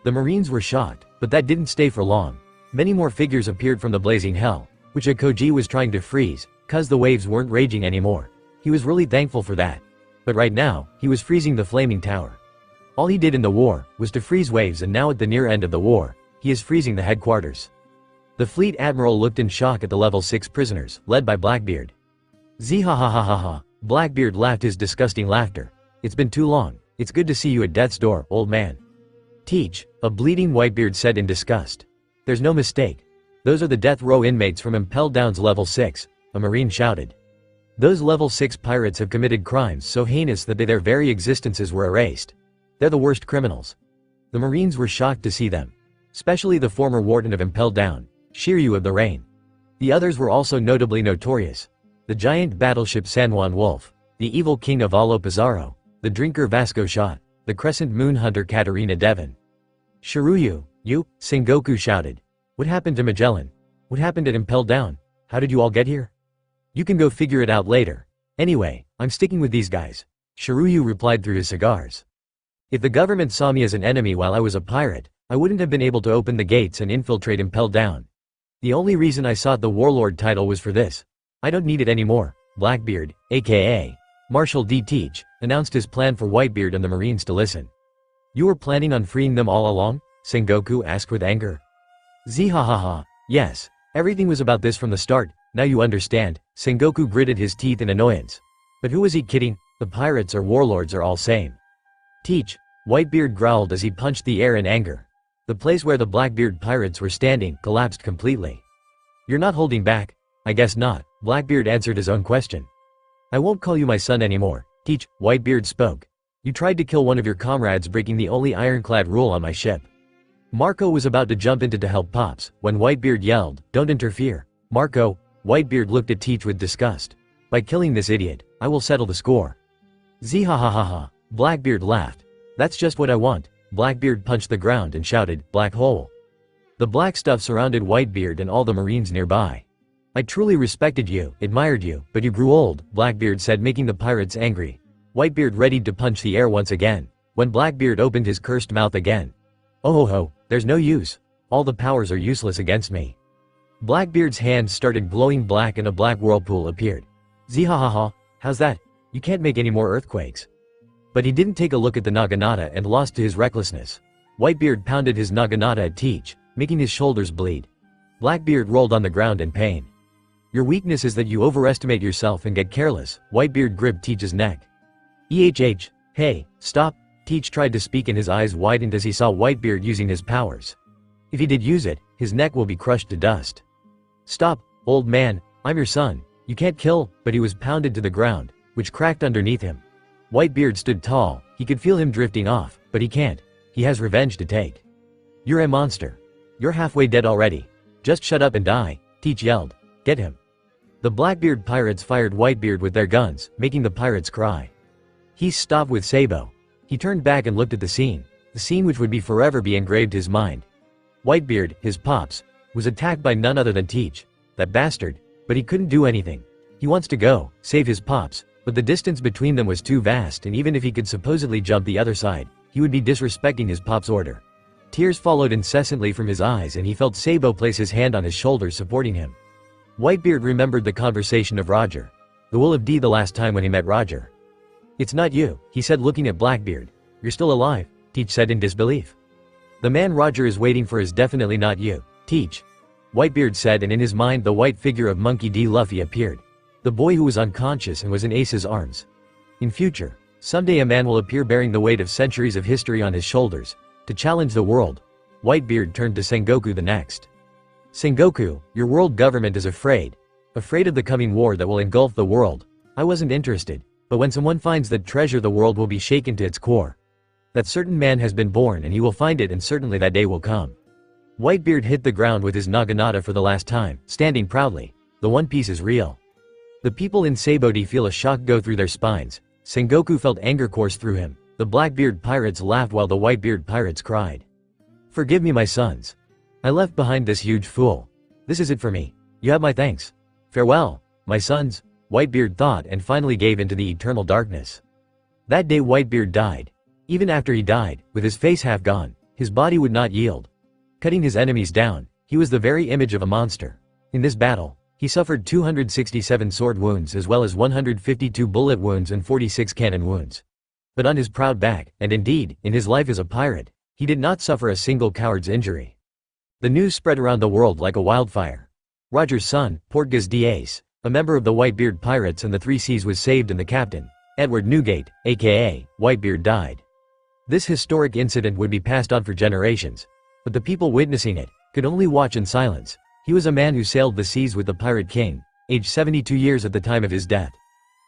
The Marines were shocked, but that didn't stay for long. Many more figures appeared from the blazing hell, which Akoji was trying to freeze, cause the waves weren't raging anymore. He was really thankful for that. But right now, he was freezing the flaming tower. All he did in the war was to freeze waves, and now at the near end of the war, he is freezing the headquarters. The fleet admiral looked in shock at the level 6 prisoners, led by Blackbeard. "Zee-ha-ha-ha-ha-ha," Blackbeard laughed his disgusting laughter. "It's been too long. It's good to see you at death's door, old man." "Teach," a bleeding Whitebeard said in disgust. "There's no mistake. Those are the death row inmates from Impel Down's level 6, a Marine shouted. "Those level 6 pirates have committed crimes so heinous that their very existences were erased. They're the worst criminals." The Marines were shocked to see them. Especially the former warden of Impel Down, Shiryu of the Rain. The others were also notably notorious. The giant battleship San Juan Wolf, the evil king of Alo Pizarro, the drinker Vasco Shot, the crescent moon hunter Katarina Devon. "Shiryu, you," Sengoku shouted. "What happened to Magellan? What happened at Impel Down? How did you all get here?" "You can go figure it out later. Anyway, I'm sticking with these guys," Shiryu replied through his cigars. "If the government saw me as an enemy while I was a pirate, I wouldn't have been able to open the gates and infiltrate Impel Down. The only reason I sought the warlord title was for this. I don't need it anymore." Blackbeard, aka Marshal D. Teach, announced his plan for Whitebeard and the Marines to listen. "You were planning on freeing them all along?" Sengoku asked with anger. "Zee-ha-ha-ha, yes. Everything was about this from the start, now you understand." Sengoku gritted his teeth in annoyance. But who was he kidding? The pirates or warlords are all same. "Teach," Whitebeard growled as he punched the air in anger. The place where the Blackbeard pirates were standing collapsed completely. "You're not holding back?" "I guess not," Blackbeard answered his own question. "I won't call you my son anymore. Teach, Whitebeard spoke. You tried to kill one of your comrades, breaking the only ironclad rule on my ship. Marco was about to jump into to help Pops, when Whitebeard yelled, don't interfere. Marco, Whitebeard looked at Teach with disgust. By killing this idiot, I will settle the score. Zee-ha-ha-ha-ha, Blackbeard laughed. That's just what I want. Blackbeard punched the ground and shouted, black hole. The black stuff surrounded Whitebeard and all the Marines nearby. I truly respected you, admired you, but you grew old, Blackbeard said, making the pirates angry. Whitebeard readied to punch the air once again, when Blackbeard opened his cursed mouth again. Oh ho ho, there's no use. All the powers are useless against me. Blackbeard's hands started glowing black and a black whirlpool appeared. Zee-ha-ha-ha, how's that? You can't make any more earthquakes. But he didn't take a look at the naginata and lost to his recklessness. Whitebeard pounded his naginata at Teach, making his shoulders bleed. Blackbeard rolled on the ground in pain. Your weakness is that you overestimate yourself and get careless, Whitebeard gripped Teach's neck. Hey, stop. Teach tried to speak and his eyes widened as he saw Whitebeard using his powers. If he did use it, his neck will be crushed to dust. Stop, old man, I'm your son. You can't kill, but he was pounded to the ground, which cracked underneath him. Whitebeard stood tall, he could feel him drifting off, but he can't. He has revenge to take. You're a monster. You're halfway dead already. Just shut up and die, Teach yelled. Get him. The Blackbeard pirates fired Whitebeard with their guns, making the pirates cry. He stopped with Sabo. He turned back and looked at the scene which would be forever be engraved his mind. Whitebeard, his Pops, was attacked by none other than Teach, that bastard, but he couldn't do anything. He wants to go, save his Pops, but the distance between them was too vast and even if he could supposedly jump the other side, he would be disrespecting his Pop's order. Tears followed incessantly from his eyes and he felt Sabo place his hand on his shoulder supporting him. Whitebeard remembered the conversation of Roger. The will of D the last time when he met Roger. It's not you, he said looking at Blackbeard. You're still alive, Teach said in disbelief. The man Roger is waiting for is definitely not you, Teach. Whitebeard said and in his mind the white figure of Monkey D. Luffy appeared. The boy who was unconscious and was in Ace's arms. In future, someday a man will appear bearing the weight of centuries of history on his shoulders, to challenge the world. Whitebeard turned to Sengoku the next. Sengoku, your world government is afraid of the coming war that will engulf the world. I wasn't interested. But when someone finds that treasure the world will be shaken to its core. That certain man has been born and he will find it and certainly that day will come. Whitebeard hit the ground with his naginata for the last time, standing proudly. The One Piece is real. The people in Saibodi feel a shock go through their spines. Sengoku felt anger course through him. The Blackbeard pirates laughed while the Whitebeard pirates cried. Forgive me my sons. I left behind this huge fool. This is it for me. You have my thanks. Farewell, my sons. Whitebeard thought and finally gave into the eternal darkness. That day Whitebeard died. Even after he died, with his face half gone, his body would not yield. Cutting his enemies down, he was the very image of a monster. In this battle, he suffered 267 sword wounds as well as 152 bullet wounds and 46 cannon wounds. But on his proud back, and indeed, in his life as a pirate, he did not suffer a single coward's injury. The news spread around the world like a wildfire. Roger's son, Portgas d'Ace, a member of the Whitebeard pirates and the Three Seas was saved and the captain, Edward Newgate, aka Whitebeard died. This historic incident would be passed on for generations, but the people witnessing it could only watch in silence. He was a man who sailed the seas with the Pirate King, aged 72 years at the time of his death.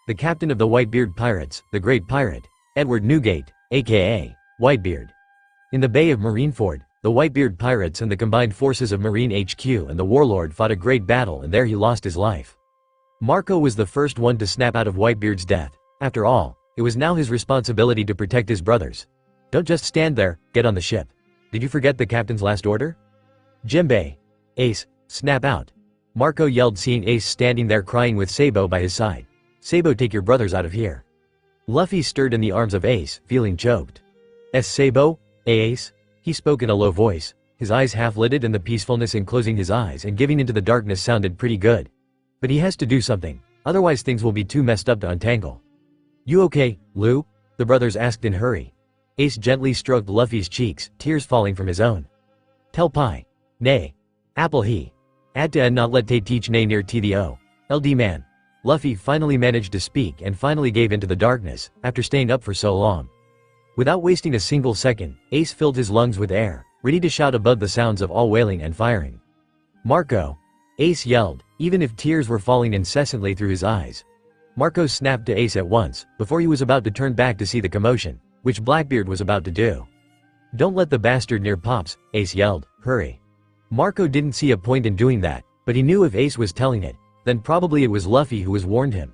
The captain of the Whitebeard pirates, the great pirate, Edward Newgate, aka Whitebeard. In the Bay of Marineford, the Whitebeard pirates and the combined forces of Marine HQ and the warlord fought a great battle and there he lost his life. Marco was the first one to snap out of Whitebeard's death. After all, it was now his responsibility to protect his brothers. Don't just stand there, get on the ship. Did you forget the captain's last order? Jimbei. Ace, snap out. Marco yelled seeing Ace standing there crying with Sabo by his side. Sabo, take your brothers out of here. Luffy stirred in the arms of Ace, feeling choked. Sabo? Ace? He spoke in a low voice. His eyes half-lidded and the peacefulness enclosing his eyes and giving into the darkness sounded pretty good. But he has to do something, otherwise things will be too messed up to untangle. You okay, Lou? The brothers asked in hurry. Ace gently stroked Luffy's cheeks, tears falling from his own. Tell Pai. Nay. Apple he. Add to and not let Tay teach nay near THO. LD man. Luffy finally managed to speak and finally gave into the darkness, after staying up for so long. Without wasting a single second, Ace filled his lungs with air, ready to shout above the sounds of all wailing and firing. Marco. Ace yelled, even if tears were falling incessantly through his eyes. Marco snapped to Ace at once, before he was about to turn back to see the commotion, which Blackbeard was about to do. "Don't let the bastard near Pops," Ace yelled. "Hurry." Marco didn't see a point in doing that, but he knew if Ace was telling it, then probably it was Luffy who was warned him.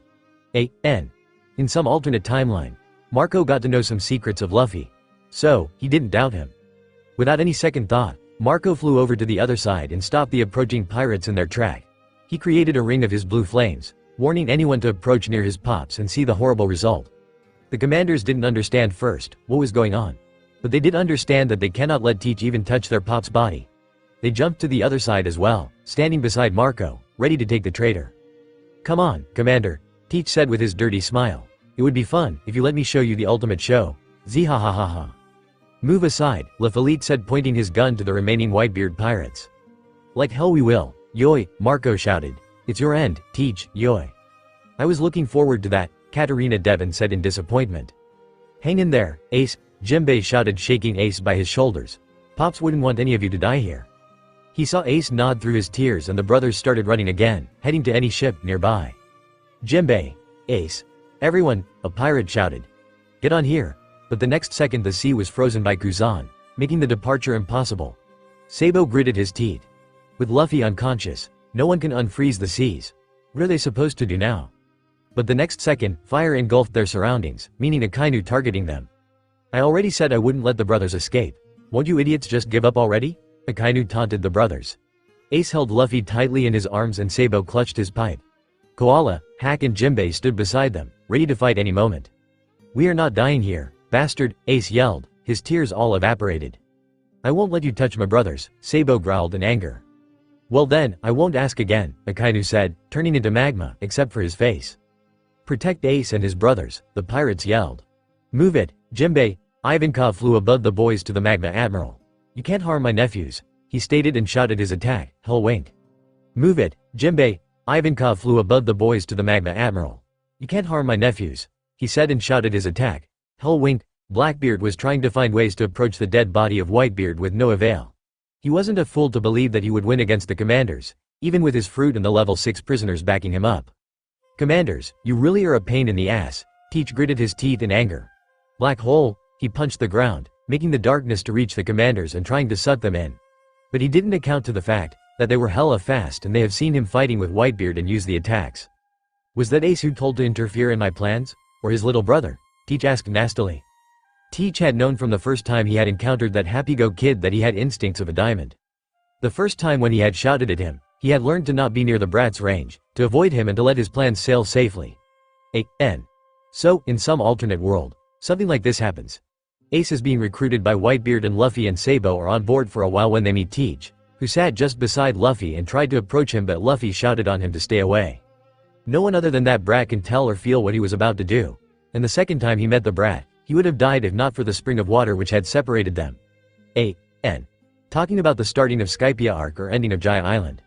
In some alternate timeline, Marco got to know some secrets of Luffy. So, he didn't doubt him. Without any second thought, Marco flew over to the other side and stopped the approaching pirates in their track. He created a ring of his blue flames, warning anyone to approach near his Pops and see the horrible result. The commanders didn't understand first what was going on, but they did understand that they cannot let Teach even touch their Pop's body. They jumped to the other side as well, standing beside Marco, ready to take the traitor. "Come on, Commander," Teach said with his dirty smile. "It would be fun if you let me show you the ultimate show. Zihahahaha." "Move aside," Lafitte said, pointing his gun to the remaining Whitebeard pirates. "Like hell we will, Yoi," Marco shouted. "It's your end, Teach, Yoi." "I was looking forward to that," Katarina Devon said in disappointment. "Hang in there, Ace," Jimbei shouted, shaking Ace by his shoulders. "Pops wouldn't want any of you to die here." He saw Ace nod through his tears and the brothers started running again, heading to any ship nearby. "Jimbei, Ace, everyone," a pirate shouted. "Get on here." But the next second the sea was frozen by Kuzan, making the departure impossible. Sabo gritted his teeth. With Luffy unconscious, no one can unfreeze the seas. What are they supposed to do now? But the next second, fire engulfed their surroundings, meaning Akainu targeting them. "I already said I wouldn't let the brothers escape. Won't you idiots just give up already?" Akainu taunted the brothers. Ace held Luffy tightly in his arms and Sabo clutched his pipe. Koala, Hack and Jimbei stood beside them, ready to fight any moment. "We are not dying here, bastard," Ace yelled, his tears all evaporated. "I won't let you touch my brothers," Sabo growled in anger. "Well then, I won't ask again," Akainu said, turning into magma, except for his face. "Protect Ace and his brothers," the pirates yelled. "Move it, Jimbei," Ivankov flew above the boys to the Magma Admiral. "You can't harm my nephews," he stated and shouted his attack, Hell Wink. "Move it, Jimbei," Ivankov flew above the boys to the Magma Admiral. "You can't harm my nephews," he said and shouted his attack, Hell Wink. Blackbeard was trying to find ways to approach the dead body of Whitebeard with no avail. He wasn't a fool to believe that he would win against the commanders, even with his fruit and the level 6 prisoners backing him up. "Commanders, you really are a pain in the ass," Teach gritted his teeth in anger. "Black hole," he punched the ground, making the darkness to reach the commanders and trying to suck them in. But he didn't account to the fact that they were hella fast and they have seen him fighting with Whitebeard and use the attacks. "Was that Ace who told to interfere in my plans? Or his little brother?" Teach asked nastily. Teach had known from the first time he had encountered that happy-go kid that he had instincts of a diamond. The first time when he had shouted at him, he had learned to not be near the brat's range, to avoid him and to let his plans sail safely. So, in some alternate world, something like this happens. Ace is being recruited by Whitebeard and Luffy and Sabo are on board for a while when they meet Teach, who sat just beside Luffy and tried to approach him but Luffy shouted on him to stay away. No one other than that brat can tell or feel what he was about to do, and the second time he met the brat, he would have died if not for the spring of water which had separated them. Talking about the starting of Skypia arc or ending of Jaya Island.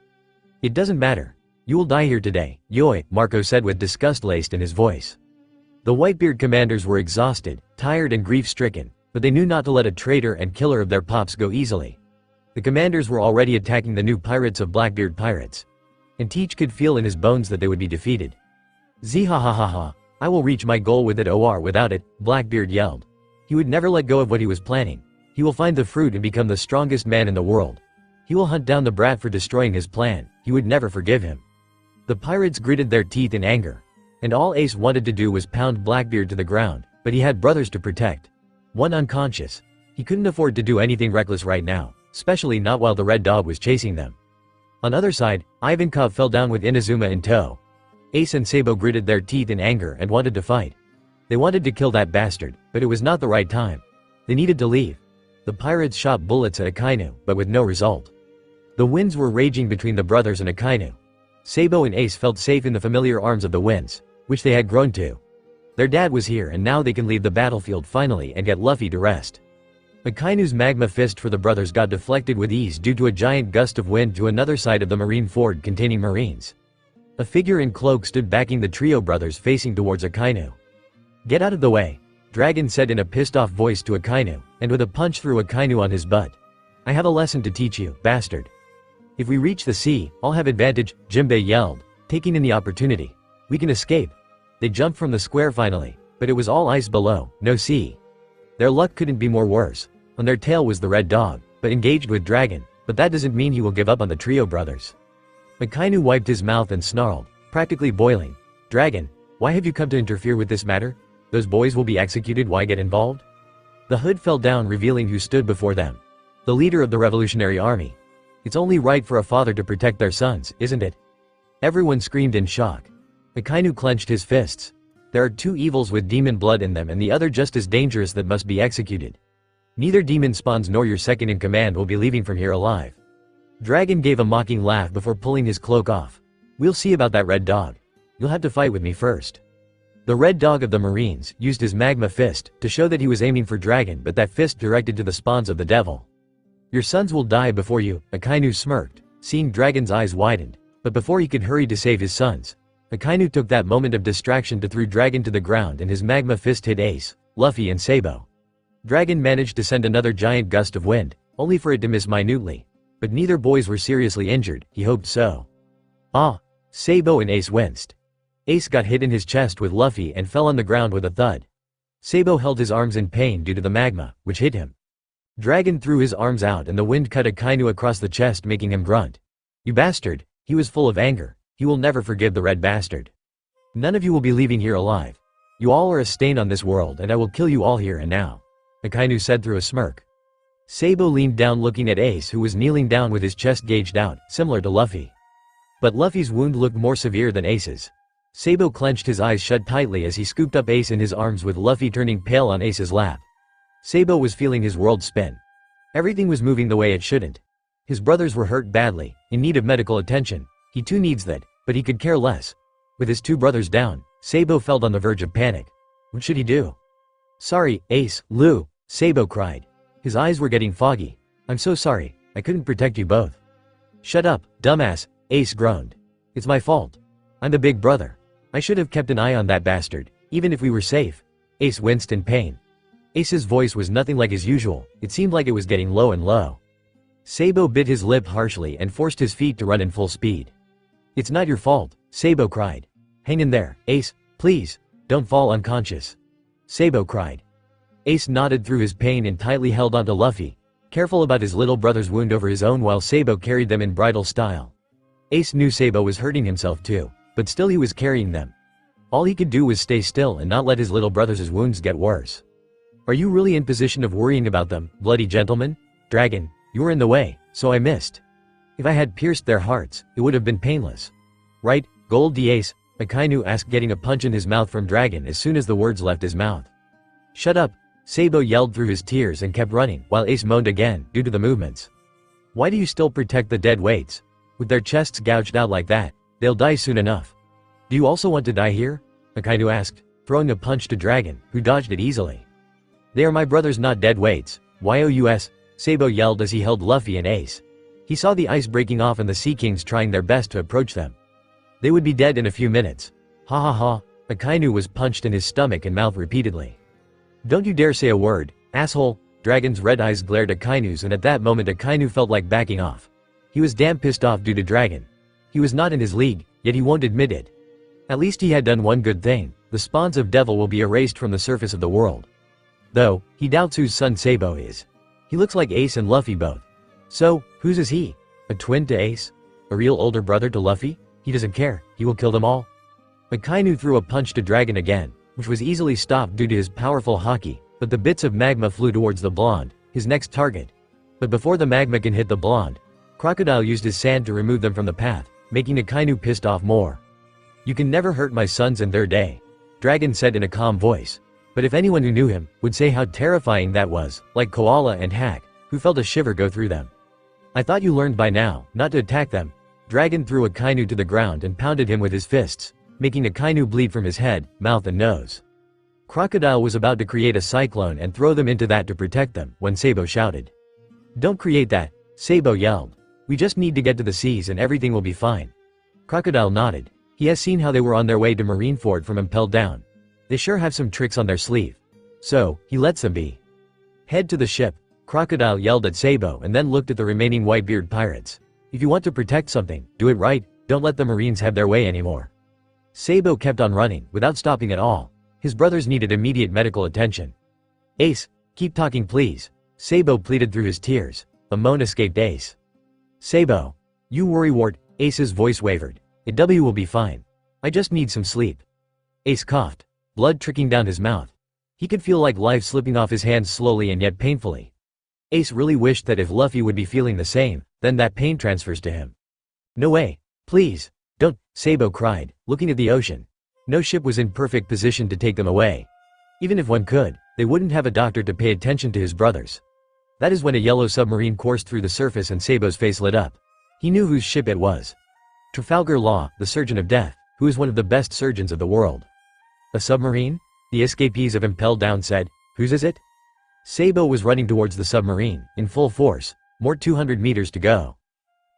"It doesn't matter. You will die here today, Yoi," Marco said with disgust laced in his voice. The Whitebeard commanders were exhausted, tired and grief-stricken, but they knew not to let a traitor and killer of their pops go easily. The commanders were already attacking the new pirates of Blackbeard pirates. And Teach could feel in his bones that they would be defeated. "Zihahahaha, I will reach my goal with it or without it," Blackbeard yelled. He would never let go of what he was planning. He will find the fruit and become the strongest man in the world. He will hunt down the brat for destroying his plan. He would never forgive him. The pirates gritted their teeth in anger. And all Ace wanted to do was pound Blackbeard to the ground, but he had brothers to protect. One unconscious. He couldn't afford to do anything reckless right now, especially not while the Red Dog was chasing them. On other side, Ivankov fell down with Inazuma in tow. Ace and Sabo gritted their teeth in anger and wanted to fight. They wanted to kill that bastard, but it was not the right time. They needed to leave. The pirates shot bullets at Akainu, but with no result. The winds were raging between the brothers and Akainu. Sabo and Ace felt safe in the familiar arms of the winds, which they had grown to. Their dad was here and now they can leave the battlefield finally and get Luffy to rest. Akainu's magma fist for the brothers got deflected with ease due to a giant gust of wind to another side of the Marineford containing Marines. A figure in cloak stood backing the trio brothers facing towards Akainu. "Get out of the way," Dragon said in a pissed-off voice to Akainu, and with a punch threw Akainu on his butt. "I have a lesson to teach you, bastard." "If we reach the sea, I'll have advantage," Jimbei yelled, taking in the opportunity. "We can escape." They jumped from the square finally, but it was all ice below, no sea. Their luck couldn't be more worse. On their tail was the red dog, but engaged with Dragon, but that doesn't mean he will give up on the trio brothers. Akainu wiped his mouth and snarled, practically boiling. Dragon, why have you come to interfere with this matter? Those boys will be executed, why get involved? The hood fell down revealing who stood before them. The leader of the Revolutionary Army. It's only right for a father to protect their sons, isn't it? Everyone screamed in shock. Akainu clenched his fists. There are two evils with demon blood in them and the other just as dangerous that must be executed. Neither demon spawns nor your second in command will be leaving from here alive. Dragon gave a mocking laugh before pulling his cloak off. We'll see about that red dog. You'll have to fight with me first. The red dog of the Marines used his magma fist to show that he was aiming for Dragon, but that fist directed to the spawns of the devil. Your sons will die before you, Akainu smirked, seeing Dragon's eyes widened. But before he could hurry to save his sons, Akainu took that moment of distraction to throw Dragon to the ground and his magma fist hit Ace, Luffy and Sabo. Dragon managed to send another giant gust of wind, only for it to miss minutely. But neither boys were seriously injured, he hoped so. Ah! Sabo and Ace winced. Ace got hit in his chest with Luffy and fell on the ground with a thud. Sabo held his arms in pain due to the magma, which hit him. Dragon threw his arms out and the wind cut Akainu across the chest making him grunt. You bastard! He was full of anger. He will never forgive the red bastard. None of you will be leaving here alive. You all are a stain on this world and I will kill you all here and now. Akainu said through a smirk. Sabo leaned down looking at Ace who was kneeling down with his chest gauged out, similar to Luffy. But Luffy's wound looked more severe than Ace's. Sabo clenched his eyes shut tightly as he scooped up Ace in his arms with Luffy turning pale on Ace's lap. Sabo was feeling his world spin. Everything was moving the way it shouldn't. His brothers were hurt badly, in need of medical attention. He too needs that, but he could care less. With his two brothers down, Sabo felt on the verge of panic. What should he do? Sorry, Ace, Lou, Sabo cried. His eyes were getting foggy. I'm so sorry, I couldn't protect you both. Shut up, dumbass, Ace groaned. It's my fault. I'm the big brother. I should have kept an eye on that bastard, even if we were safe. Ace winced in pain. Ace's voice was nothing like his usual, it seemed like it was getting low and low. Sabo bit his lip harshly and forced his feet to run in full speed. It's not your fault, Sabo cried. Hang in there, Ace, please, don't fall unconscious. Sabo cried. Ace nodded through his pain and tightly held onto Luffy, careful about his little brother's wound over his own while Sabo carried them in bridal style. Ace knew Sabo was hurting himself too, but still he was carrying them. All he could do was stay still and not let his little brother's wounds get worse. Are you really in position of worrying about them, bloody gentleman? Dragon, you were in the way, so I missed. If I had pierced their hearts, it would have been painless. Right, Gold the Ace? Akainu asked, getting a punch in his mouth from Dragon as soon as the words left his mouth. Shut up, Sabo yelled through his tears and kept running, while Ace moaned again, due to the movements. Why do you still protect the dead weights? With their chests gouged out like that, they'll die soon enough. Do you also want to die here? Akainu asked, throwing a punch to Dragon, who dodged it easily. They are my brothers, not dead weights. YOUS, Sabo yelled as he held Luffy and Ace. He saw the ice breaking off and the Sea Kings trying their best to approach them. They would be dead in a few minutes. Ha ha ha, Akainu was punched in his stomach and mouth repeatedly. Don't you dare say a word, asshole. Dragon's red eyes glared at Akainu's and at that moment Akainu felt like backing off. He was damn pissed off due to Dragon. He was not in his league, yet he won't admit it. At least he had done one good thing, the spawns of devil will be erased from the surface of the world. Though, he doubts whose son Sabo is. He looks like Ace and Luffy both. So, whose is he? A twin to Ace? A real older brother to Luffy? He doesn't care, he will kill them all. Akainu threw a punch to Dragon again, which was easily stopped due to his powerful haki, but the bits of magma flew towards the blonde, his next target. But before the magma can hit the blonde, Crocodile used his sand to remove them from the path, making Akainu pissed off more. You can never hurt my sons in their day, Dragon said in a calm voice. But if anyone who knew him, would say how terrifying that was, like Koala and Hack, who felt a shiver go through them. I thought you learned by now, not to attack them. Dragon threw Akainu to the ground and pounded him with his fists, making Akainu bleed from his head, mouth and nose. Crocodile was about to create a cyclone and throw them into that to protect them, when Sabo shouted. Don't create that, Sabo yelled. We just need to get to the seas and everything will be fine. Crocodile nodded. He has seen how they were on their way to Marineford from impelled down. They sure have some tricks on their sleeve. So, he lets them be. Head to the ship, Crocodile yelled at Sabo and then looked at the remaining Whitebeard pirates. If you want to protect something, do it right, don't let the Marines have their way anymore. Sabo kept on running, without stopping at all. His brothers needed immediate medical attention. Ace, keep talking please. Sabo pleaded through his tears. A moan escaped Ace. Sabo. You worrywart, Ace's voice wavered. It will be fine. I just need some sleep. Ace coughed. Blood trickling down his mouth. He could feel like life slipping off his hands slowly and yet painfully. Ace really wished that if Luffy would be feeling the same, then that pain transfers to him. No way. Please. Don't, Sabo cried, looking at the ocean. No ship was in perfect position to take them away. Even if one could, they wouldn't have a doctor to pay attention to his brothers. That is when a yellow submarine coursed through the surface and Sabo's face lit up. He knew whose ship it was. Trafalgar Law, the surgeon of death, who is one of the best surgeons of the world. A submarine? The escapees of Impel Down said. Whose is it? Sabo was running towards the submarine, in full force. More 200 meters to go.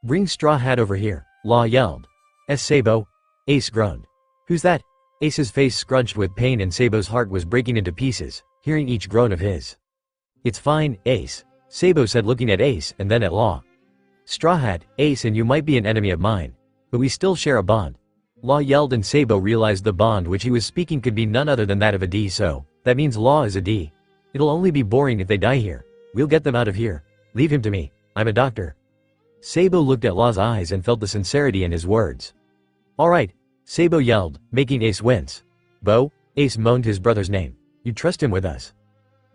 Bring Straw Hat over here, Law yelled. Sabo. Ace groaned. Who's that? Ace's face scrunched with pain and Sabo's heart was breaking into pieces, hearing each groan of his. It's fine, Ace. Sabo said, looking at Ace and then at Law. Straw Hat, Ace and you might be an enemy of mine, but we still share a bond. Law yelled and Sabo realized the bond which he was speaking could be none other than that of a D, so that means Law is a D. It'll only be boring if they die here. We'll get them out of here. Leave him to me. I'm a doctor. Sabo looked at Law's eyes and felt the sincerity in his words. Alright, Sabo yelled, making Ace wince. Bo? Ace moaned his brother's name. You trust him with us?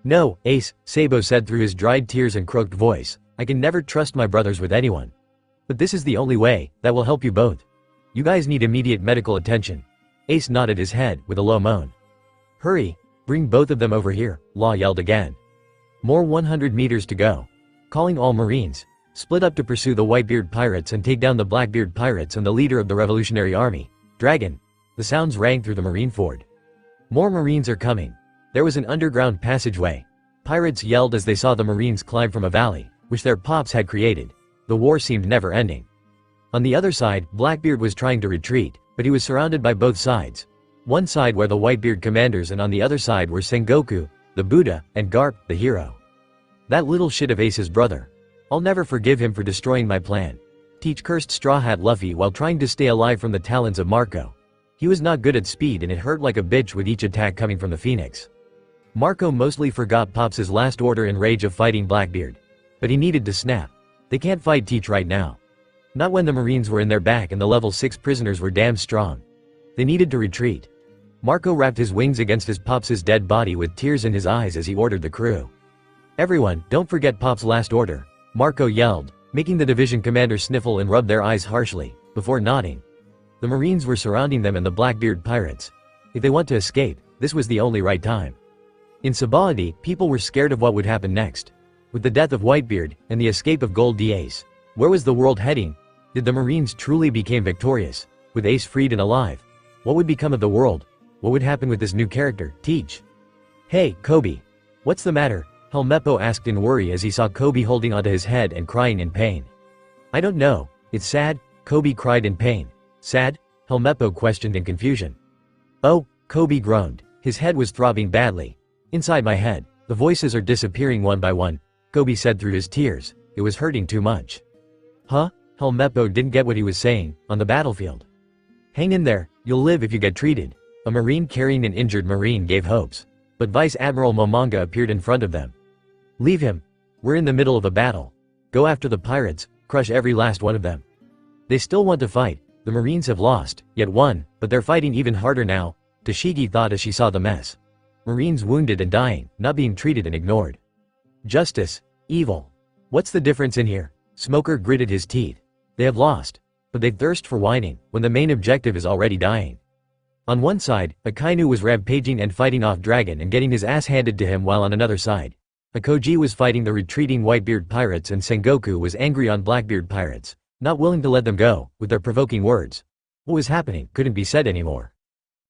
No, Ace, Sabo said through his dried tears and croaked voice. I can never trust my brothers with anyone. But this is the only way that will help you both. You guys need immediate medical attention. Ace nodded his head with a low moan. Hurry, bring both of them over here, Law yelled again. More 100 meters to go. Calling all Marines, split up to pursue the Whitebeard pirates and take down the Blackbeard pirates and the leader of the Revolutionary Army, Dragon. The sounds rang through the Marineford. More Marines are coming. There was an underground passageway. Pirates yelled as they saw the Marines climb from a valley, which their pops had created. The war seemed never ending. On the other side, Blackbeard was trying to retreat, but he was surrounded by both sides. One side were the Whitebeard commanders and on the other side were Sengoku, the Buddha, and Garp, the hero. That little shit of Ace's brother. I'll never forgive him for destroying my plan. Teach cursed Straw Hat Luffy while trying to stay alive from the talons of Marco. He was not good at speed and it hurt like a bitch with each attack coming from the Phoenix. Marco mostly forgot Pops' last order in rage of fighting Blackbeard. But he needed to snap. They can't fight Teach right now. Not when the Marines were in their back and the level 6 prisoners were damn strong. They needed to retreat. Marco wrapped his wings against his Pops' dead body with tears in his eyes as he ordered the crew. Everyone, don't forget Pop's last order, Marco yelled, making the division commander sniffle and rub their eyes harshly, before nodding. The Marines were surrounding them and the Blackbeard pirates. If they want to escape, this was the only right time. In Sabaody, people were scared of what would happen next. With the death of Whitebeard, and the escape of Gold Ace, where was the world heading? Did the Marines truly become victorious? With Ace freed and alive? What would become of the world? What would happen with this new character, Teach? Hey, Kobe. What's the matter? Helmeppo asked in worry as he saw Kobe holding onto his head and crying in pain. I don't know. It's sad, Kobe cried in pain. Sad? Helmeppo questioned in confusion. Oh, Kobe groaned. His head was throbbing badly. Inside my head, the voices are disappearing one by one, Kobe said through his tears. It was hurting too much. Huh? Helmeppo didn't get what he was saying. On the battlefield. Hang in there, you'll live if you get treated. A Marine carrying an injured Marine gave hopes. But Vice Admiral Momonga appeared in front of them. Leave him. We're in the middle of a battle. Go after the pirates, crush every last one of them. They still want to fight. The Marines have lost, yet won, but they're fighting even harder now, Tashigi thought as she saw the mess. Marines wounded and dying, not being treated and ignored. Justice. Evil. What's the difference in here? Smoker gritted his teeth. They have lost. But they thirst for whining, when the main objective is already dying. On one side, Akainu was rampaging and fighting off Dragon and getting his ass handed to him while on another side, Akoji was fighting the retreating Whitebeard pirates and Sengoku was angry on Blackbeard pirates, not willing to let them go, with their provoking words. What was happening couldn't be said anymore.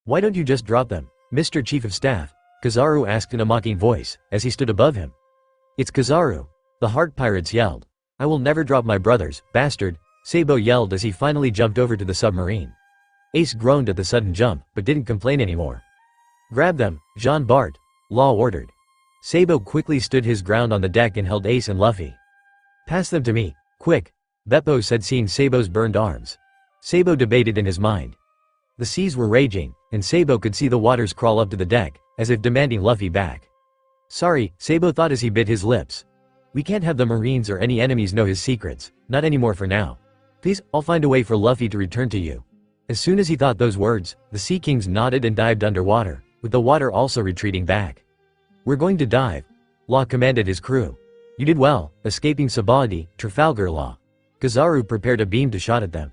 Why don't you just drop them, Mr. Chief of Staff? Kizaru asked in a mocking voice, as he stood above him. It's Kizaru. The Heart Pirates yelled. I will never drop my brothers, bastard, Sabo yelled as he finally jumped over to the submarine. Ace groaned at the sudden jump, but didn't complain anymore. Grab them, Jean Bart, Law ordered. Sabo quickly stood his ground on the deck and held Ace and Luffy. Pass them to me, quick, Beppo said seeing Sabo's burned arms. Sabo debated in his mind. The seas were raging, and Sabo could see the waters crawl up to the deck, as if demanding Luffy back. Sorry, Sabo thought as he bit his lips. We can't have the Marines or any enemies know his secrets, not anymore for now. Please, I'll find a way for Luffy to return to you. As soon as he thought those words, the Sea Kings nodded and dived underwater, with the water also retreating back. We're going to dive. Law commanded his crew. You did well, escaping Sabaody, Trafalgar Law. Kizaru prepared a beam to shot at them.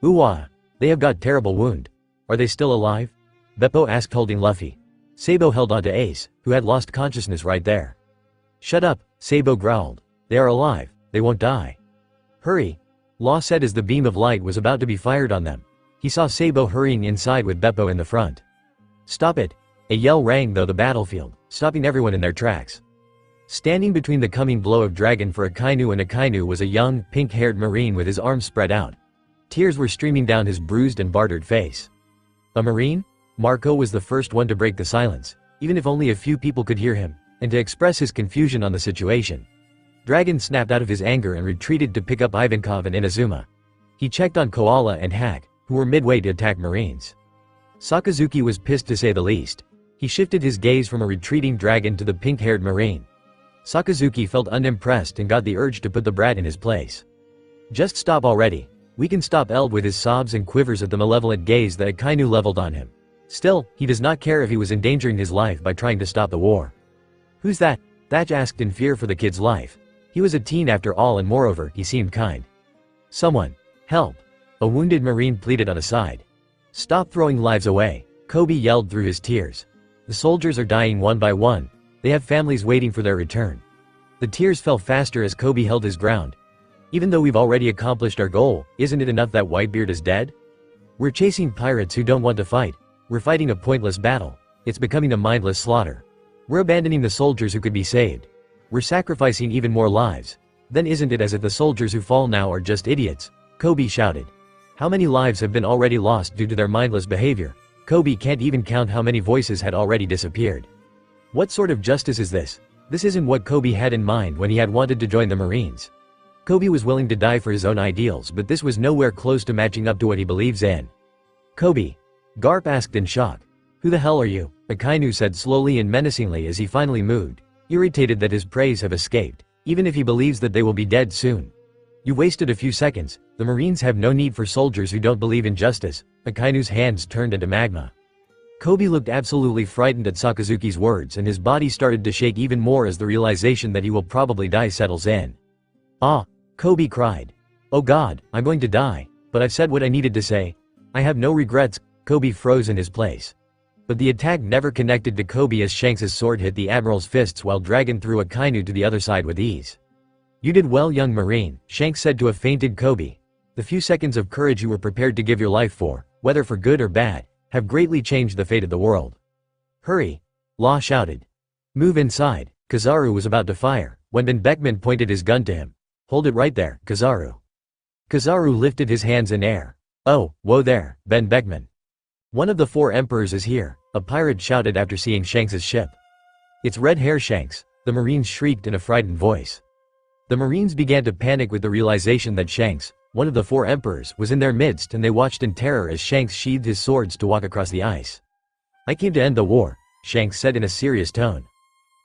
Uwa. They have got terrible wound. Are they still alive? Beppo asked holding Luffy. Sabo held onto Ace, who had lost consciousness right there. Shut up, Sabo growled. They are alive, they won't die. Hurry. Law said as the beam of light was about to be fired on them. He saw Sabo hurrying inside with Beppo in the front. Stop it. A yell rang through the battlefield, stopping everyone in their tracks. Standing between the coming blow of Dragon for Akainu and Akainu was a young, pink-haired Marine with his arms spread out. Tears were streaming down his bruised and bartered face. A Marine? Marco was the first one to break the silence, even if only a few people could hear him, and to express his confusion on the situation. Dragon snapped out of his anger and retreated to pick up Ivankov and Inazuma. He checked on Koala and Hack, who were midway to attack Marines. Sakazuki was pissed to say the least. He shifted his gaze from a retreating Dragon to the pink-haired Marine. Sakazuki felt unimpressed and got the urge to put the brat in his place. Just stop already. We can stop Eld with his sobs and quivers at the malevolent gaze that Akainu leveled on him. Still, he does not care if he was endangering his life by trying to stop the war. Who's that? Thatch asked in fear for the kid's life. He was a teen after all and moreover, he seemed kind. Someone. Help. A wounded Marine pleaded on a side. Stop throwing lives away, Kobe yelled through his tears. The soldiers are dying one by one. They have families waiting for their return. The tears fell faster as Kobe held his ground. Even though we've already accomplished our goal, isn't it enough that Whitebeard is dead? We're chasing pirates who don't want to fight. We're fighting a pointless battle. It's becoming a mindless slaughter. We're abandoning the soldiers who could be saved. We're sacrificing even more lives. Then isn't it as if the soldiers who fall now are just idiots? Kobe shouted. How many lives have been already lost due to their mindless behavior? Kobe can't even count how many voices had already disappeared. What sort of justice is this? This isn't what Kobe had in mind when he had wanted to join the Marines. Kobe was willing to die for his own ideals, but this was nowhere close to matching up to what he believes in. Kobe. Garp asked in shock. Who the hell are you? Akainu said slowly and menacingly as he finally moved, irritated that his praise have escaped, even if he believes that they will be dead soon. You wasted a few seconds. The Marines have no need for soldiers who don't believe in justice. Akainu's hands turned into magma. Kobe looked absolutely frightened at Sakazuki's words and his body started to shake even more as the realization that he will probably die settles in. Ah! Kobe cried. Oh God, I'm going to die, but I've said what I needed to say. I have no regrets. Kobe froze in his place. But the attack never connected to Kobe as Shanks' sword hit the Admiral's fists while Dragon threw Akainu to the other side with ease. You did well, young Marine, Shanks said to a fainted Kobe. The few seconds of courage you were prepared to give your life for, whether for good or bad, have greatly changed the fate of the world. Hurry! Law shouted. Move inside. Kizaru was about to fire, when Ben Beckman pointed his gun to him. Hold it right there, Kizaru. Kizaru lifted his hands in air. Oh, whoa there, Ben Beckman. One of the 4 emperors is here, a pirate shouted after seeing Shanks' ship. It's Red Hair Shanks, the Marines shrieked in a frightened voice. The Marines began to panic with the realization that Shanks, one of the 4 emperors, was in their midst and they watched in terror as Shanks sheathed his swords to walk across the ice. I came to end the war, Shanks said in a serious tone.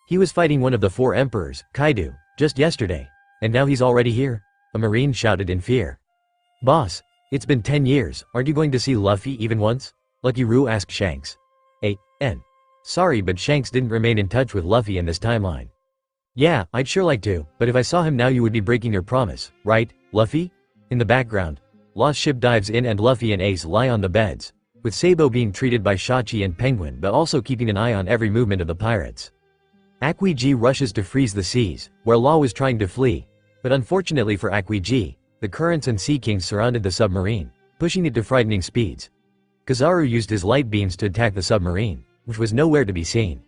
He was fighting one of the 4 emperors, Kaido, just yesterday, and now he's already here, a Marine shouted in fear. Boss, it's been 10 years, aren't you going to see Luffy even once? Lucky Roo asked Shanks. Sorry, but Shanks didn't remain in touch with Luffy in this timeline. Yeah, I'd sure like to, but if I saw him now you would be breaking your promise, right, Luffy? In the background, Law's ship dives in and Luffy and Ace lie on the beds, with Sabo being treated by Shachi and Penguin but also keeping an eye on every movement of the pirates. Aokiji rushes to freeze the seas, where Law was trying to flee, but unfortunately for Aokiji, the currents and Sea Kings surrounded the submarine, pushing it to frightening speeds. Kizaru used his light beams to attack the submarine, which was nowhere to be seen.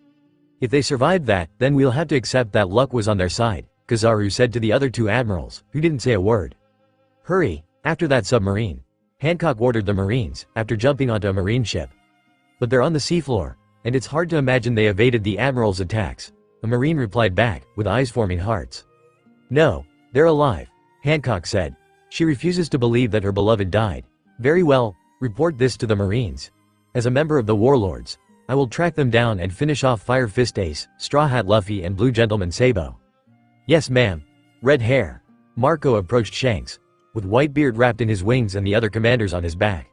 If they survived that, then we'll have to accept that luck was on their side, Kizaru said to the other 2 admirals, who didn't say a word. Hurry, after that submarine. Hancock ordered the Marines, after jumping onto a Marine ship. But they're on the seafloor, and it's hard to imagine they evaded the Admiral's attacks. A Marine replied back, with eyes forming hearts. No, they're alive, Hancock said. She refuses to believe that her beloved died. Very well, Report this to the Marines. As a member of the Warlords, I will track them down and finish off Fire Fist Ace, Straw Hat Luffy and Blue Gentleman Sabo. Yes ma'am. Red Hair. Marco approached Shanks, with Whitebeard wrapped in his wings and the other commanders on his back.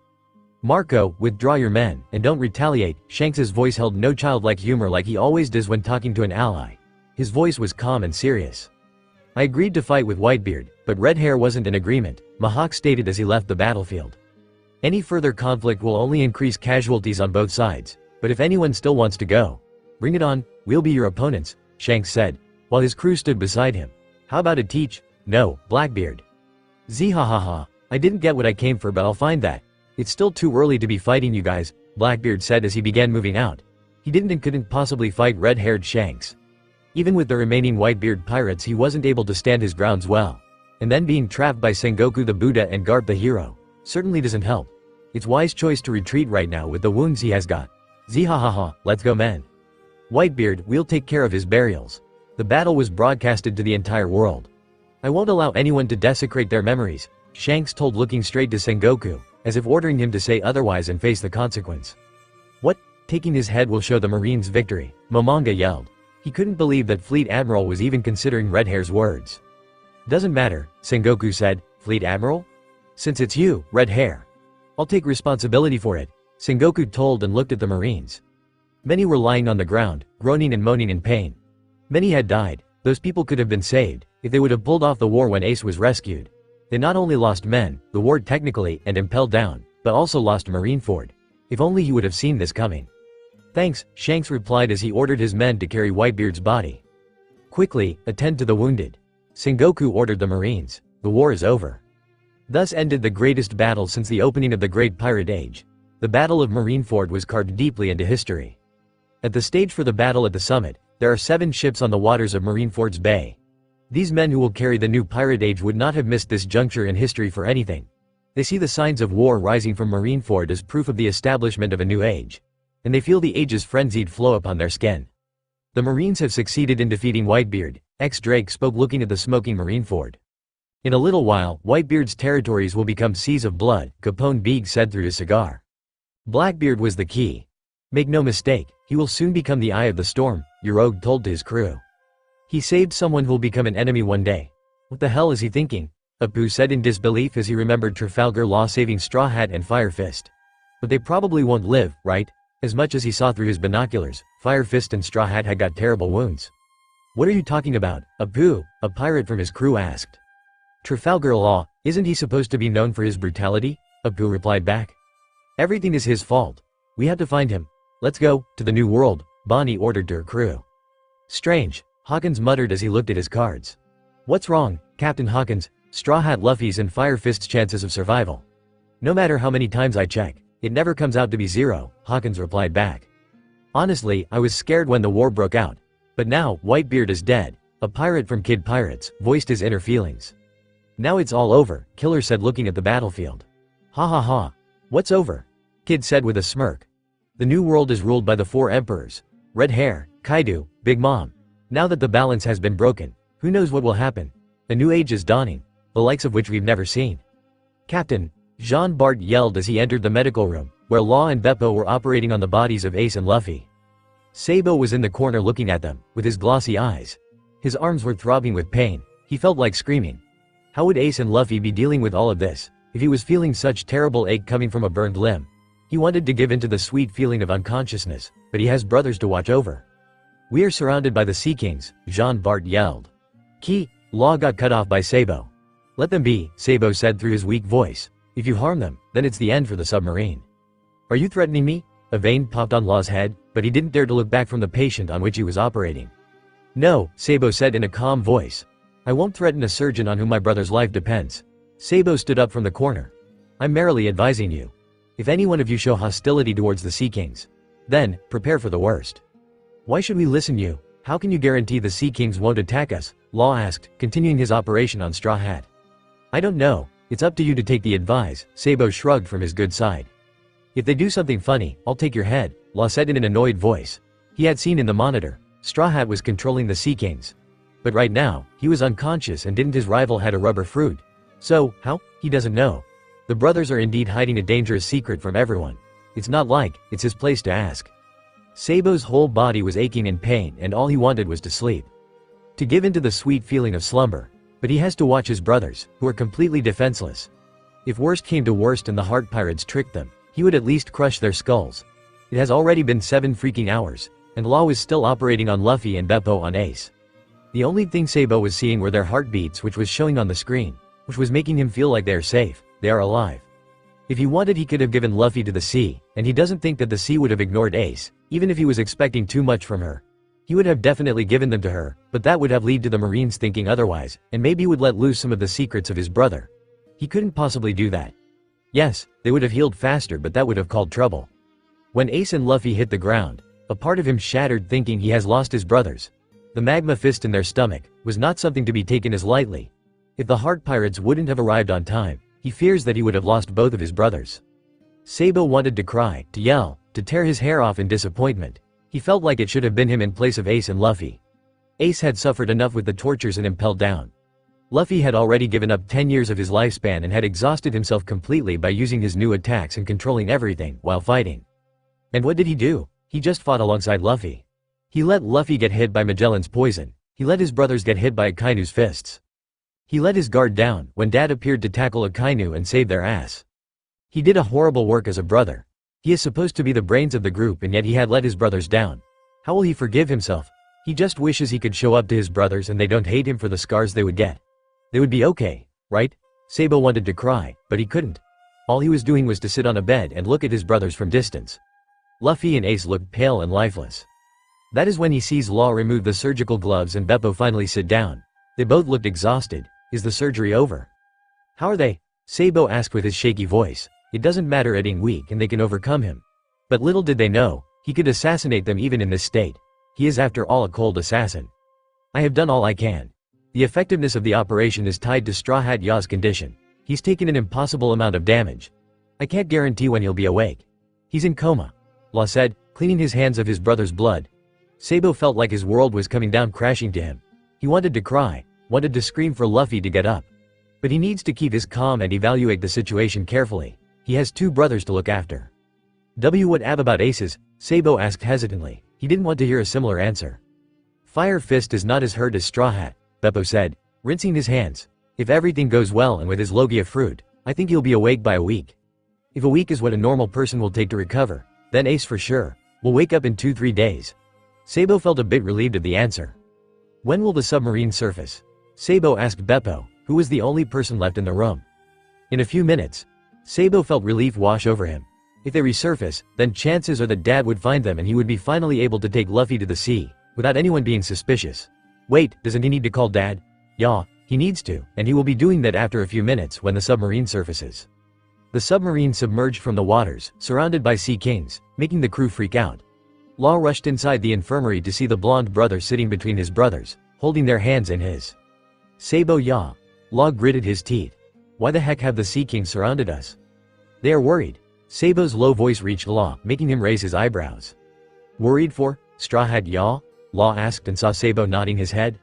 Marco, withdraw your men, and don't retaliate. Shanks's voice held no childlike humor like he always does when talking to an ally. His voice was calm and serious. I agreed to fight with Whitebeard, but Red Hair wasn't in agreement, Mihawk stated as he left the battlefield. Any further conflict will only increase casualties on both sides, but if anyone still wants to go, bring it on, we'll be your opponents, Shanks said, while his crew stood beside him. How about a teach? No, Blackbeard. Zhahaha, I didn't get what I came for but I'll find that. It's still too early to be fighting you guys, Blackbeard said as he began moving out. He didn't and couldn't possibly fight red-haired Shanks. Even with the remaining Whitebeard pirates he wasn't able to stand his grounds well. And then being trapped by Sengoku the Buddha and Garp the hero certainly doesn't help. It's wise choice to retreat right now with the wounds he has got. Zhahaha, let's go men. Whitebeard, we'll take care of his burials. The battle was broadcasted to the entire world. I won't allow anyone to desecrate their memories, Shanks told looking straight to Sengoku, as if ordering him to say otherwise and face the consequence. What? Taking his head will show the Marines victory, Momonga yelled. He couldn't believe that Fleet Admiral was even considering Red Hair's words. Doesn't matter, Sengoku said. Fleet Admiral? Since it's you, Red Hair. I'll take responsibility for it, Sengoku told and looked at the Marines. Many were lying on the ground, groaning and moaning in pain. Many had died. Those people could have been saved if they would have pulled off the war when Ace was rescued. They not only lost men, the war technically, and impelled down, but also lost Marineford. If only he would have seen this coming. Thanks, Shanks replied as he ordered his men to carry Whitebeard's body. Quickly, attend to the wounded. Sengoku ordered the Marines. The war is over. Thus ended the greatest battle since the opening of the Great Pirate Age. The Battle of Marineford was carved deeply into history. At the stage for the battle at the summit, there are 7 ships on the waters of Marineford's bay. These men who will carry the new pirate age would not have missed this juncture in history for anything. They see the signs of war rising from Marineford as proof of the establishment of a new age. And they feel the age's frenzied flow upon their skin. The Marines have succeeded in defeating Whitebeard, Drake spoke looking at the smoking Marineford. In a little while, Whitebeard's territories will become seas of blood, Capone Beeg said through his cigar. Blackbeard was the key. Make no mistake, he will soon become the eye of the storm, Yorogue told to his crew. He saved someone who'll become an enemy one day. What the hell is he thinking? Apu said in disbelief as he remembered Trafalgar Law saving Straw Hat and Fire Fist. But they probably won't live, right? As much as he saw through his binoculars, Fire Fist and Straw Hat had got terrible wounds. What are you talking about, Apu? A pirate from his crew asked. Trafalgar Law, isn't he supposed to be known for his brutality? Apu replied back. Everything is his fault. We have to find him. Let's go, to the New World, Bonnie ordered to her crew. Strange, Hawkins muttered as he looked at his cards. What's wrong, Captain Hawkins? Straw Hat Luffy's and Fire Fist's chances of survival. No matter how many times I check, it never comes out to be 0, Hawkins replied back. Honestly, I was scared when the war broke out. But now, Whitebeard is dead. A pirate from Kid Pirates voiced his inner feelings. Now it's all over, Killer said looking at the battlefield. Ha ha ha. What's over? Kid said with a smirk. The New World is ruled by the 4 emperors. Red Hair, Kaido, Big Mom. Now that the balance has been broken, who knows what will happen? A new age is dawning, the likes of which we've never seen. Captain, Jean Bart yelled as he entered the medical room, where Law and Beppo were operating on the bodies of Ace and Luffy. Sabo was in the corner looking at them, with his glossy eyes. His arms were throbbing with pain, he felt like screaming. How would Ace and Luffy be dealing with all of this, if he was feeling such terrible ache coming from a burned limb? He wanted to give in to the sweet feeling of unconsciousness, but he has brothers to watch over. We are surrounded by the Sea Kings, Jean Bart yelled. Law got cut off by Sabo. Let them be, Sabo said through his weak voice. If you harm them, then it's the end for the submarine. Are you threatening me? A vein popped on Law's head, but he didn't dare to look back from the patient on which he was operating. No, Sabo said in a calm voice. I won't threaten a surgeon on whom my brother's life depends. Sabo stood up from the corner. I'm merely advising you. If any one of you show hostility towards the Sea Kings, then, prepare for the worst. Why should we listen you? How can you guarantee the Sea Kings won't attack us? Law asked, continuing his operation on Straw Hat. I don't know, it's up to you to take the advice, Sabo shrugged from his good side. If they do something funny, I'll take your head, Law said in an annoyed voice. He had seen in the monitor, Straw Hat was controlling the Sea Kings. But right now, he was unconscious and didn't his rival had a rubber fruit. So, how? He doesn't know. The brothers are indeed hiding a dangerous secret from everyone. It's not like it's his place to ask. Sabo's whole body was aching in pain and all he wanted was to sleep. To give in to the sweet feeling of slumber. But he has to watch his brothers, who are completely defenseless. If worst came to worst and the heart pirates tricked them, he would at least crush their skulls. It has already been 7 freaking hours, and Law was still operating on Luffy and Beppo on Ace. The only thing Sabo was seeing were their heartbeats, which was showing on the screen, which was making him feel like they are safe, they are alive. If he wanted he could have given Luffy to the sea, and he doesn't think that the sea would have ignored Ace, even if he was expecting too much from her. He would have definitely given them to her, but that would have led to the Marines thinking otherwise, and maybe would let loose some of the secrets of his brother. He couldn't possibly do that. Yes, they would have healed faster, but that would have called trouble. When Ace and Luffy hit the ground, a part of him shattered thinking he has lost his brothers. The magma fist in their stomach was not something to be taken as lightly. If the Heart Pirates wouldn't have arrived on time, he fears that he would have lost both of his brothers. Sabo wanted to cry, to yell, to tear his hair off in disappointment. He felt like it should have been him in place of Ace and Luffy. Ace had suffered enough with the tortures and impelled down. Luffy had already given up 10 years of his lifespan and had exhausted himself completely by using his new attacks and controlling everything while fighting. And what did he do? He just fought alongside Luffy. He let Luffy get hit by Magellan's poison. He let his brothers get hit by Akainu's fists. He let his guard down when Dad appeared to tackle Akainu and save their ass. He did a horrible work as a brother. He is supposed to be the brains of the group and yet he had let his brothers down. How will he forgive himself? He just wishes he could show up to his brothers and they don't hate him for the scars they would get. They would be okay, right? Sabo wanted to cry, but he couldn't. All he was doing was to sit on a bed and look at his brothers from distance. Luffy and Ace looked pale and lifeless. That is when he sees Law remove the surgical gloves and Beppo finally sit down. They both looked exhausted. Is the surgery over? How are they? Sabo asked with his shaky voice. It doesn't matter, Edding weak and they can overcome him. But little did they know, he could assassinate them even in this state. He is after all a cold assassin. I have done all I can. The effectiveness of the operation is tied to Straw Hat Yaw's condition. He's taken an impossible amount of damage. I can't guarantee when he'll be awake. He's in coma, Law said, cleaning his hands of his brother's blood. Sabo felt like his world was coming down crashing to him. He wanted to cry, wanted to scream for Luffy to get up. But he needs to keep his calm and evaluate the situation carefully. He has 2 brothers to look after. What about Aces? Sabo asked hesitantly. He didn't want to hear a similar answer. Fire Fist is not as hurt as Straw Hat, Beppo said, rinsing his hands. If everything goes well and with his logia fruit, I think he'll be awake by a week. If a week is what a normal person will take to recover, then Ace for sure will wake up in 2-3 days. Sabo felt a bit relieved of the answer. When will the submarine surface? Sabo asked Beppo, who was the only person left in the room. In a few minutes. Sabo felt relief wash over him. If they resurface, then chances are that Dad would find them and he would be finally able to take Luffy to the sea, without anyone being suspicious. Wait, doesn't he need to call Dad? Yeah, he needs to, and he will be doing that after a few minutes when the submarine surfaces. The submarine submerged from the waters, surrounded by sea kings, making the crew freak out. Law rushed inside the infirmary to see the blonde brother sitting between his brothers, holding their hands in his. Sabo ya. Law gritted his teeth. Why the heck have the Sea Kings surrounded us? They are worried. Sabo's low voice reached Law, making him raise his eyebrows. Worried for? Straw Hat Yaw? Law asked and saw Sabo nodding his head.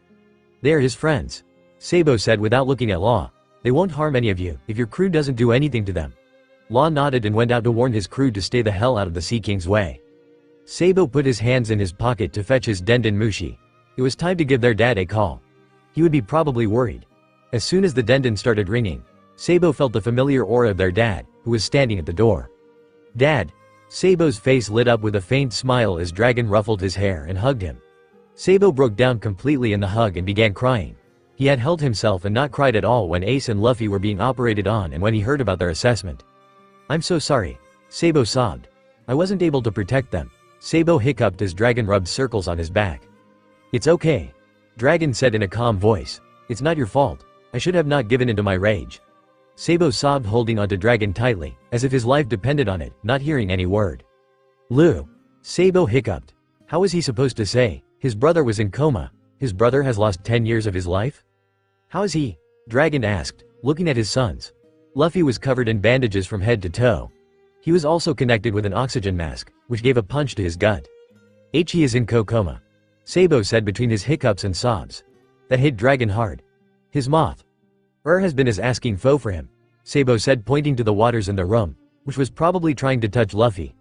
They are his friends. Sabo said without looking at Law. They won't harm any of you, if your crew doesn't do anything to them. Law nodded and went out to warn his crew to stay the hell out of the Sea King's way. Sabo put his hands in his pocket to fetch his Denden Mushi. It was time to give their dad a call. He would be probably worried. As soon as the Denden started ringing, Sabo felt the familiar aura of their dad, who was standing at the door. Dad! Sabo's face lit up with a faint smile as Dragon ruffled his hair and hugged him. Sabo broke down completely in the hug and began crying. He had held himself and not cried at all when Ace and Luffy were being operated on and when he heard about their assessment. I'm so sorry. Sabo sobbed. I wasn't able to protect them. Sabo hiccuped as Dragon rubbed circles on his back. It's okay. Dragon said in a calm voice. It's not your fault. I should have not given in to my rage. Sabo sobbed holding onto Dragon tightly, as if his life depended on it, not hearing any word. Lou. Sabo hiccuped. How was he supposed to say? His brother was in coma. His brother has lost 10 years of his life? How is he? Dragon asked, looking at his sons. Luffy was covered in bandages from head to toe. He was also connected with an oxygen mask, which gave a punch to his gut. He is in coma. Sabo said between his hiccups and sobs. That hit Dragon hard. His moth. Has been as asking foe for him. Sabo said, pointing to the waters in the room, which was probably trying to touch Luffy.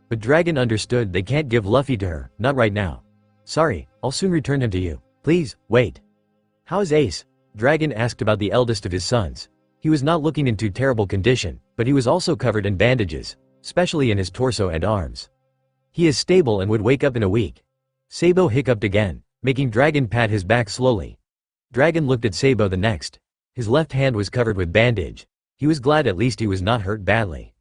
But Dragon understood they can't give Luffy to her, not right now. Sorry, I'll soon return him to you. Please, wait. How's Ace? Dragon asked about the eldest of his sons. He was not looking in too terrible condition, but he was also covered in bandages, especially in his torso and arms. He is stable and would wake up in a week. Sabo hiccuped again, making Dragon pat his back slowly. Dragon looked at Sabo the next. His left hand was covered with bandage. He was glad at least he was not hurt badly.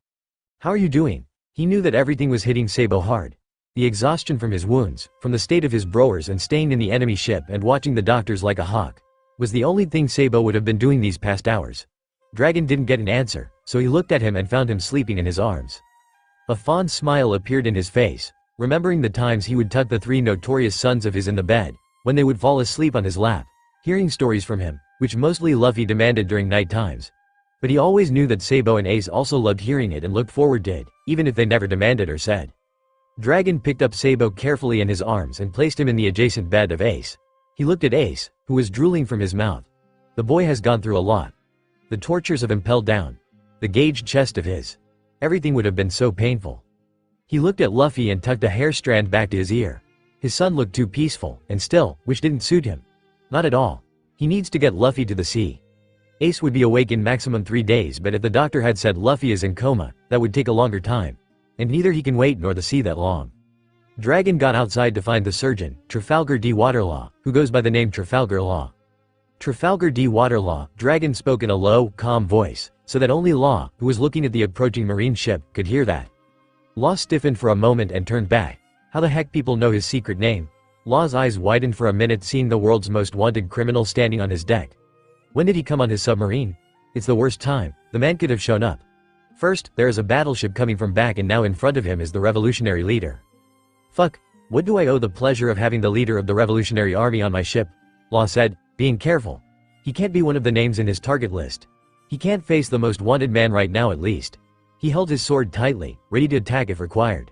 How are you doing? He knew that everything was hitting Sabo hard. The exhaustion from his wounds, from the state of his brewers and staying in the enemy ship and watching the doctors like a hawk, was the only thing Sabo would have been doing these past hours. Dragon didn't get an answer, so he looked at him and found him sleeping in his arms. A fond smile appeared in his face, remembering the times he would tuck the 3 notorious sons of his in the bed, when they would fall asleep on his lap, hearing stories from him, which mostly Luffy demanded during night times. But he always knew that Sabo and Ace also loved hearing it and looked forward to it, even if they never demanded or said. Dragon picked up Sabo carefully in his arms and placed him in the adjacent bed of Ace. He looked at Ace, who was drooling from his mouth. The boy has gone through a lot. The tortures of impelled down. The gauged chest of his. Everything would have been so painful. He looked at Luffy and tucked a hair strand back to his ear. His son looked too peaceful, and still, which didn't suit him. Not at all. He needs to get Luffy to the sea. Ace would be awake in maximum 3 days, but if the doctor had said Luffy is in coma, that would take a longer time. And neither he can wait nor the sea that long. Dragon got outside to find the surgeon, Trafalgar D. Waterlaw, who goes by the name Trafalgar Law. Trafalgar D. Waterlaw, Dragon spoke in a low, calm voice, so that only Law, who was looking at the approaching marine ship, could hear that. Law stiffened for a moment and turned back. How the heck people know his secret name? Law's eyes widened for a minute, seeing the world's most wanted criminal standing on his deck. When did he come on his submarine? It's the worst time. The man could have shown up. First, there is a battleship coming from back, and now in front of him is the revolutionary leader. Fuck, what do I owe the pleasure of having the leader of the revolutionary army on my ship? Law said, being careful. He can't be one of the names in his target list. He can't face the most wanted man right now at least. He held his sword tightly, ready to attack if required.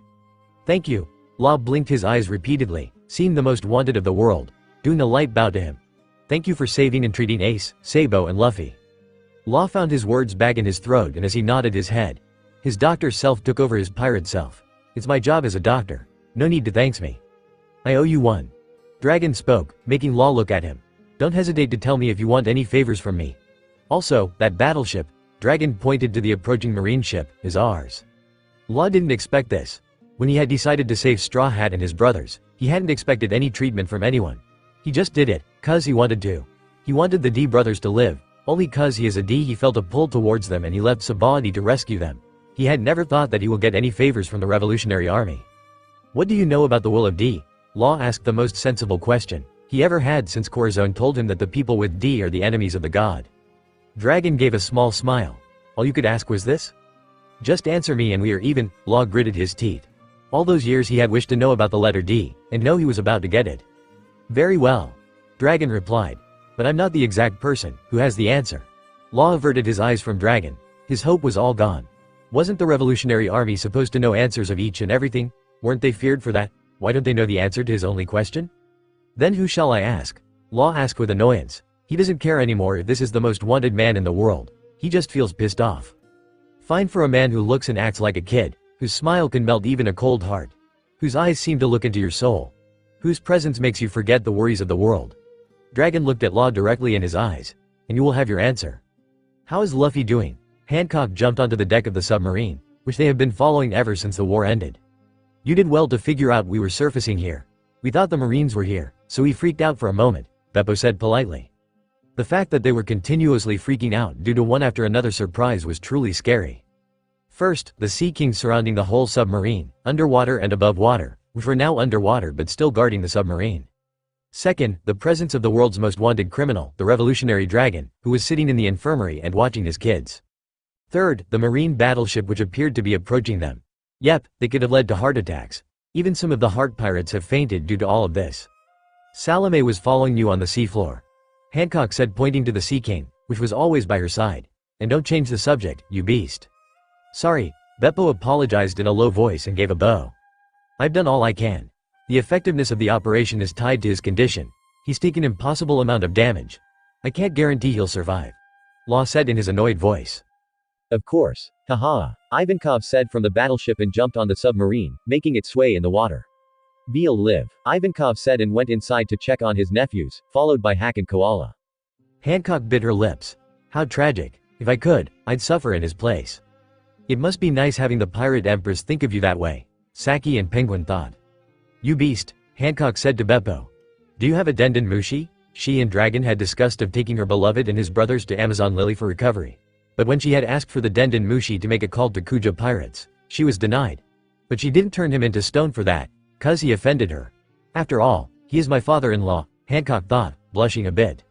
Thank you. Law blinked his eyes repeatedly, seeing the most wanted of the world, doing a light bow to him. Thank you for saving and treating Ace, Sabo and Luffy. Law found his words back in his throat, and as he nodded his head, his doctor self took over his pirate self. It's my job as a doctor. No need to thanks me. I owe you one. Dragon spoke, making Law look at him. Don't hesitate to tell me if you want any favors from me. Also, that battleship, Dragon pointed to the approaching marine ship, is ours. Law didn't expect this. When he had decided to save Straw Hat and his brothers, he hadn't expected any treatment from anyone. He just did it, cause he wanted to. He wanted the D brothers to live. Only cause he is a D he felt a pull towards them, and he left Sabaody to rescue them. He had never thought that he will get any favors from the revolutionary army. What do you know about the will of D? Law asked the most sensible question he ever had since Corazon told him that the people with D are the enemies of the god. Dragon gave a small smile. All you could ask was this? Just answer me and we are even. Law gritted his teeth. All those years he had wished to know about the letter D, and know he was about to get it. Very well. Dragon replied. But I'm not the exact person who has the answer. Law averted his eyes from Dragon. His hope was all gone. Wasn't the revolutionary army supposed to know answers of each and everything? Weren't they feared for that? Why don't they know the answer to his only question? Then who shall I ask? Law asked with annoyance. He doesn't care anymore if this is the most wanted man in the world. He just feels pissed off. Fine for a man who looks and acts like a kid, whose smile can melt even a cold heart, whose eyes seem to look into your soul, whose presence makes you forget the worries of the world. Dragon looked at Law directly in his eyes, and you will have your answer. How is Luffy doing? Hancock jumped onto the deck of the submarine, which they have been following ever since the war ended. You did well to figure out we were surfacing here. We thought the Marines were here, so we freaked out for a moment, Beppo said politely. The fact that they were continuously freaking out due to one after another surprise was truly scary. First, the Sea Kings surrounding the whole submarine, underwater and above water, which were now underwater but still guarding the submarine. Second, the presence of the world's most wanted criminal, the revolutionary dragon, who was sitting in the infirmary and watching his kids. Third, the marine battleship which appeared to be approaching them. Yep, they could have led to heart attacks. Even some of the heart pirates have fainted due to all of this. Salome was following you on the seafloor. Hancock said, pointing to the Sea King, which was always by her side. And don't change the subject, you beast. Sorry, Beppo apologized in a low voice and gave a bow. I've done all I can. The effectiveness of the operation is tied to his condition. He's taken an impossible amount of damage. I can't guarantee he'll survive. Law said in his annoyed voice. Of course. Haha. Ivankov said from the battleship and jumped on the submarine, making it sway in the water. Be'll live. Ivankov said and went inside to check on his nephews, followed by Hack and Koala. Hancock bit her lips. How tragic. If I could, I'd suffer in his place. It must be nice having the pirate empress think of you that way, Saki and Penguin thought. You beast, Hancock said to Beppo. Do you have a Denden Mushi? She and Dragon had discussed of taking her beloved and his brothers to Amazon Lily for recovery. But when she had asked for the Denden Mushi to make a call to Kuja pirates, she was denied. But she didn't turn him into stone for that, 'cause he offended her. After all, he is my father-in-law, Hancock thought, blushing a bit.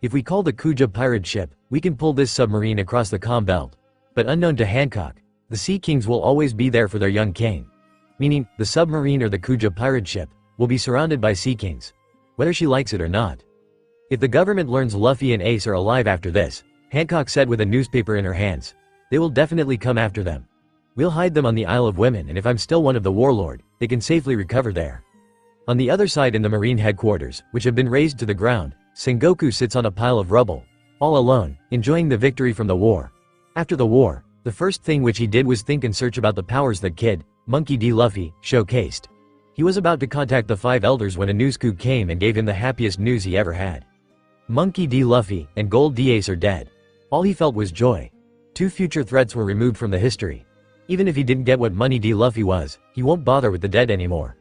If we call the Kuja pirate ship, we can pull this submarine across the calm belt. But unknown to Hancock, the Sea Kings will always be there for their young king. Meaning, the submarine or the Kuja pirate ship will be surrounded by Sea Kings, whether she likes it or not. If the government learns Luffy and Ace are alive after this, Hancock said with a newspaper in her hands, they will definitely come after them. We'll hide them on the Isle of Women, and if I'm still one of the warlord, they can safely recover there. On the other side in the Marine headquarters, which have been razed to the ground, Sengoku sits on a pile of rubble, all alone, enjoying the victory from the war. After the war, the first thing which he did was think and search about the powers that Kid, Monkey D. Luffy, showcased. He was about to contact the 5 elders when a news coup came and gave him the happiest news he ever had. Monkey D. Luffy and Gold D. Ace are dead. All he felt was joy. 2 future threats were removed from the history. Even if he didn't get what Money D. Luffy was, he won't bother with the dead anymore.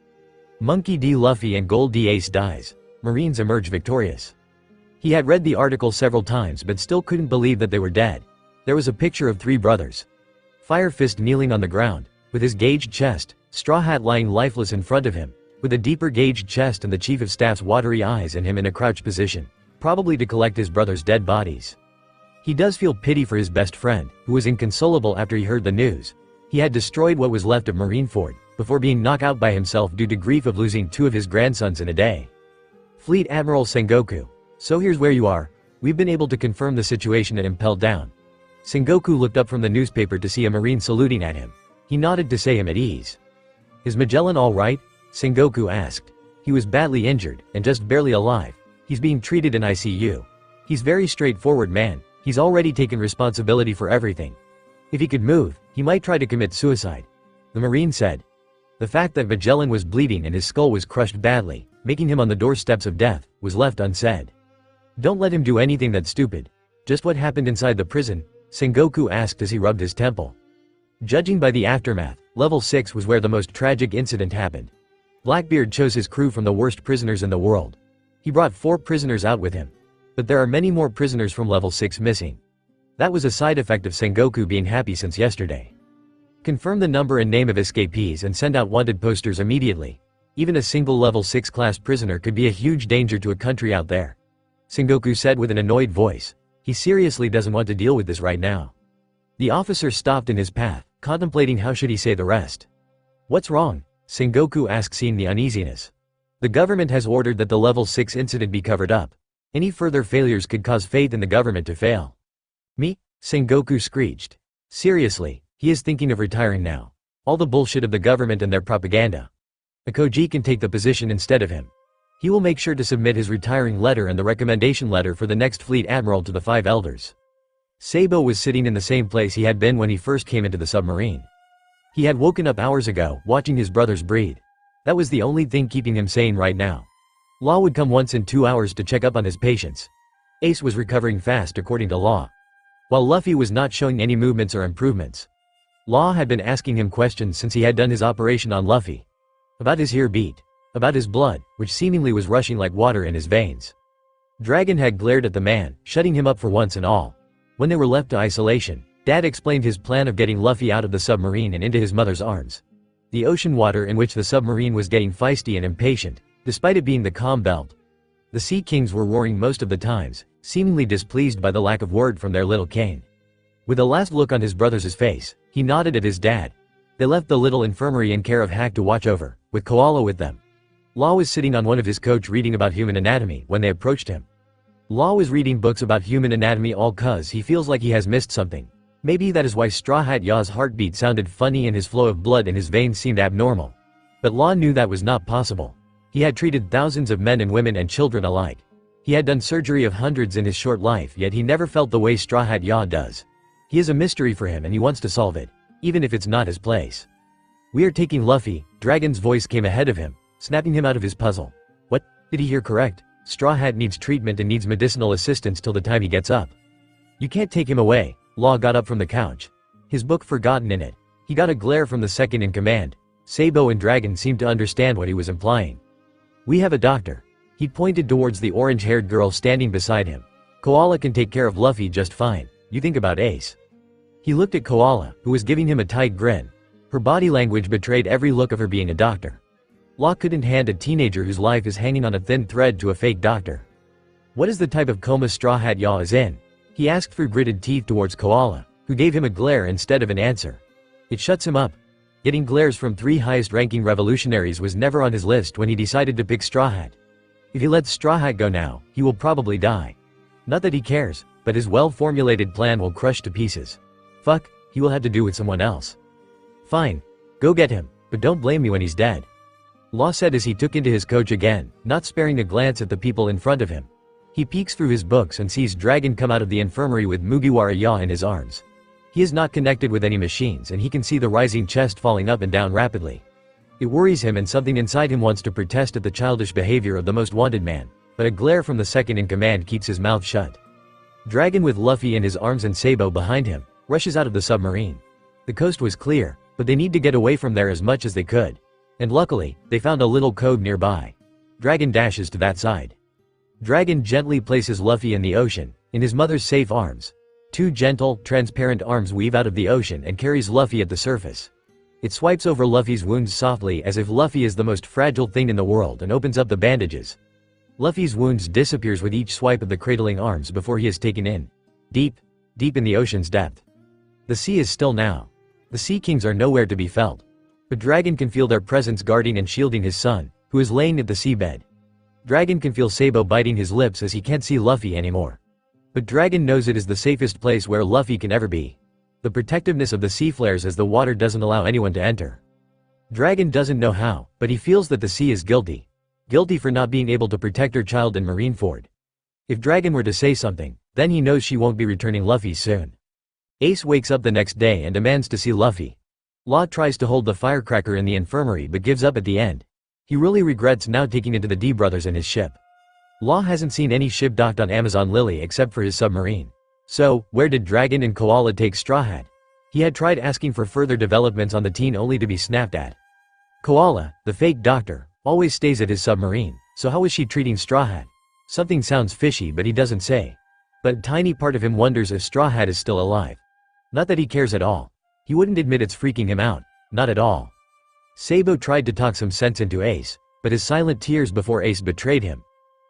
Monkey D. Luffy and Gold D. Ace dies. Marines emerge victorious. He had read the article several times but still couldn't believe that they were dead. There was a picture of 3 brothers. Fire Fist kneeling on the ground, with his gauged chest, Straw Hat lying lifeless in front of him, with a deeper gauged chest and the Chief of Staff's watery eyes and him in a crouched position, probably to collect his brother's dead bodies. He does feel pity for his best friend, who was inconsolable after he heard the news. He had destroyed what was left of Marineford, before being knocked out by himself due to grief of losing 2 of his grandsons in a day. Fleet Admiral Sengoku. So here's where you are. We've been able to confirm the situation and impelled down. Sengoku looked up from the newspaper to see a Marine saluting at him. He nodded to say him at ease. Is Magellan all right? Sengoku asked. He was badly injured, and just barely alive. He's being treated in ICU. He's very straightforward man. He's already taken responsibility for everything. If he could move, he might try to commit suicide. The Marine said. The fact that Magellan was bleeding and his skull was crushed badly, making him on the doorsteps of death, was left unsaid. Don't let him do anything that's stupid. Just what happened inside the prison? Sengoku asked as he rubbed his temple. Judging by the aftermath, level 6 was where the most tragic incident happened. Blackbeard chose his crew from the worst prisoners in the world. He brought 4 prisoners out with him. But there are many more prisoners from level 6 missing. That was a side effect of Sengoku being happy since yesterday. Confirm the number and name of escapees and send out wanted posters immediately. Even a single level 6 class prisoner could be a huge danger to a country out there. Sengoku said with an annoyed voice. He seriously doesn't want to deal with this right now. The officer stopped in his path, contemplating how should he say the rest. What's wrong? Sengoku asked, seeing the uneasiness. The government has ordered that the level 6 incident be covered up. Any further failures could cause faith in the government to fail. Me? Sengoku screeched. Seriously, he is thinking of retiring now. All the bullshit of the government and their propaganda. Akoji can take the position instead of him. He will make sure to submit his retiring letter and the recommendation letter for the next fleet admiral to the 5 elders. Sabo was sitting in the same place he had been when he first came into the submarine. He had woken up hours ago, watching his brothers breed. That was the only thing keeping him sane right now. Law would come once in 2 hours to check up on his patients. Ace was recovering fast according to Law, while Luffy was not showing any movements or improvements. Law had been asking him questions since he had done his operation on Luffy. About his heartbeat. About his blood, which seemingly was rushing like water in his veins. Dragon had glared at the man, shutting him up for once and all. When they were left to isolation, Dad explained his plan of getting Luffy out of the submarine and into his mother's arms. The ocean water in which the submarine was getting feisty and impatient, despite it being the calm belt. The Sea Kings were roaring most of the times, seemingly displeased by the lack of word from their little king. With a last look on his brother's face, he nodded at his dad. They left the little infirmary in care of Hack to watch over, with Koala with them. Law was sitting on one of his couch reading about human anatomy when they approached him. Law was reading books about human anatomy all cuz he feels like he has missed something. Maybe that is why Straw Hat Yaw's heartbeat sounded funny and his flow of blood in his veins seemed abnormal. But Law knew that was not possible. He had treated thousands of men and women and children alike. He had done surgery of hundreds in his short life, yet he never felt the way Straw Hat Yaw does. He is a mystery for him and he wants to solve it, even if it's not his place. "We are taking Luffy," Dragon's voice came ahead of him, snapping him out of his puzzle. What? Did he hear correct? Straw Hat needs treatment and needs medicinal assistance till the time he gets up. "You can't take him away." Law got up from the couch. His book forgotten in it. He got a glare from the second in command. Sabo and Dragon seemed to understand what he was implying. "We have a doctor." He pointed towards the orange-haired girl standing beside him. "Koala can take care of Luffy just fine. You think about Ace." He looked at Koala, who was giving him a tight grin. Her body language betrayed every look of her being a doctor. Law couldn't hand a teenager whose life is hanging on a thin thread to a fake doctor. "What is the type of coma Straw Hat Yaw is in?" he asked through gritted teeth towards Koala, who gave him a glare instead of an answer. It shuts him up. Getting glares from 3 highest-ranking revolutionaries was never on his list when he decided to pick Straw Hat. If he lets Straw Hat go now, he will probably die. Not that he cares, but his well-formulated plan will crush to pieces. Fuck, he will have to do with someone else. "Fine. Go get him, but don't blame me when he's dead," Law said as he took into his coach again, not sparing a glance at the people in front of him. He peeks through his books and sees Dragon come out of the infirmary with Mugiwara Yaw in his arms. He is not connected with any machines and he can see the rising chest falling up and down rapidly. It worries him and something inside him wants to protest at the childish behavior of the most wanted man, but a glare from the second in command keeps his mouth shut. Dragon with Luffy in his arms and Sabo behind him, rushes out of the submarine. The coast was clear, but they need to get away from there as much as they could. And luckily, they found a little cove nearby. Dragon dashes to that side. Dragon gently places Luffy in the ocean, in his mother's safe arms. 2 gentle, transparent arms weave out of the ocean and carries Luffy at the surface. It swipes over Luffy's wounds softly as if Luffy is the most fragile thing in the world and opens up the bandages. Luffy's wounds disappears with each swipe of the cradling arms before he is taken in. Deep, deep in the ocean's depth. The sea is still now. The Sea Kings are nowhere to be felt. But Dragon can feel their presence guarding and shielding his son, who is laying at the seabed. Dragon can feel Sabo biting his lips as he can't see Luffy anymore. But Dragon knows it is the safest place where Luffy can ever be. The protectiveness of the sea flares as the water doesn't allow anyone to enter. Dragon doesn't know how, but he feels that the sea is guilty. Guilty for not being able to protect her child in Marineford. If Dragon were to say something, then he knows she won't be returning Luffy soon. Ace wakes up the next day and demands to see Luffy. Law tries to hold the firecracker in the infirmary but gives up at the end. He really regrets now taking it to the D brothers in his ship. Law hasn't seen any ship docked on Amazon Lily except for his submarine. So, where did Dragon and Koala take Straw Hat? He had tried asking for further developments on the teen only to be snapped at. Koala, the fake doctor, always stays at his submarine, so how is she treating Straw Hat? Something sounds fishy but he doesn't say. But a tiny part of him wonders if Straw Hat is still alive. Not that he cares at all. He wouldn't admit it's freaking him out. Not at all. Sabo tried to talk some sense into Ace, but his silent tears before Ace betrayed him.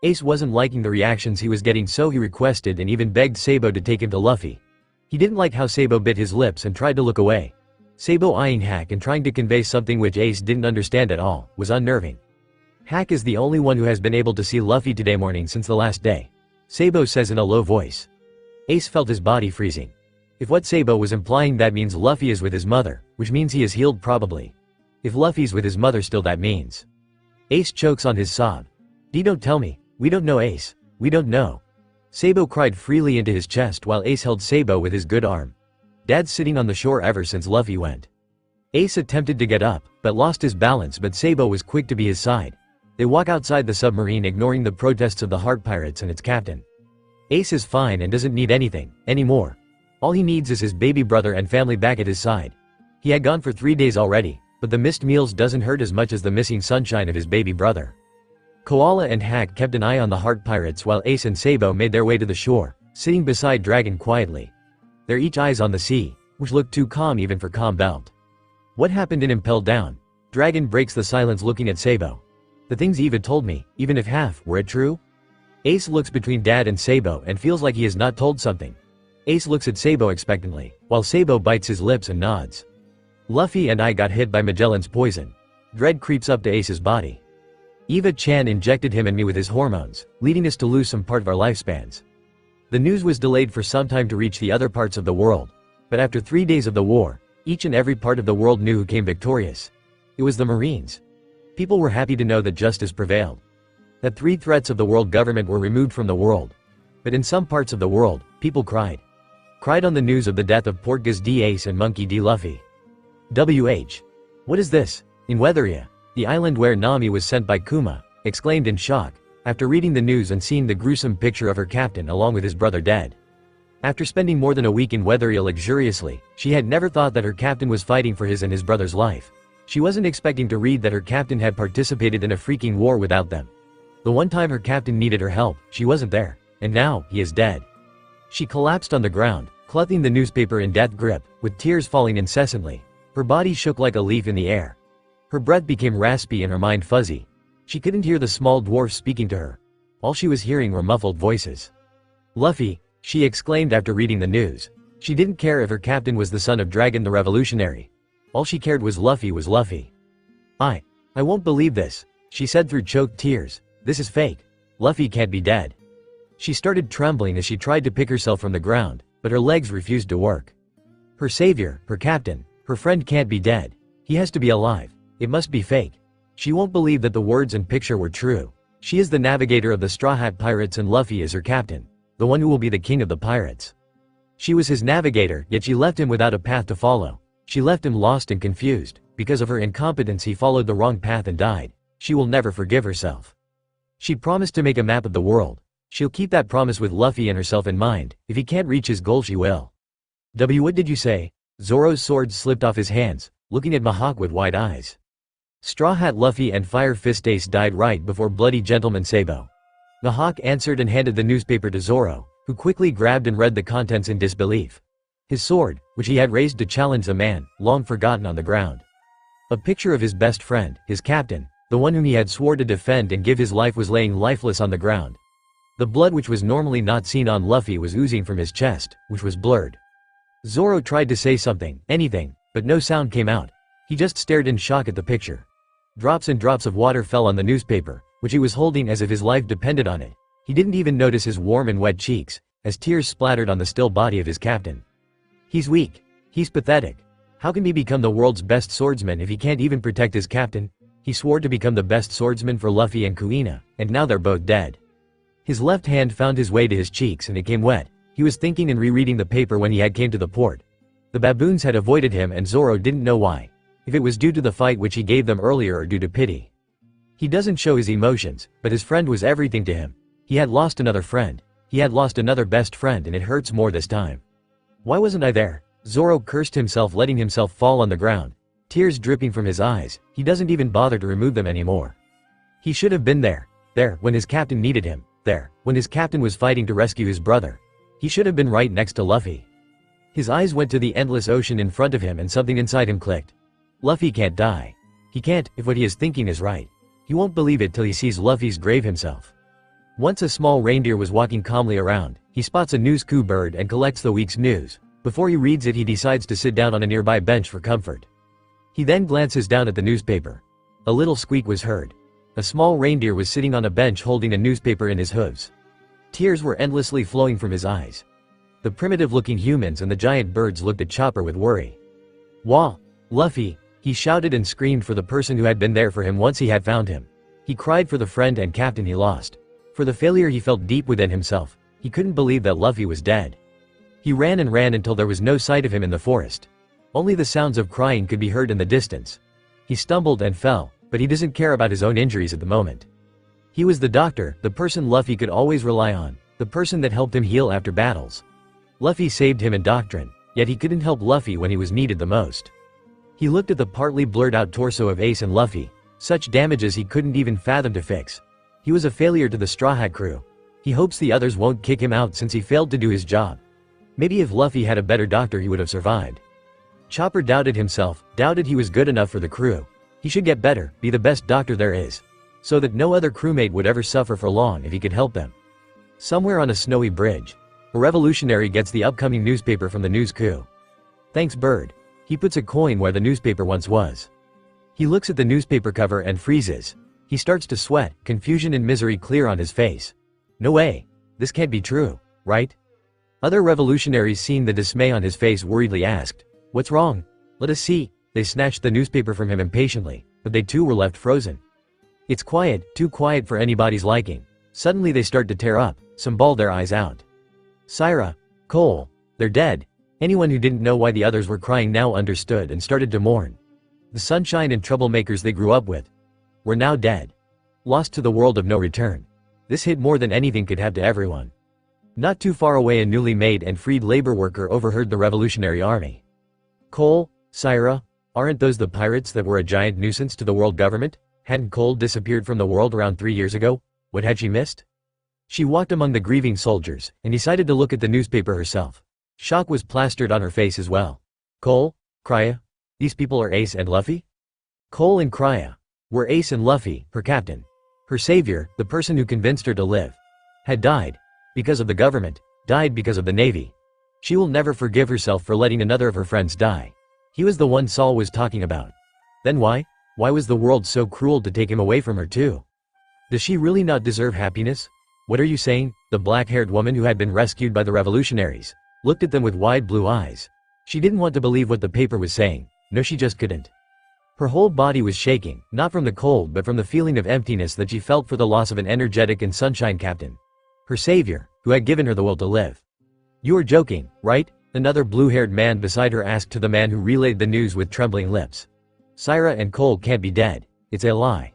Ace wasn't liking the reactions he was getting, so he requested and even begged Sabo to take him to Luffy. He didn't like how Sabo bit his lips and tried to look away. Sabo eyeing Hack and trying to convey something which Ace didn't understand at all, was unnerving. Hack is the only one who has been able to see Luffy today morning since the last day. Sabo says in a low voice. Ace felt his body freezing. If what Sabo was implying, that means Luffy is with his mother, which means he is healed probably. If Luffy's with his mother still, that means. Ace chokes on his sob. D, don't tell me. We don't know, Ace. We don't know. Sabo cried freely into his chest while Ace held Sabo with his good arm. Dad's sitting on the shore ever since Luffy went. Ace attempted to get up, but lost his balance, but Sabo was quick to be his side. They walk outside the submarine ignoring the protests of the Heart Pirates and its captain. Ace is fine and doesn't need anything, anymore. All he needs is his baby brother and family back at his side. He had gone for 3 days already, but the missed meals doesn't hurt as much as the missing sunshine of his baby brother. Koala and Hack kept an eye on the Heart Pirates while Ace and Sabo made their way to the shore, sitting beside Dragon quietly. Their each eyes on the sea, which looked too calm even for calm Belt. What happened in Impelled Down? Dragon breaks the silence looking at Sabo. The things Eva told me, even if half, were it true? Ace looks between Dad and Sabo and feels like he has not told something. Ace looks at Sabo expectantly, while Sabo bites his lips and nods. Luffy and I got hit by Magellan's poison. Dread creeps up to Ace's body. Eva-chan injected him and me with his hormones, leading us to lose some part of our lifespans. The news was delayed for some time to reach the other parts of the world. But after 3 days of the war, each and every part of the world knew who came victorious. It was the Marines. People were happy to know that justice prevailed. That 3 threats of the world government were removed from the world. But in some parts of the world, people cried. cried on the news of the death of Portgas D. Ace and Monkey D. Luffy. WH. What is this? In Weatheria, the island where Nami was sent by Kuma, exclaimed in shock, after reading the news and seeing the gruesome picture of her captain along with his brother dead. After spending more than a week in Weatheria luxuriously, she had never thought that her captain was fighting for his and his brother's life. She wasn't expecting to read that her captain had participated in a freaking war without them. The one time her captain needed her help, she wasn't there, and now, he is dead. She collapsed on the ground, clutching the newspaper in death grip, with tears falling incessantly. Her body shook like a leaf in the air. Her breath became raspy and her mind fuzzy. She couldn't hear the small dwarf speaking to her. All she was hearing were muffled voices. Luffy, she exclaimed after reading the news. She didn't care if her captain was the son of Dragon the Revolutionary. All she cared was Luffy was Luffy. I won't believe this, she said through choked tears. This is fake. Luffy can't be dead. She started trembling as she tried to pick herself from the ground, but her legs refused to work. Her savior, her captain, her friend can't be dead. He has to be alive. It must be fake. She won't believe that the words and picture were true. She is the navigator of the Straw Hat Pirates and Luffy is her captain, the one who will be the king of the pirates. She was his navigator, yet she left him without a path to follow. She left him lost and confused. Because of her incompetence he followed the wrong path and died. She will never forgive herself. She promised to make a map of the world. She'll keep that promise with Luffy and herself in mind. If he can't reach his goal she will. What did you say? Zoro's sword slipped off his hands, looking at Mihawk with wide eyes. Straw Hat Luffy and Fire Fist Ace died right before Bloody Gentleman Sabo. Mihawk answered and handed the newspaper to Zoro, who quickly grabbed and read the contents in disbelief. His sword, which he had raised to challenge the man, long forgotten on the ground. A picture of his best friend, his captain, the one whom he had swore to defend and give his life was laying lifeless on the ground. The blood which was normally not seen on Luffy was oozing from his chest, which was blurred. Zoro tried to say something, anything, but no sound came out. He just stared in shock at the picture. Drops and drops of water fell on the newspaper, which he was holding as if his life depended on it. He didn't even notice his warm and wet cheeks, as tears splattered on the still body of his captain. He's weak. He's pathetic. How can he become the world's best swordsman if he can't even protect his captain? He swore to become the best swordsman for Luffy and Kuina, and now they're both dead. His left hand found his way to his cheeks and it came wet. He was thinking and rereading the paper when he had came to the port. The baboons had avoided him and Zoro didn't know why. If it was due to the fight which he gave them earlier or due to pity. He doesn't show his emotions, but his friend was everything to him. He had lost another friend. He had lost another best friend and it hurts more this time. Why wasn't I there? Zoro cursed himself, letting himself fall on the ground. Tears dripping from his eyes. He doesn't even bother to remove them anymore. He should have been there. There, when his captain needed him. There, when his captain was fighting to rescue his brother. He should have been right next to Luffy. His eyes went to the endless ocean in front of him and something inside him clicked. Luffy can't die. He can't, if what he is thinking is right. He won't believe it till he sees Luffy's grave himself. Once a small reindeer was walking calmly around. He spots a news coup bird and collects the week's news. Before he reads it he decides to sit down on a nearby bench for comfort. He then glances down at the newspaper. A little squeak was heard. A small reindeer was sitting on a bench holding a newspaper in his hooves. Tears were endlessly flowing from his eyes. The primitive-looking humans and the giant birds looked at Chopper with worry. "Wah! Luffy!" he shouted and screamed for the person who had been there for him once he had found him. He cried for the friend and captain he lost. For the failure he felt deep within himself. He couldn't believe that Luffy was dead. He ran and ran until there was no sight of him in the forest. Only the sounds of crying could be heard in the distance. He stumbled and fell, but he doesn't care about his own injuries at the moment. He was the doctor, the person Luffy could always rely on, the person that helped him heal after battles. Luffy saved him in doctrine, yet he couldn't help Luffy when he was needed the most. He looked at the partly blurred out torso of Ace and Luffy, such damages he couldn't even fathom to fix. He was a failure to the Straw Hat crew. He hopes the others won't kick him out since he failed to do his job. Maybe if Luffy had a better doctor he would have survived. Chopper doubted himself, doubted he was good enough for the crew. He should get better, be the best doctor there is. So that no other crewmate would ever suffer for long if he could help them. Somewhere on a snowy bridge, a revolutionary gets the upcoming newspaper from the news coup. Thanks Bird. He puts a coin where the newspaper once was. He looks at the newspaper cover and freezes. He starts to sweat, confusion and misery clear on his face. No way. This can't be true, right? Other revolutionaries seeing the dismay on his face worriedly asked, "What's wrong? Let us see." They snatched the newspaper from him impatiently, but they too were left frozen. It's quiet, too quiet for anybody's liking. Suddenly they start to tear up, some bawl their eyes out. Syra, Cole, They're dead. Anyone who didn't know why the others were crying now understood and started to mourn. The sunshine and troublemakers they grew up with were now dead. Lost to the world of no return. This hit more than anything could have to everyone. Not too far away, a newly made and freed labor worker overheard the revolutionary army. Cole, Syra, aren't those the pirates that were a giant nuisance to the world government? Hadn't Cole disappeared from the world around 3 years ago? What had she missed? She walked among the grieving soldiers and decided to look at the newspaper herself. Shock was plastered on her face as well. Cole, Krya, these people are Ace and Luffy? Cole and Krya were Ace and Luffy, her captain. Her savior, the person who convinced her to live, had died. Because of the government, died because of the Navy. She will never forgive herself for letting another of her friends die. He was the one Saul was talking about. Then why? Why was the world so cruel to take him away from her too? Does she really not deserve happiness? What are you saying? The black-haired woman who had been rescued by the revolutionaries looked at them with wide blue eyes. She didn't want to believe what the paper was saying. No, she just couldn't. Her whole body was shaking, not from the cold but from the feeling of emptiness that she felt for the loss of an energetic and sunshine captain. Her savior, who had given her the will to live. You are joking, right? Another blue-haired man beside her asked to the man who relayed the news with trembling lips. Syra and Cole can't be dead. It's a lie.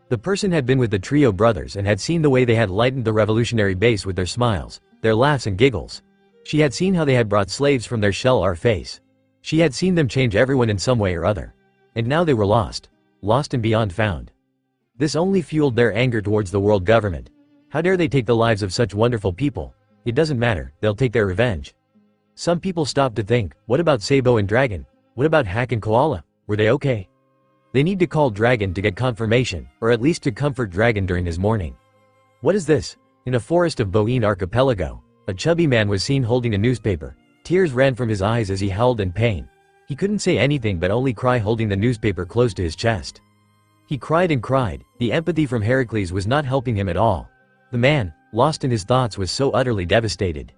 The person had been with the trio brothers and had seen the way they had lightened the revolutionary base with their smiles, their laughs and giggles. She had seen how they had brought slaves from their shell or face. She had seen them change everyone in some way or other. And now they were lost. Lost and beyond found. This only fueled their anger towards the world government. How dare they take the lives of such wonderful people? It doesn't matter, they'll take their revenge. Some people stopped to think, what about Sabo and Dragon? What about Hack and Koala? Were they okay? They need to call Dragon to get confirmation, or at least to comfort Dragon during his mourning. What is this? In a forest of Boine Archipelago, a chubby man was seen holding a newspaper. Tears ran from his eyes as he howled in pain. He couldn't say anything but only cry, holding the newspaper close to his chest. He cried and cried. The empathy from Heracles was not helping him at all. The man, lost in his thoughts, was so utterly devastated.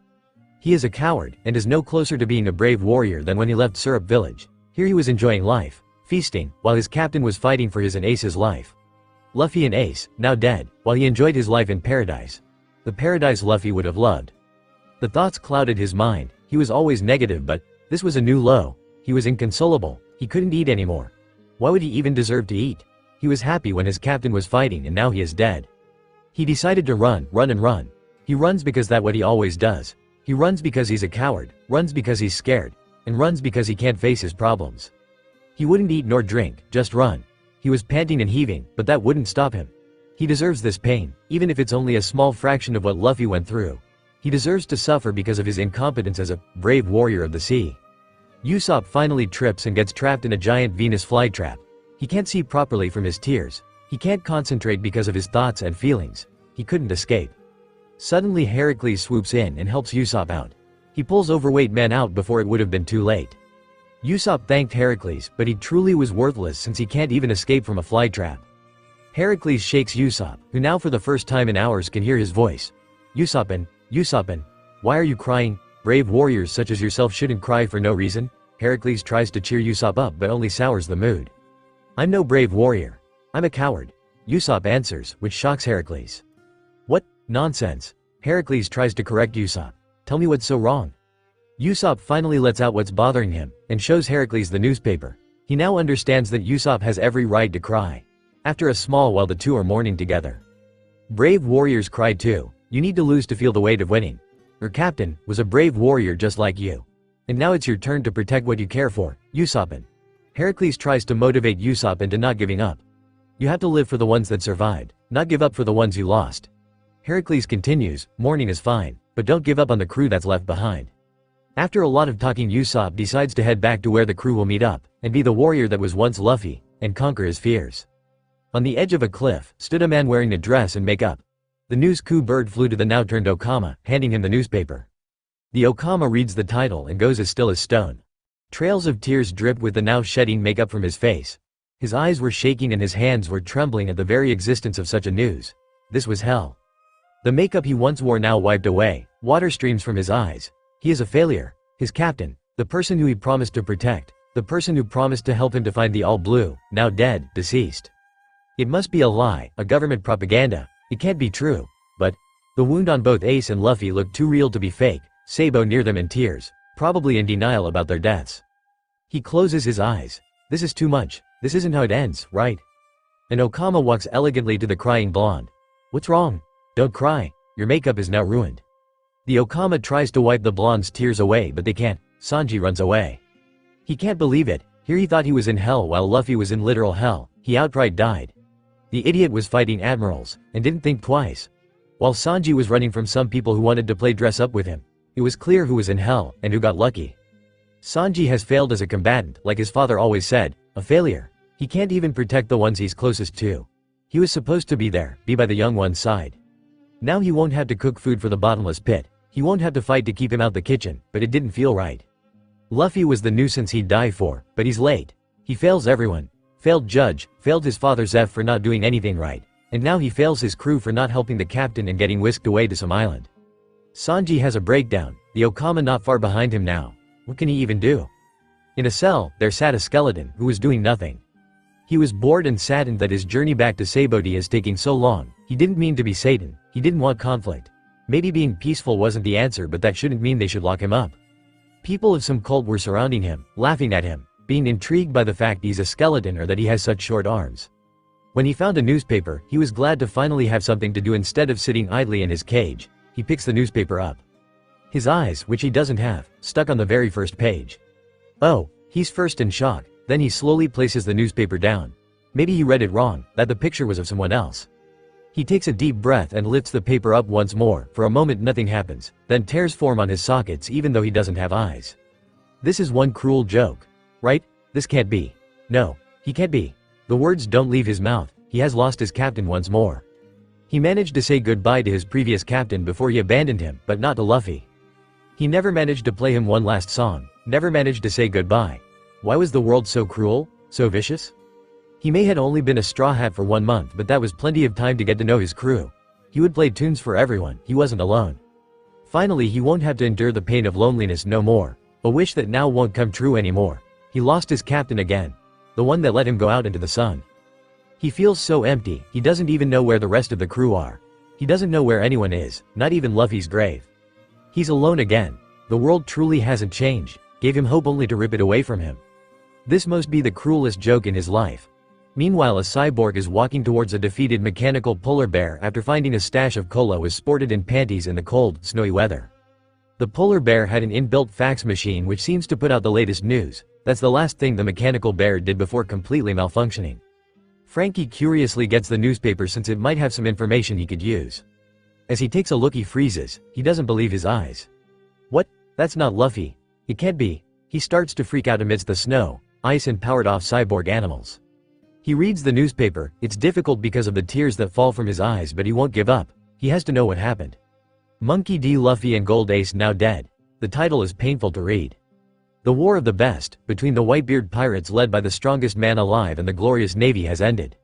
He is a coward, and is no closer to being a brave warrior than when he left Syrup Village. Here he was enjoying life, feasting, while his captain was fighting for his and Ace's life. Luffy and Ace, now dead, while he enjoyed his life in paradise. The paradise Luffy would have loved. The thoughts clouded his mind. He was always negative, but this was a new low. He was inconsolable. He couldn't eat anymore. Why would he even deserve to eat? He was happy when his captain was fighting, and now he is dead. He decided to run and run. He runs because that's what he always does. He runs because he's a coward, runs because he's scared, and runs because he can't face his problems. He wouldn't eat nor drink, just run. He was panting and heaving, but that wouldn't stop him. He deserves this pain, even if it's only a small fraction of what Luffy went through. He deserves to suffer because of his incompetence as a brave warrior of the sea. Usopp finally trips and gets trapped in a giant Venus flytrap. He can't see properly from his tears. He can't concentrate because of his thoughts and feelings. He couldn't escape. Suddenly Heracles swoops in and helps Usopp out. He pulls overweight man out before it would have been too late. Usopp thanked Heracles, but he truly was worthless since he can't even escape from a flytrap. Heracles shakes Usopp, who now for the first time in hours can hear his voice. Usopp, why are you crying? Brave warriors such as yourself shouldn't cry for no reason. Heracles tries to cheer Usopp up but only sours the mood. I'm no brave warrior. I'm a coward. Usopp answers, which shocks Heracles. What? Nonsense. Heracles tries to correct Usopp. Tell me what's so wrong. Usopp finally lets out what's bothering him, and shows Heracles the newspaper. He now understands that Usopp has every right to cry. After a small while the two are mourning together. Brave warriors cry too. You need to lose to feel the weight of winning. Your captain was a brave warrior just like you. And now it's your turn to protect what you care for, Usopp. Heracles tries to motivate Usopp into not giving up. You have to live for the ones that survived, not give up for the ones you lost. Heracles continues, mourning is fine, but don't give up on the crew that's left behind. After a lot of talking, Usopp decides to head back to where the crew will meet up, and be the warrior that was once Luffy, and conquer his fears. On the edge of a cliff, stood a man wearing a dress and makeup. The news coup bird flew to the now turned Okama, handing him the newspaper. The Okama reads the title and goes as still as stone. Trails of tears dripped with the now shedding makeup from his face. His eyes were shaking and his hands were trembling at the very existence of such a news. This was hell. The makeup he once wore now wiped away, water streams from his eyes. He is a failure. His captain, the person who he promised to protect, the person who promised to help him to find the All Blue, now dead, deceased. It must be a lie, a government propaganda. It can't be true. But the wound on both Ace and Luffy looked too real to be fake. Sabo near them in tears. probably in denial about their deaths. He closes his eyes. This is too much. This isn't how it ends, right? And Okama walks elegantly to the crying blonde. What's wrong? Don't cry. Your makeup is now ruined. The Okama tries to wipe the blonde's tears away, but they can't. Sanji runs away. He can't believe it. Here he thought he was in hell while Luffy was in literal hell. He outright died. The idiot was fighting admirals, and didn't think twice. While Sanji was running from some people who wanted to play dress up with him, it was clear who was in hell, and who got lucky. Sanji has failed as a combatant, like his father always said, a failure. He can't even protect the ones he's closest to. He was supposed to be there, be by the young one's side. Now he won't have to cook food for the bottomless pit. He won't have to fight to keep him out the kitchen, but it didn't feel right. Luffy was the nuisance he'd die for, but he's late. He fails everyone. Failed Judge, failed his father Zeph for not doing anything right, and now he fails his crew for not helping the captain and getting whisked away to some island. Sanji has a breakdown, the Okama not far behind him now. What can he even do? In a cell, there sat a skeleton, who was doing nothing. He was bored and saddened that his journey back to Sabaody is taking so long. He didn't mean to be Satan, he didn't want conflict. Maybe being peaceful wasn't the answer, but that shouldn't mean they should lock him up. People of some cult were surrounding him, laughing at him, being intrigued by the fact he's a skeleton or that he has such short arms. When he found a newspaper, he was glad to finally have something to do instead of sitting idly in his cage. He picks the newspaper up. His eyes, which he doesn't have, stuck on the very first page. Oh, he's first in shock, then he slowly places the newspaper down. Maybe he read it wrong, that the picture was of someone else. He takes a deep breath and lifts the paper up once more. For a moment nothing happens, then tears form on his sockets even though he doesn't have eyes. This is one cruel joke. Right? This can't be. No, he can't be. The words don't leave his mouth. He has lost his captain once more. He managed to say goodbye to his previous captain before he abandoned him, but not to Luffy. He never managed to play him one last song, never managed to say goodbye. Why was the world so cruel, so vicious? He may had only been a straw hat for 1 month, but that was plenty of time to get to know his crew. He would play tunes for everyone, he wasn't alone. Finally he won't have to endure the pain of loneliness no more, a wish that now won't come true anymore. He lost his captain again, the one that let him go out into the sun. He feels so empty, he doesn't even know where the rest of the crew are. He doesn't know where anyone is, not even Luffy's grave. He's alone again. The world truly hasn't changed, gave him hope only to rip it away from him. This must be the cruelest joke in his life. Meanwhile a cyborg is walking towards a defeated mechanical polar bear after finding a stash of cola was sported in panties in the cold, snowy weather. The polar bear had an inbuilt fax machine which seems to put out the latest news. That's the last thing the mechanical bear did before completely malfunctioning. Frankie curiously gets the newspaper since it might have some information he could use. As he takes a look he freezes, he doesn't believe his eyes. What? That's not Luffy. It can't be. He starts to freak out amidst the snow, ice and powered-off cyborg animals. He reads the newspaper. It's difficult because of the tears that fall from his eyes, but he won't give up. He has to know what happened. Monkey D. Luffy and Gold Ace now dead. The title is painful to read. The War of the Best, between the Whitebeard pirates led by the strongest man alive and the glorious navy has ended.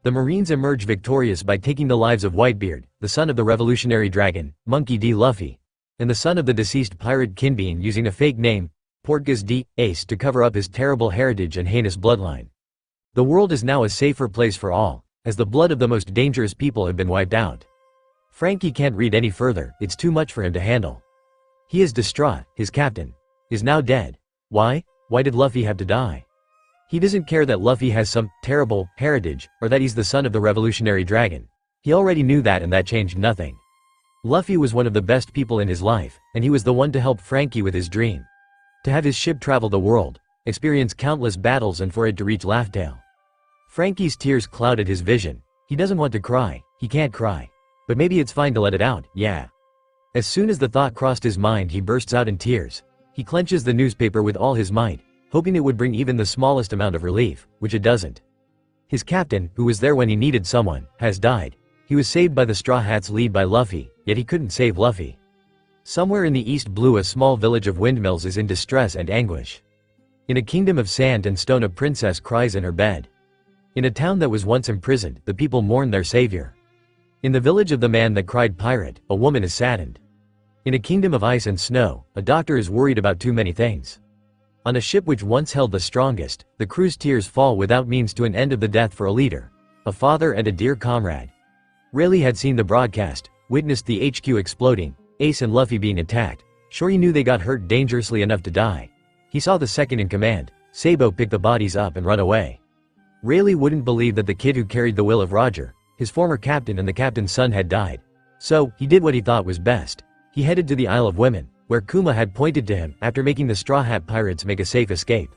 The Marines emerge victorious by taking the lives of Whitebeard, the son of the revolutionary dragon, Monkey D. Luffy, and the son of the deceased pirate Kinbean using a fake name, Portgas D. Ace, to cover up his terrible heritage and heinous bloodline. The world is now a safer place for all, as the blood of the most dangerous people have been wiped out. Frankie can't read any further, it's too much for him to handle. He is distraught, his captain is now dead. Why? Why did Luffy have to die? He doesn't care that Luffy has some terrible heritage, or that he's the son of the revolutionary dragon. He already knew that and that changed nothing. Luffy was one of the best people in his life, and he was the one to help Frankie with his dream. To have his ship travel the world, experience countless battles and for it to reach Laughtale. Frankie's tears clouded his vision. He doesn't want to cry, he can't cry. But maybe it's fine to let it out, yeah. As soon as the thought crossed his mind he bursts out in tears. He clenches the newspaper with all his might, hoping it would bring even the smallest amount of relief, which it doesn't. His captain, who was there when he needed someone, has died. He was saved by the Straw Hats led by Luffy, yet he couldn't save Luffy. Somewhere in the East Blue a small village of windmills is in distress and anguish. In a kingdom of sand and stone a princess cries in her bed. In a town that was once imprisoned, the people mourn their savior. In the village of the man that cried pirate, a woman is saddened. In a kingdom of ice and snow, a doctor is worried about too many things. On a ship which once held the strongest, the crew's tears fall without means to an end of the death for a leader, a father and a dear comrade. Rayleigh had seen the broadcast, witnessed the HQ exploding, Ace and Luffy being attacked. Sure, he knew they got hurt dangerously enough to die. He saw the second in command, Sabo, pick the bodies up and run away. Rayleigh wouldn't believe that the kid who carried the will of Roger, his former captain and the captain's son, had died. So, he did what he thought was best. He headed to the Isle of Women, where Kuma had pointed to him after making the Straw Hat Pirates make a safe escape.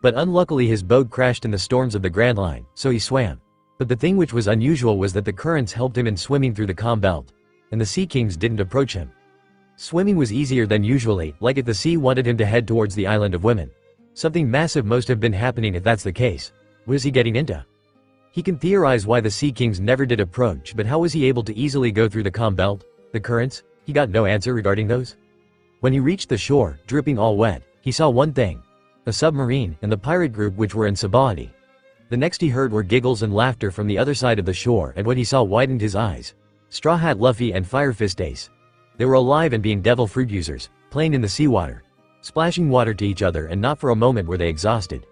But unluckily his boat crashed in the storms of the Grand Line, so he swam. But the thing which was unusual was that the currents helped him in swimming through the calm belt, and the Sea Kings didn't approach him. Swimming was easier than usually, like if the sea wanted him to head towards the Island of Women. Something massive must have been happening if that's the case. What is he getting into? He can theorize why the Sea Kings never did approach, but how was he able to easily go through the calm belt? The currents? He got no answer regarding those. When he reached the shore, dripping all wet, he saw one thing. A submarine, and the pirate group which were in Sabaody. The next he heard were giggles and laughter from the other side of the shore, and what he saw widened his eyes. Straw Hat Luffy and Fire Fist Ace. They were alive and being devil fruit users, playing in the seawater. Splashing water to each other, and not for a moment were they exhausted.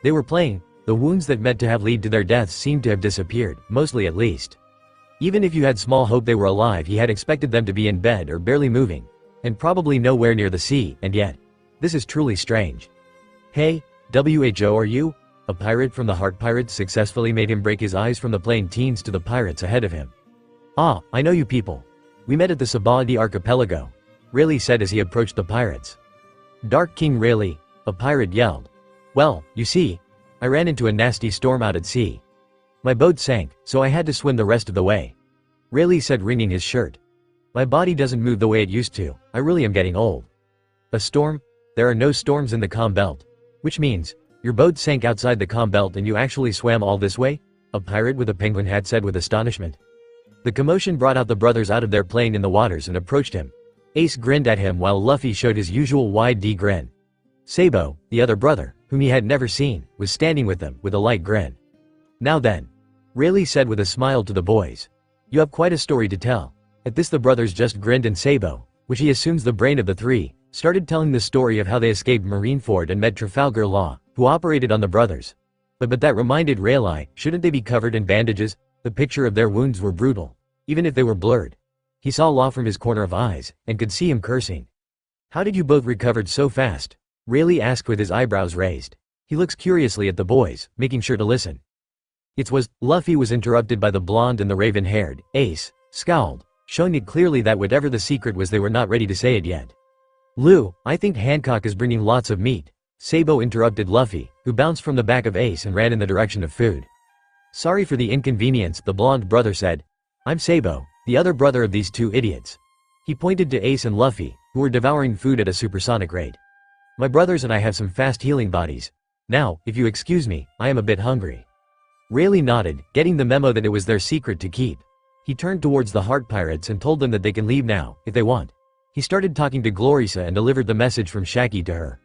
They were playing. The wounds that meant to have led to their deaths seemed to have disappeared, mostly at least. Even if you had small hope they were alive, he had expected them to be in bed or barely moving. And probably nowhere near the sea, and yet. This is truly strange. Hey, who are you? A pirate from the Heart Pirates successfully made him break his eyes from the plain teens to the pirates ahead of him. Ah, I know you people. We met at the Sabaody archipelago, Rayleigh said as he approached the pirates. Dark King Rayleigh, a pirate yelled. Well, you see, I ran into a nasty storm out at sea. My boat sank, so I had to swim the rest of the way. Rayleigh said, wringing his shirt. My body doesn't move the way it used to. I really am getting old. A storm? There are no storms in the calm belt. Which means, your boat sank outside the calm belt and you actually swam all this way? A pirate with a penguin hat said with astonishment. The commotion brought out the brothers out of their plane in the waters and approached him. Ace grinned at him while Luffy showed his usual wide D grin. Sabo, the other brother, whom he had never seen, was standing with them, with a light grin. Now then, Rayleigh said with a smile to the boys. You have quite a story to tell. At this the brothers just grinned, and Sabo, which he assumes the brain of the three, started telling the story of how they escaped Marineford and met Trafalgar Law, who operated on the brothers. But that reminded Rayleigh, shouldn't they be covered in bandages? The picture of their wounds were brutal, even if they were blurred. He saw Law from his corner of eyes, and could see him cursing. How did you both recovered so fast? Rayleigh asked with his eyebrows raised. He looks curiously at the boys, making sure to listen. Luffy was interrupted by the blonde and the raven-haired. Ace scowled, showing it clearly that whatever the secret was they were not ready to say it yet. Lou, I think Hancock is bringing lots of meat. Sabo interrupted Luffy, who bounced from the back of Ace and ran in the direction of food. Sorry for the inconvenience, the blonde brother said. I'm Sabo, the other brother of these two idiots. He pointed to Ace and Luffy, who were devouring food at a supersonic rate. My brothers and I have some fast healing bodies. Now, if you excuse me, I am a bit hungry. Rayleigh nodded, getting the memo that it was their secret to keep. He turned towards the Heart Pirates and told them that they can leave now, if they want. He started talking to Glorisa and delivered the message from Shaggy to her.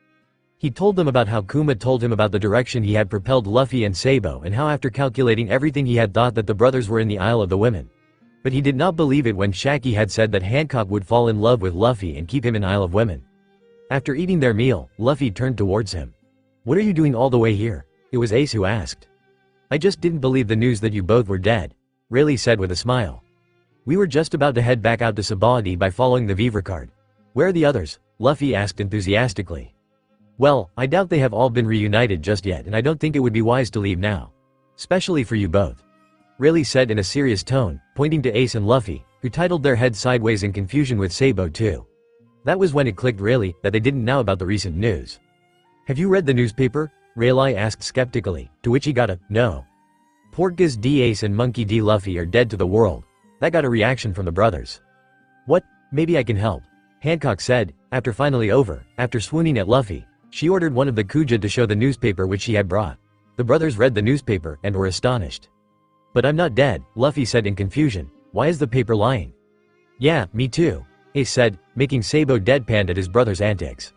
He told them about how Kuma told him about the direction he had propelled Luffy and Sabo, and how after calculating everything he had thought that the brothers were in the Isle of the Women. But he did not believe it when Shaggy had said that Hancock would fall in love with Luffy and keep him in Isle of Women. After eating their meal, Luffy turned towards him. What are you doing all the way here? It was Ace who asked. I just didn't believe the news that you both were dead, Rayleigh said with a smile. We were just about to head back out to Sabaody by following the Vivre card. Where are the others? Luffy asked enthusiastically. Well, I doubt they have all been reunited just yet, and I don't think it would be wise to leave now. Especially for you both, Rayleigh said in a serious tone, pointing to Ace and Luffy, who titled their heads sideways in confusion with Sabo too. That was when it clicked Rayleigh that they didn't know about the recent news. Have you read the newspaper? Rayleigh asked skeptically, to which he got a no. Portgas D. Ace and Monkey D. Luffy are dead to the world. That got a reaction from the brothers. What? Maybe I can help, Hancock said, after swooning at Luffy. She ordered one of the Kuja to show the newspaper which she had brought. The brothers read the newspaper and were astonished. But I'm not dead, Luffy said in confusion. Why is the paper lying? Yeah, me too, Ace said, making Sabo deadpanned at his brother's antics.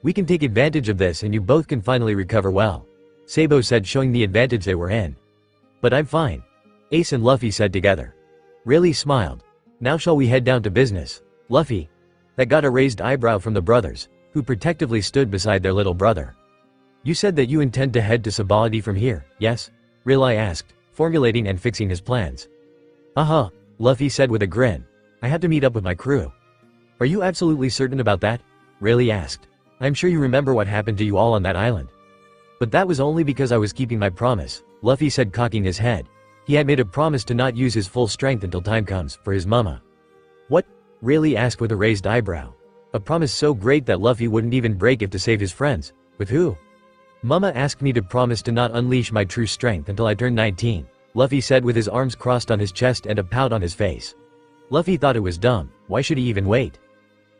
We can take advantage of this and you both can finally recover well, Sabo said, showing the advantage they were in. But I'm fine, Ace and Luffy said together. Rayleigh smiled. Now shall we head down to business, Luffy? That got a raised eyebrow from the brothers, who protectively stood beside their little brother. You said that you intend to head to Sabaody from here, yes? Rayleigh asked, formulating and fixing his plans. Uh-huh, Luffy said with a grin. I have to meet up with my crew. Are you absolutely certain about that? Rayleigh asked. I'm sure you remember what happened to you all on that island. But that was only because I was keeping my promise, Luffy said, cocking his head. He had made a promise to not use his full strength until time comes for his mama. What? Rayleigh asked with a raised eyebrow. A promise so great that Luffy wouldn't even break it to save his friends. With who? Mama asked me to promise to not unleash my true strength until I turned 19, Luffy said with his arms crossed on his chest and a pout on his face. Luffy thought it was dumb. Why should he even wait?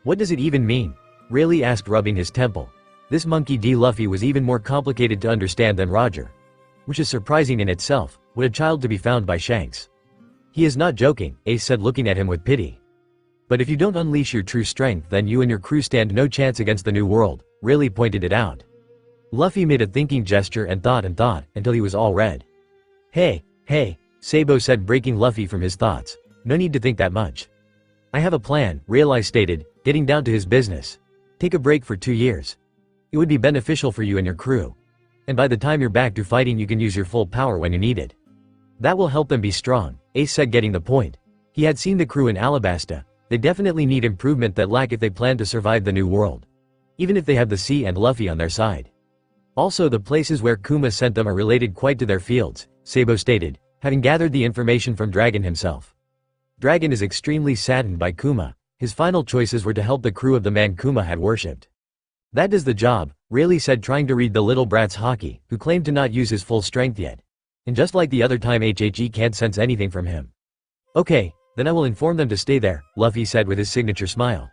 What does it even mean? Rayleigh asked, rubbing his temple. This monkey D. Luffy was even more complicated to understand than Roger. Which is surprising in itself. What a child to be found by Shanks. He is not joking, Ace said, looking at him with pity. But if you don't unleash your true strength, then you and your crew stand no chance against the New World, Rayleigh pointed it out. Luffy made a thinking gesture and thought until he was all red. Hey, Sabo said, breaking Luffy from his thoughts. No need to think that much. I have a plan, Rayleigh stated, getting down to his business. Take a break for 2 years. It would be beneficial for you and your crew. And by the time you're back to fighting, you can use your full power when you need it. That will help them be strong, Ace said, getting the point. He had seen the crew in Alabasta. They definitely need improvement that lack if they plan to survive the New World. Even if they have the sea and Luffy on their side. Also, the places where Kuma sent them are related quite to their fields, Sabo stated, having gathered the information from Dragon himself. Dragon is extremely saddened by Kuma. His final choices were to help the crew of the man Kuma had worshipped. That does the job, Rayleigh said, trying to read the little brat's haki, who claimed to not use his full strength yet. And just like the other time, HHE can't sense anything from him. Okay, then I will inform them to stay there, Luffy said with his signature smile.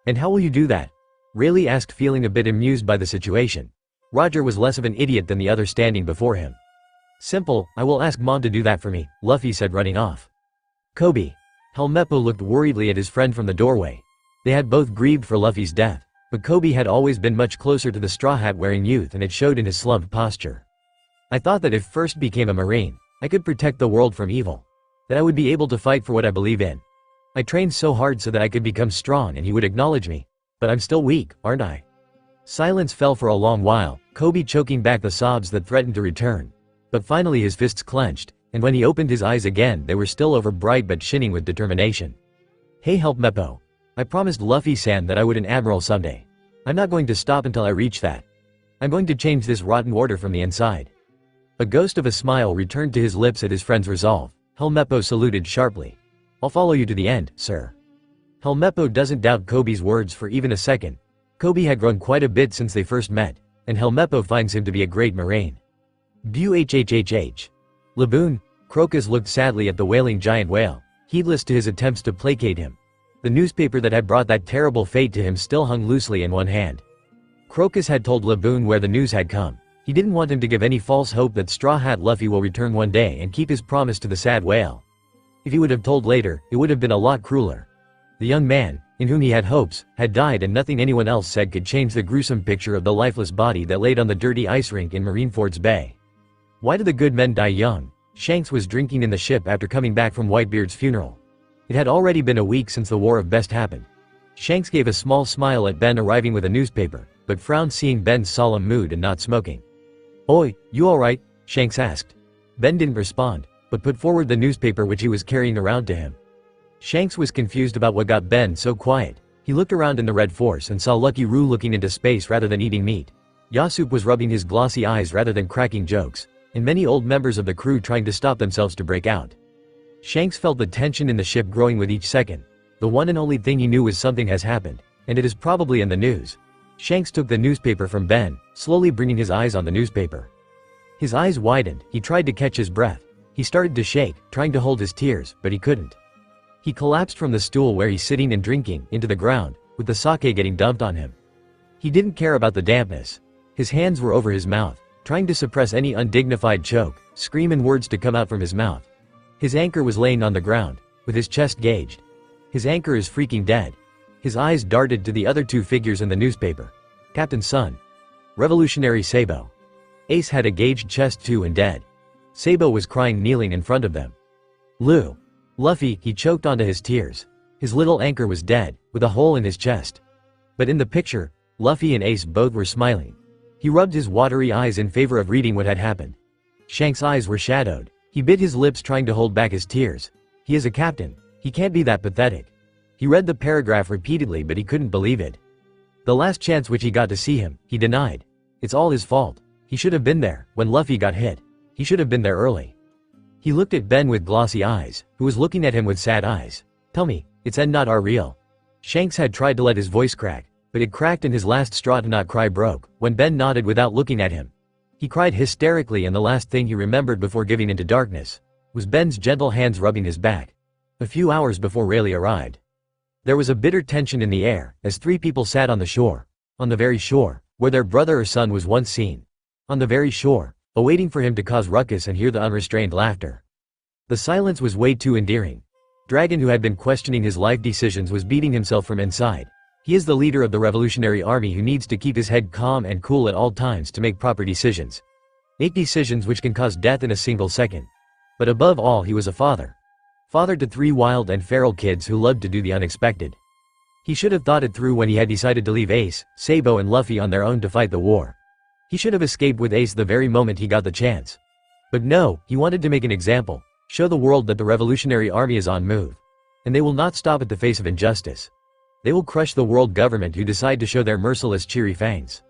And how will you do that? Rayleigh asked, feeling a bit amused by the situation. Roger was less of an idiot than the other standing before him. Simple, I will ask Mom to do that for me, Luffy said, running off. Kobe. Helmeppo looked worriedly at his friend from the doorway. They had both grieved for Luffy's death, but Kobe had always been much closer to the straw hat wearing youth, and it showed in his slumped posture. I thought that if first became a Marine, I could protect the world from evil. That I would be able to fight for what I believe in. I trained so hard so that I could become strong and he would acknowledge me. But I'm still weak, aren't I? Silence fell for a long while, Kobe choking back the sobs that threatened to return. But finally his fists clenched, and when he opened his eyes again, they were still over bright but shining with determination. Hey Helmeppo. I promised Luffy-san that I would an admiral someday. I'm not going to stop until I reach that. I'm going to change this rotten order from the inside. A ghost of a smile returned to his lips at his friend's resolve. Helmeppo saluted sharply. I'll follow you to the end, sir. Helmeppo doesn't doubt Kobe's words for even a second. Kobe had grown quite a bit since they first met, and Helmeppo finds him to be a great Marine. Buhhhhh. Laboon. Crocus looked sadly at the wailing giant whale, heedless to his attempts to placate him. The newspaper that had brought that terrible fate to him still hung loosely in one hand. Crocus had told Laboon where the news had come. He didn't want him to give any false hope that Straw Hat Luffy will return one day and keep his promise to the sad whale. If he would have told later, it would have been a lot crueler. The young man, in whom he had hopes, had died, and nothing anyone else said could change the gruesome picture of the lifeless body that laid on the dirty ice rink in Marineford's bay. Why do the good men die young? Shanks was drinking in the ship after coming back from Whitebeard's funeral. It had already been a week since the War of Best happened. Shanks gave a small smile at Ben arriving with a newspaper, but frowned seeing Ben's solemn mood and not smoking. Oi, you alright? Shanks asked. Ben didn't respond, but put forward the newspaper which he was carrying around to him. Shanks was confused about what got Ben so quiet. He looked around in the Red Force and saw Lucky Roo looking into space rather than eating meat. Yasup was rubbing his glossy eyes rather than cracking jokes, and many old members of the crew trying to stop themselves to break out. Shanks felt the tension in the ship growing with each second. The one and only thing he knew was something has happened, and it is probably in the news. Shanks took the newspaper from Ben, slowly bringing his eyes on the newspaper. His eyes widened, he tried to catch his breath. He started to shake, trying to hold his tears, but he couldn't. He collapsed from the stool where he's sitting and drinking, into the ground, with the sake getting dumped on him. He didn't care about the dampness. His hands were over his mouth, trying to suppress any undignified choke, scream and words to come out from his mouth. His anchor was laying on the ground, with his chest gauged. His anchor is freaking dead. His eyes darted to the other two figures in the newspaper. Captain Sun. Revolutionary Sabo. Ace had a gauged chest too and dead. Sabo was crying kneeling in front of them. Luffy, he choked onto his tears. His little anchor was dead, with a hole in his chest. But in the picture, Luffy and Ace both were smiling. He rubbed his watery eyes in favor of reading what had happened. Shanks' eyes were shadowed. He bit his lips trying to hold back his tears. He is a captain. He can't be that pathetic. He read the paragraph repeatedly but he couldn't believe it. The last chance which he got to see him, he denied. It's all his fault. He should have been there when Luffy got hit. He should have been there early. He looked at Ben with glossy eyes, who was looking at him with sad eyes. Tell me, it's not our real. Shanks had tried to let his voice crack, but it cracked and his last straw to not cry broke, when Ben nodded without looking at him. He cried hysterically and the last thing he remembered before giving into darkness was Ben's gentle hands rubbing his back. A few hours before Rayleigh arrived. There was a bitter tension in the air, as three people sat on the shore. On the very shore, where their brother or son was once seen. On the very shore, awaiting for him to cause ruckus and hear the unrestrained laughter. The silence was way too endearing. Dragon, who had been questioning his life decisions, was beating himself from inside. He is the leader of the revolutionary army who needs to keep his head calm and cool at all times to make proper decisions. Make decisions which can cause death in a single second. But above all, he was a father. Father to 3 wild and feral kids who loved to do the unexpected. He should have thought it through when he had decided to leave Ace, Sabo and Luffy on their own to fight the war. He should have escaped with Ace the very moment he got the chance. But no, he wanted to make an example, show the world that the revolutionary army is on move. And they will not stop at the face of injustice. They will crush the world government who decide to show their merciless cheery fangs.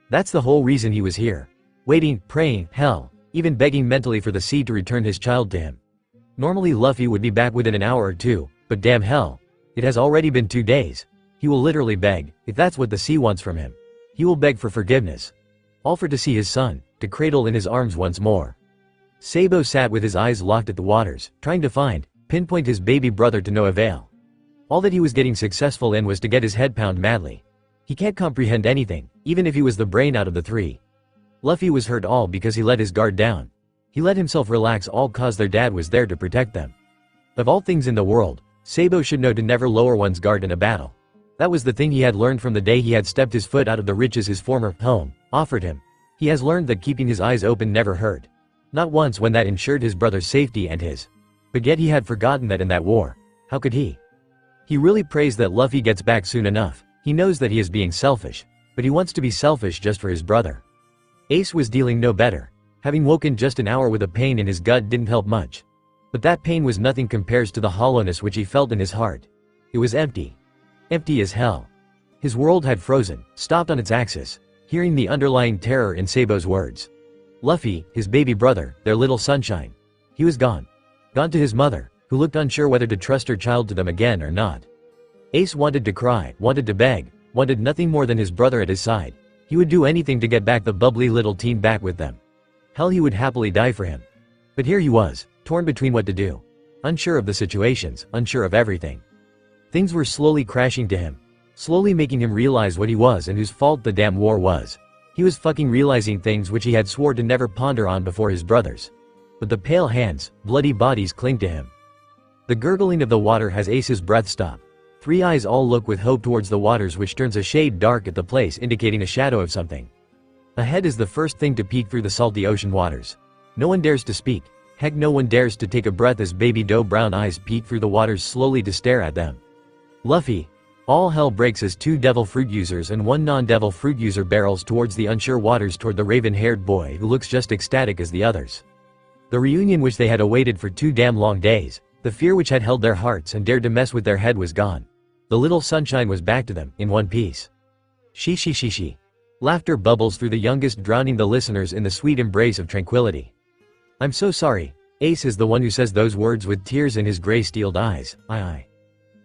That's the whole reason he was here. Waiting, praying, hell, even begging mentally for the sea to return his child to him. Normally Luffy would be back within an hour or two, but damn hell. It has already been 2 days. He will literally beg, if that's what the sea wants from him. He will beg for forgiveness. All for to see his son, to cradle in his arms once more. Sabo sat with his eyes locked at the waters, trying to pinpoint his baby brother to no avail. All that he was getting successful in was to get his head pound madly. He can't comprehend anything, even if he was the brain out of the 3. Luffy was hurt all because he let his guard down. He let himself relax all cause their dad was there to protect them. Of all things in the world, Sabo should know to never lower one's guard in a battle. That was the thing he had learned from the day he had stepped his foot out of the riches his former home offered him. He has learned that keeping his eyes open never hurt. Not once when that ensured his brother's safety and his. But yet he had forgotten that in that war. How could he? He really prays that Luffy gets back soon enough. He knows that he is being selfish. But he wants to be selfish just for his brother. Ace was dealing no better. Having woken just an hour with a pain in his gut didn't help much. But that pain was nothing compares to the hollowness which he felt in his heart. It was empty. Empty as hell. His world had frozen, stopped on its axis, hearing the underlying terror in Sabo's words. Luffy, his baby brother, their little sunshine. He was gone. Gone to his mother, who looked unsure whether to trust her child to them again or not. Ace wanted to cry, wanted to beg, wanted nothing more than his brother at his side. He would do anything to get back the bubbly little teen back with them. Hell, he would happily die for him. But here he was, torn between what to do. Unsure of the situations, unsure of everything. Things were slowly crashing to him. Slowly making him realize what he was and whose fault the damn war was. He was fucking realizing things which he had swore to never ponder on before his brothers. But the pale hands, bloody bodies cling to him. The gurgling of the water has Ace's breath stop. 3 eyes all look with hope towards the waters, which turns a shade dark at the place, indicating a shadow of something. Ahead is the first thing to peek through the salty ocean waters. No one dares to speak. Heck, no one dares to take a breath as baby doe brown eyes peek through the waters slowly to stare at them. Luffy. All hell breaks as 2 devil fruit users and 1 non-devil fruit user barrels towards the unsure waters toward the raven-haired boy who looks just ecstatic as the others. The reunion which they had awaited for 2 damn long days, the fear which had held their hearts and dared to mess with their head was gone. The little sunshine was back to them, in one piece. She. Laughter bubbles through the youngest, drowning the listeners in the sweet embrace of tranquility. I'm so sorry. Ace is the one who says those words with tears in his gray-steeled eyes. I.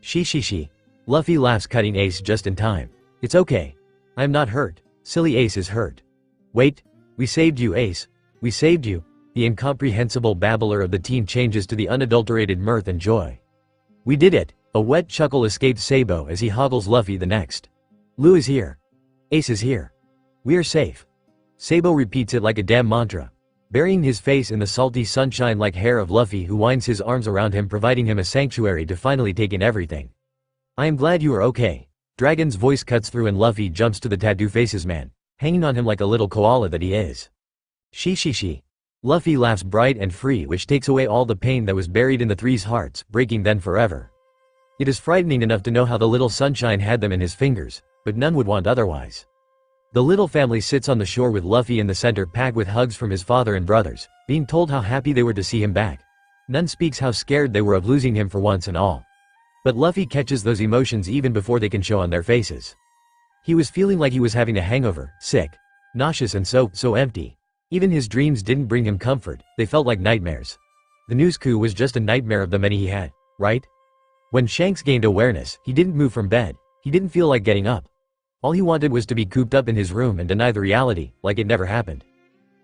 She. Luffy laughs, cutting Ace just in time. It's okay. I'm not hurt. Silly Ace is hurt. Wait. We saved you, Ace. We saved you. The incomprehensible babbler of the team changes to the unadulterated mirth and joy. We did it. A wet chuckle escapes Sabo as he hoggles Luffy the next. Lu is here. Ace is here. We are safe. Sabo repeats it like a damn mantra, burying his face in the salty sunshine-like hair of Luffy, who winds his arms around him, providing him a sanctuary to finally take in everything. I am glad you are okay. Dragon's voice cuts through and Luffy jumps to the tattoo faces man, hanging on him like a little koala that he is. She. Luffy laughs bright and free, which takes away all the pain that was buried in the 3's hearts, breaking then forever. It is frightening enough to know how the little sunshine had them in his fingers, but none would want otherwise. The little family sits on the shore with Luffy in the center, packed with hugs from his father and brothers, being told how happy they were to see him back. None speaks how scared they were of losing him for once and all. But Luffy catches those emotions even before they can show on their faces. He was feeling like he was having a hangover, sick, nauseous and so empty. Even his dreams didn't bring him comfort, they felt like nightmares. The news coup was just a nightmare of the many he had, right? When Shanks gained awareness, he didn't move from bed. He didn't feel like getting up. All he wanted was to be cooped up in his room and deny the reality, like it never happened.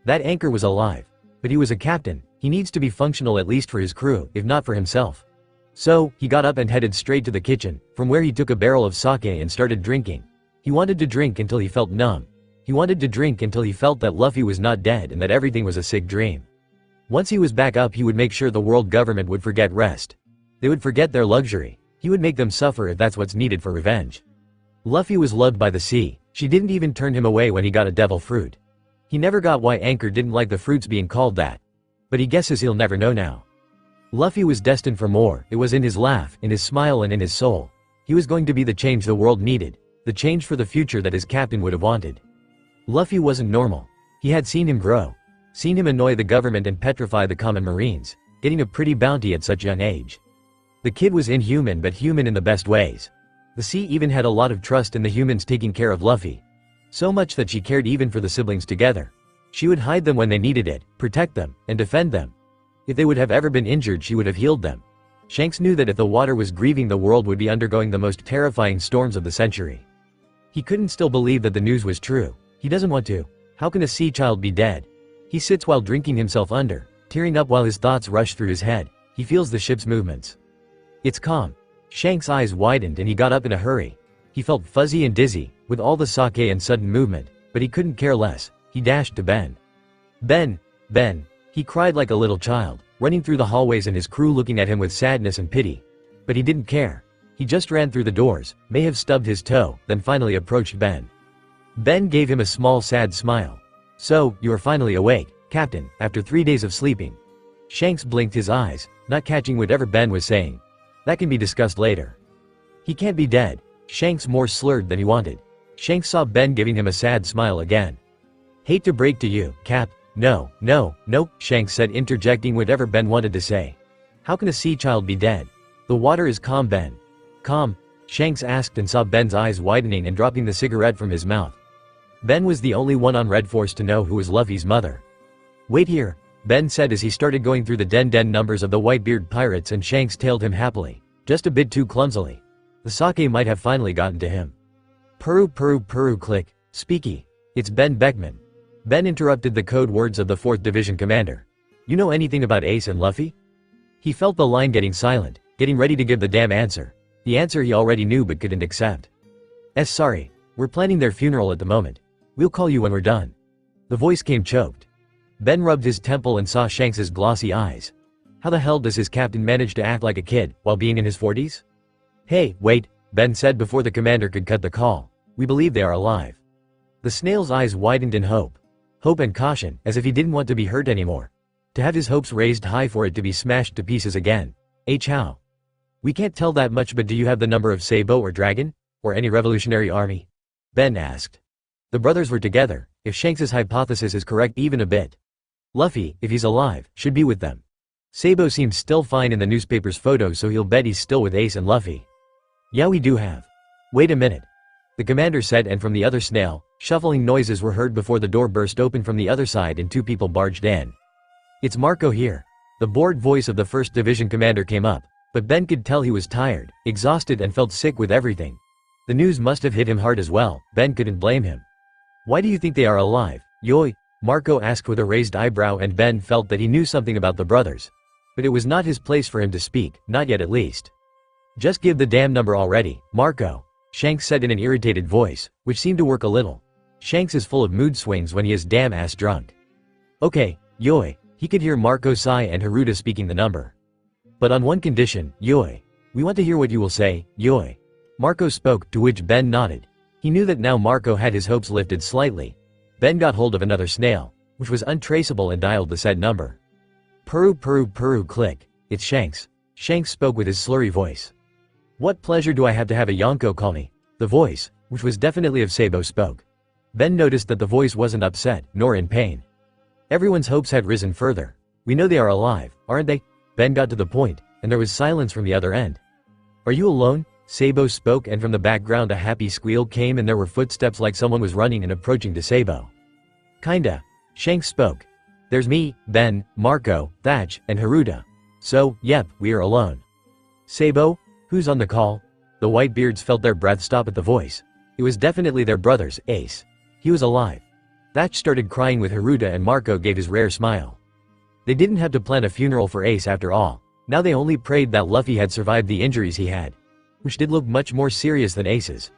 That anchor was alive. But he was a captain. He needs to be functional at least for his crew, if not for himself. So, he got up and headed straight to the kitchen, from where he took a barrel of sake and started drinking. He wanted to drink until he felt numb. He wanted to drink until he felt that Luffy was not dead and that everything was a sick dream. Once he was back up, he would make sure the world government would forget rest. They would forget their luxury. He would make them suffer if that's what's needed for revenge. Luffy was loved by the sea. She didn't even turn him away when he got a devil fruit. He never got why Anchor didn't like the fruits being called that. But he guesses he'll never know now. Luffy was destined for more. It was in his laugh, in his smile and in his soul. He was going to be the change the world needed. The change for the future that his captain would have wanted. Luffy wasn't normal. He had seen him grow. Seen him annoy the government and petrify the common marines. Getting a pretty bounty at such young age. The kid was inhuman, but human in the best ways. The sea even had a lot of trust in the humans taking care of Luffy. So much that she cared even for the siblings together. She would hide them when they needed it, protect them, and defend them. If they would have ever been injured, she would have healed them. Shanks knew that if the water was grieving, the world would be undergoing the most terrifying storms of the century. He couldn't still believe that the news was true. He doesn't want to. How can a sea child be dead? He sits while drinking himself under, tearing up while his thoughts rush through his head. He feels the ship's movements. It's calm. Shanks' eyes widened and he got up in a hurry. He felt fuzzy and dizzy, with all the sake and sudden movement, but he couldn't care less. He dashed to Ben. Ben. He cried like a little child, running through the hallways and his crew looking at him with sadness and pity. But he didn't care. He just ran through the doors, may have stubbed his toe, then finally approached Ben. Ben gave him a small sad smile. So, you are finally awake, Captain, after 3 days of sleeping. Shanks blinked his eyes, not catching whatever Ben was saying. That can be discussed later. He can't be dead. Shanks more slurred than he wanted. Shanks saw Ben giving him a sad smile again. Hate to break to you, Cap. No, Shanks said, interjecting whatever Ben wanted to say. How can a sea child be dead? The water is calm, Ben. Calm? Shanks asked and saw Ben's eyes widening and dropping the cigarette from his mouth. Ben was the only one on Red Force to know who was Luffy's mother. Wait here, Ben said as he started going through the den numbers of the Whitebeard pirates, and Shanks tailed him happily, just a bit too clumsily. The sake might have finally gotten to him. Purr, click, speaky. It's Ben Beckman. Ben interrupted the code words of the 4th Division commander. You know anything about Ace and Luffy? He felt the line getting silent, getting ready to give the damn answer. The answer he already knew but couldn't accept. Sorry, we're planning their funeral at the moment. We'll call you when we're done. The voice came choked. Ben rubbed his temple and saw Shanks's glossy eyes. How the hell does his captain manage to act like a kid, while being in his 40s? Hey, wait, Ben said before the commander could cut the call. We believe they are alive. The snail's eyes widened in hope. Hope and caution, as if he didn't want to be hurt anymore. To have his hopes raised high for it to be smashed to pieces again. How? We can't tell that much, but do you have the number of Sabo or Dragon? Or any revolutionary army? Ben asked. The brothers were together, if Shanks's hypothesis is correct even a bit. Luffy, if he's alive, should be with them. Sabo seems still fine in the newspaper's photo, so he'll bet he's still with Ace and Luffy. Yeah, we do have. Wait a minute. The commander said, and from the other snail, shuffling noises were heard before the door burst open from the other side and 2 people barged in. It's Marco here. The bored voice of the 1st Division commander came up, but Ben could tell he was tired, exhausted and felt sick with everything. The news must have hit him hard as well. Ben couldn't blame him. Why do you think they are alive, Yoi? Marco asked with a raised eyebrow, and Ben felt that he knew something about the brothers. But it was not his place for him to speak, not yet at least. Just give the damn number already, Marco, Shanks said in an irritated voice, which seemed to work a little. Shanks is full of mood swings when he is damn ass drunk. Okay, Yoi. He could hear Marco, Sai and Haruta speaking the number. But on one condition, Yoi. We want to hear what you will say, Yoi. Marco spoke, to which Ben nodded. He knew that now Marco had his hopes lifted slightly. Ben got hold of another snail, which was untraceable, and dialed the said number. Purr, click. It's Shanks. Shanks spoke with his slurry voice. What pleasure do I have to have a Yonko call me? The voice, which was definitely of Sabo, spoke. Ben noticed that the voice wasn't upset, nor in pain. Everyone's hopes had risen further. We know they are alive, aren't they? Ben got to the point, and there was silence from the other end. Are you alone? Sabo spoke, and from the background a happy squeal came and there were footsteps like someone was running and approaching to Sabo. Kinda. Shanks spoke. There's me, Ben, Marco, Thatch, and Haruta. So, yep, we are alone. Sabo? Who's on the call? The Whitebeards felt their breath stop at the voice. It was definitely their brother's, Ace. He was alive. Thatch started crying with Haruta and Marco gave his rare smile. They didn't have to plan a funeral for Ace after all. Now they only prayed that Luffy had survived the injuries he had, which did look much more serious than Ace's.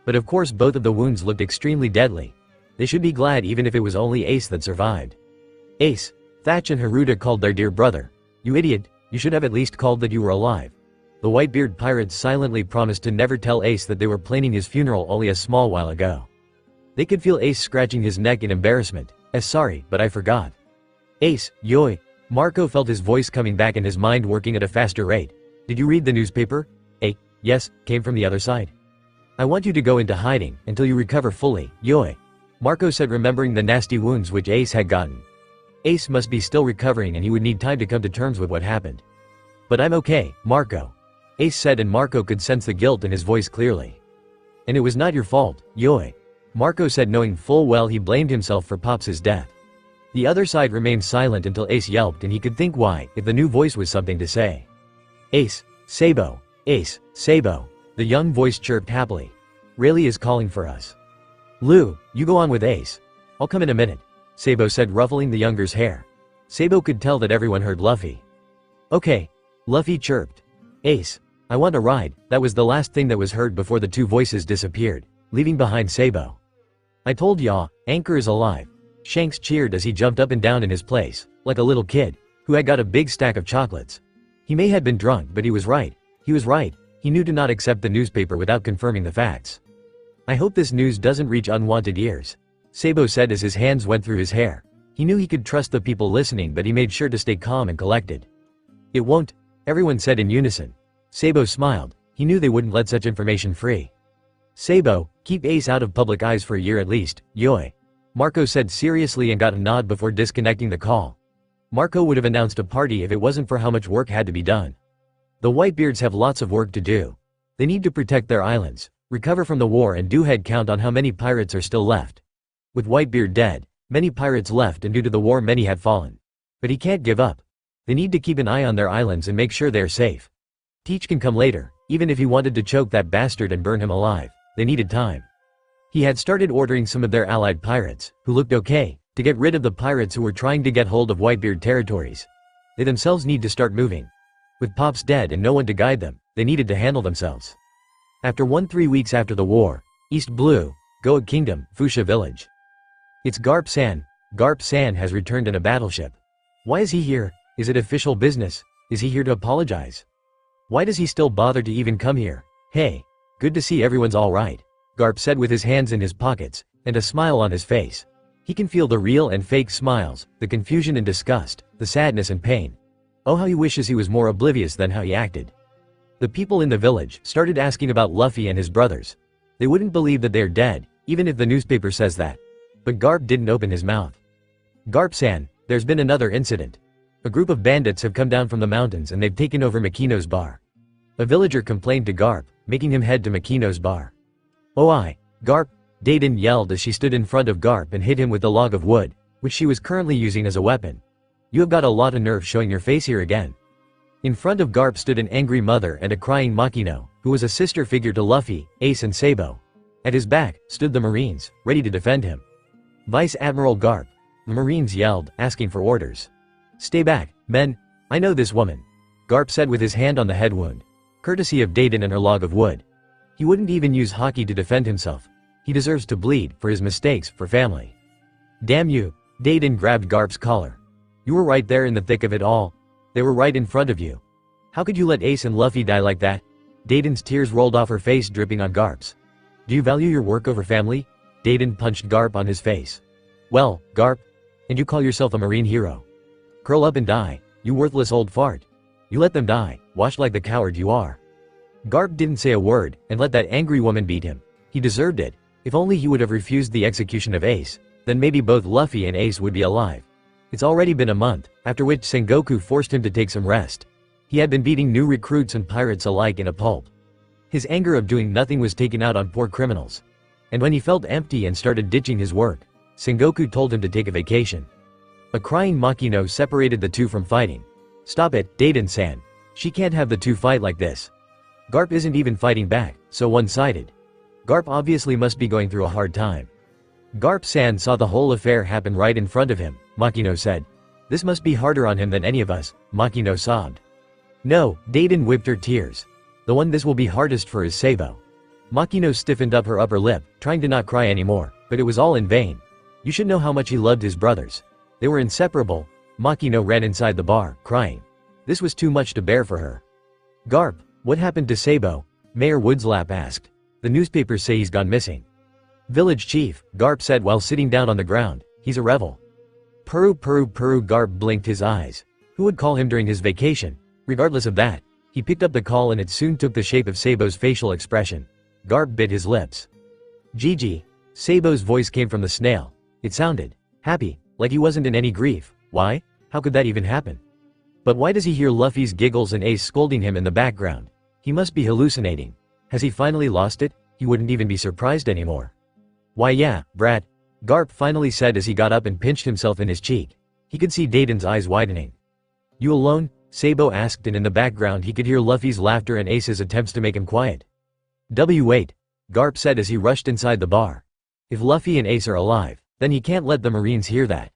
But of course both of the wounds looked extremely deadly. They should be glad even if it was only Ace that survived. Ace, Thatch and Haruta called their dear brother. You idiot, you should have at least called that you were alive. The Whitebeard pirates silently promised to never tell Ace that they were planning his funeral only a small while ago. They could feel Ace scratching his neck in embarrassment. Sorry, but I forgot. Ace, yoi. Marco felt his voice coming back and his mind working at a faster rate. Did you read the newspaper? Yes, came from the other side. I want you to go into hiding until you recover fully, yoi. Marco said, remembering the nasty wounds which Ace had gotten. Ace must be still recovering and he would need time to come to terms with what happened. But I'm okay, Marco. Ace said, and Marco could sense the guilt in his voice clearly. And it was not your fault, yoi. Marco said, knowing full well he blamed himself for Pops' death. The other side remained silent until Ace yelped and he could think why, if the new voice was something to say. Ace, Sabo. Ace, Sabo. The young voice chirped happily. Rayleigh is calling for us. Lou, you go on with Ace. I'll come in a minute, Sabo said, ruffling the younger's hair. Sabo could tell that everyone heard Luffy. Okay. Luffy chirped. Ace, I want a ride. That was the last thing that was heard before the two voices disappeared, leaving behind Sabo. I told y'all, Anchor is alive. Shanks cheered as he jumped up and down in his place, like a little kid, who had got a big stack of chocolates. He may have been drunk, but he was right. He was right. He knew to not accept the newspaper without confirming the facts. I hope this news doesn't reach unwanted ears, Sabo said as his hands went through his hair. He knew he could trust the people listening, but he made sure to stay calm and collected. It won't, everyone said in unison. Sabo smiled. He knew they wouldn't let such information free. Sabo, keep Ace out of public eyes for a year at least, yoi. Marco said seriously and got a nod before disconnecting the call. Marco would have announced a party if it wasn't for how much work had to be done. The Whitebeards have lots of work to do. They need to protect their islands, recover from the war, and do head count on how many pirates are still left. With Whitebeard dead, many pirates left, and due to the war many had fallen. But he can't give up. They need to keep an eye on their islands and make sure they are safe. Teach can come later, even if he wanted to choke that bastard and burn him alive. They needed time. He had started ordering some of their allied pirates, who looked okay, to get rid of the pirates who were trying to get hold of Whitebeard territories. They themselves need to start moving. With Pops dead and no one to guide them, they needed to handle themselves. After 3 weeks after the war, East Blue, Goa Kingdom, Fuchsia Village. It's Garp San. Garp San has returned in a battleship. Why is he here? Is it official business? Is he here to apologize? Why does he still bother to even come here? Hey, good to see everyone's alright, Garp said with his hands in his pockets, and a smile on his face. He can feel the real and fake smiles, the confusion and disgust, the sadness and pain. Oh, how he wishes he was more oblivious than how he acted. The people in the village started asking about Luffy and his brothers. They wouldn't believe that they're dead, even if the newspaper says that. But Garp didn't open his mouth. Garp-san, there's been another incident. A group of bandits have come down from the mountains and they've taken over Makino's bar. A villager complained to Garp, making him head to Makino's bar. Oh, Garp, Dayton yelled as she stood in front of Garp and hit him with the log of wood, which she was currently using as a weapon. You have got a lot of nerve showing your face here again. In front of Garp stood an angry mother and a crying Makino, who was a sister figure to Luffy, Ace and Sabo. At his back stood the Marines, ready to defend him. Vice Admiral Garp. The Marines yelled, asking for orders. Stay back, men. I know this woman, Garp said with his hand on the head wound. Courtesy of Dayton and her log of wood. He wouldn't even use hockey to defend himself. He deserves to bleed, for his mistakes, for family. Damn you, Dayton grabbed Garp's collar. You were right there in the thick of it all. They were right in front of you. How could you let Ace and Luffy die like that? Dayton's tears rolled off her face, dripping on Garp's. Do you value your work over family? Dayton punched Garp on his face. Well, Garp, and you call yourself a marine hero? Curl up and die, you worthless old fart. You let them die, washed like the coward you are. Garp didn't say a word, and let that angry woman beat him. He deserved it. If only he would have refused the execution of Ace, then maybe both Luffy and Ace would be alive. It's already been a month, after which Sengoku forced him to take some rest. He had been beating new recruits and pirates alike in a pulp. His anger of doing nothing was taken out on poor criminals. And when he felt empty and started ditching his work, Sengoku told him to take a vacation. A crying Makino separated the two from fighting. "Stop it, Daiden-san. She can't have the two fight like this. Garp isn't even fighting back, so one-sided. Garp obviously must be going through a hard time." Garp-san saw the whole affair happen right in front of him, Makino said. "This must be harder on him than any of us," Makino sobbed. "No," Daiden wiped her tears. "The one this will be hardest for is Sabo." Makino stiffened up her upper lip, trying to not cry anymore, but it was all in vain. You should know how much he loved his brothers. They were inseparable. Makino ran inside the bar, crying. This was too much to bear for her. "Garp, what happened to Sabo?" Mayor Woodslap asked. "The newspapers say he's gone missing." "Village chief," Garp said while sitting down on the ground. "He's a rebel." Puru puru puru. Garp blinked his eyes. Who would call him during his vacation? Regardless of that, he picked up the call and it soon took the shape of Sabo's facial expression. Garp bit his lips. "Gigi." Sabo's voice came from the snail. It sounded happy, like he wasn't in any grief. Why? How could that even happen? But why does he hear Luffy's giggles and Ace scolding him in the background? He must be hallucinating. Has he finally lost it? He wouldn't even be surprised anymore. "Why yeah, brat," Garp finally said as he got up and pinched himself in his cheek. He could see Daiden's eyes widening. "You alone?" Sabo asked, and in the background he could hear Luffy's laughter and Ace's attempts to make him quiet. Wait," Garp said as he rushed inside the bar. If Luffy and Ace are alive, then he can't let the Marines hear that.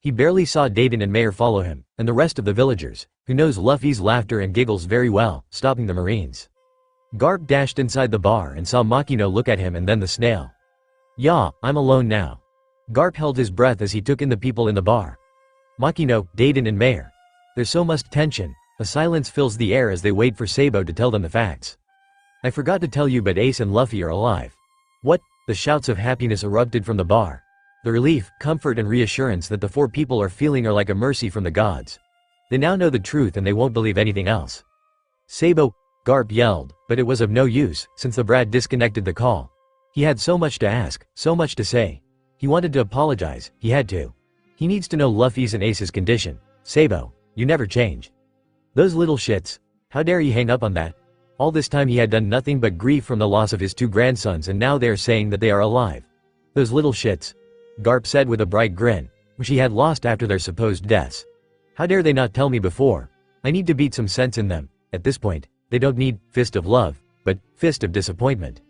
He barely saw Daiden and Mayor follow him, and the rest of the villagers, who knows Luffy's laughter and giggles very well, stopping the Marines. Garp dashed inside the bar and saw Makino look at him and then the snail. "Yeah, I'm alone now." Garp held his breath as he took in the people in the bar. Makino, Daiden and Mayor. There's so much tension. A silence fills the air as they wait for Sabo to tell them the facts. "I forgot to tell you, but Ace and Luffy are alive." "What?" The shouts of happiness erupted from the bar. The relief, comfort and reassurance that the four people are feeling are like a mercy from the gods. They now know the truth and they won't believe anything else. "Sabo," Garp yelled, but it was of no use, since the brat disconnected the call. He had so much to ask, so much to say. He wanted to apologize, he had to. He needs to know Luffy's and Ace's condition. "Sabo, you never change." Those little shits. How dare he hang up on that? All this time he had done nothing but grieve from the loss of his two grandsons, and now they are saying that they are alive. Those little shits. Garp said with a bright grin, which he had lost after their supposed deaths. How dare they not tell me before? I need to beat some sense in them. At this point, they don't need fist of love, but fist of disappointment.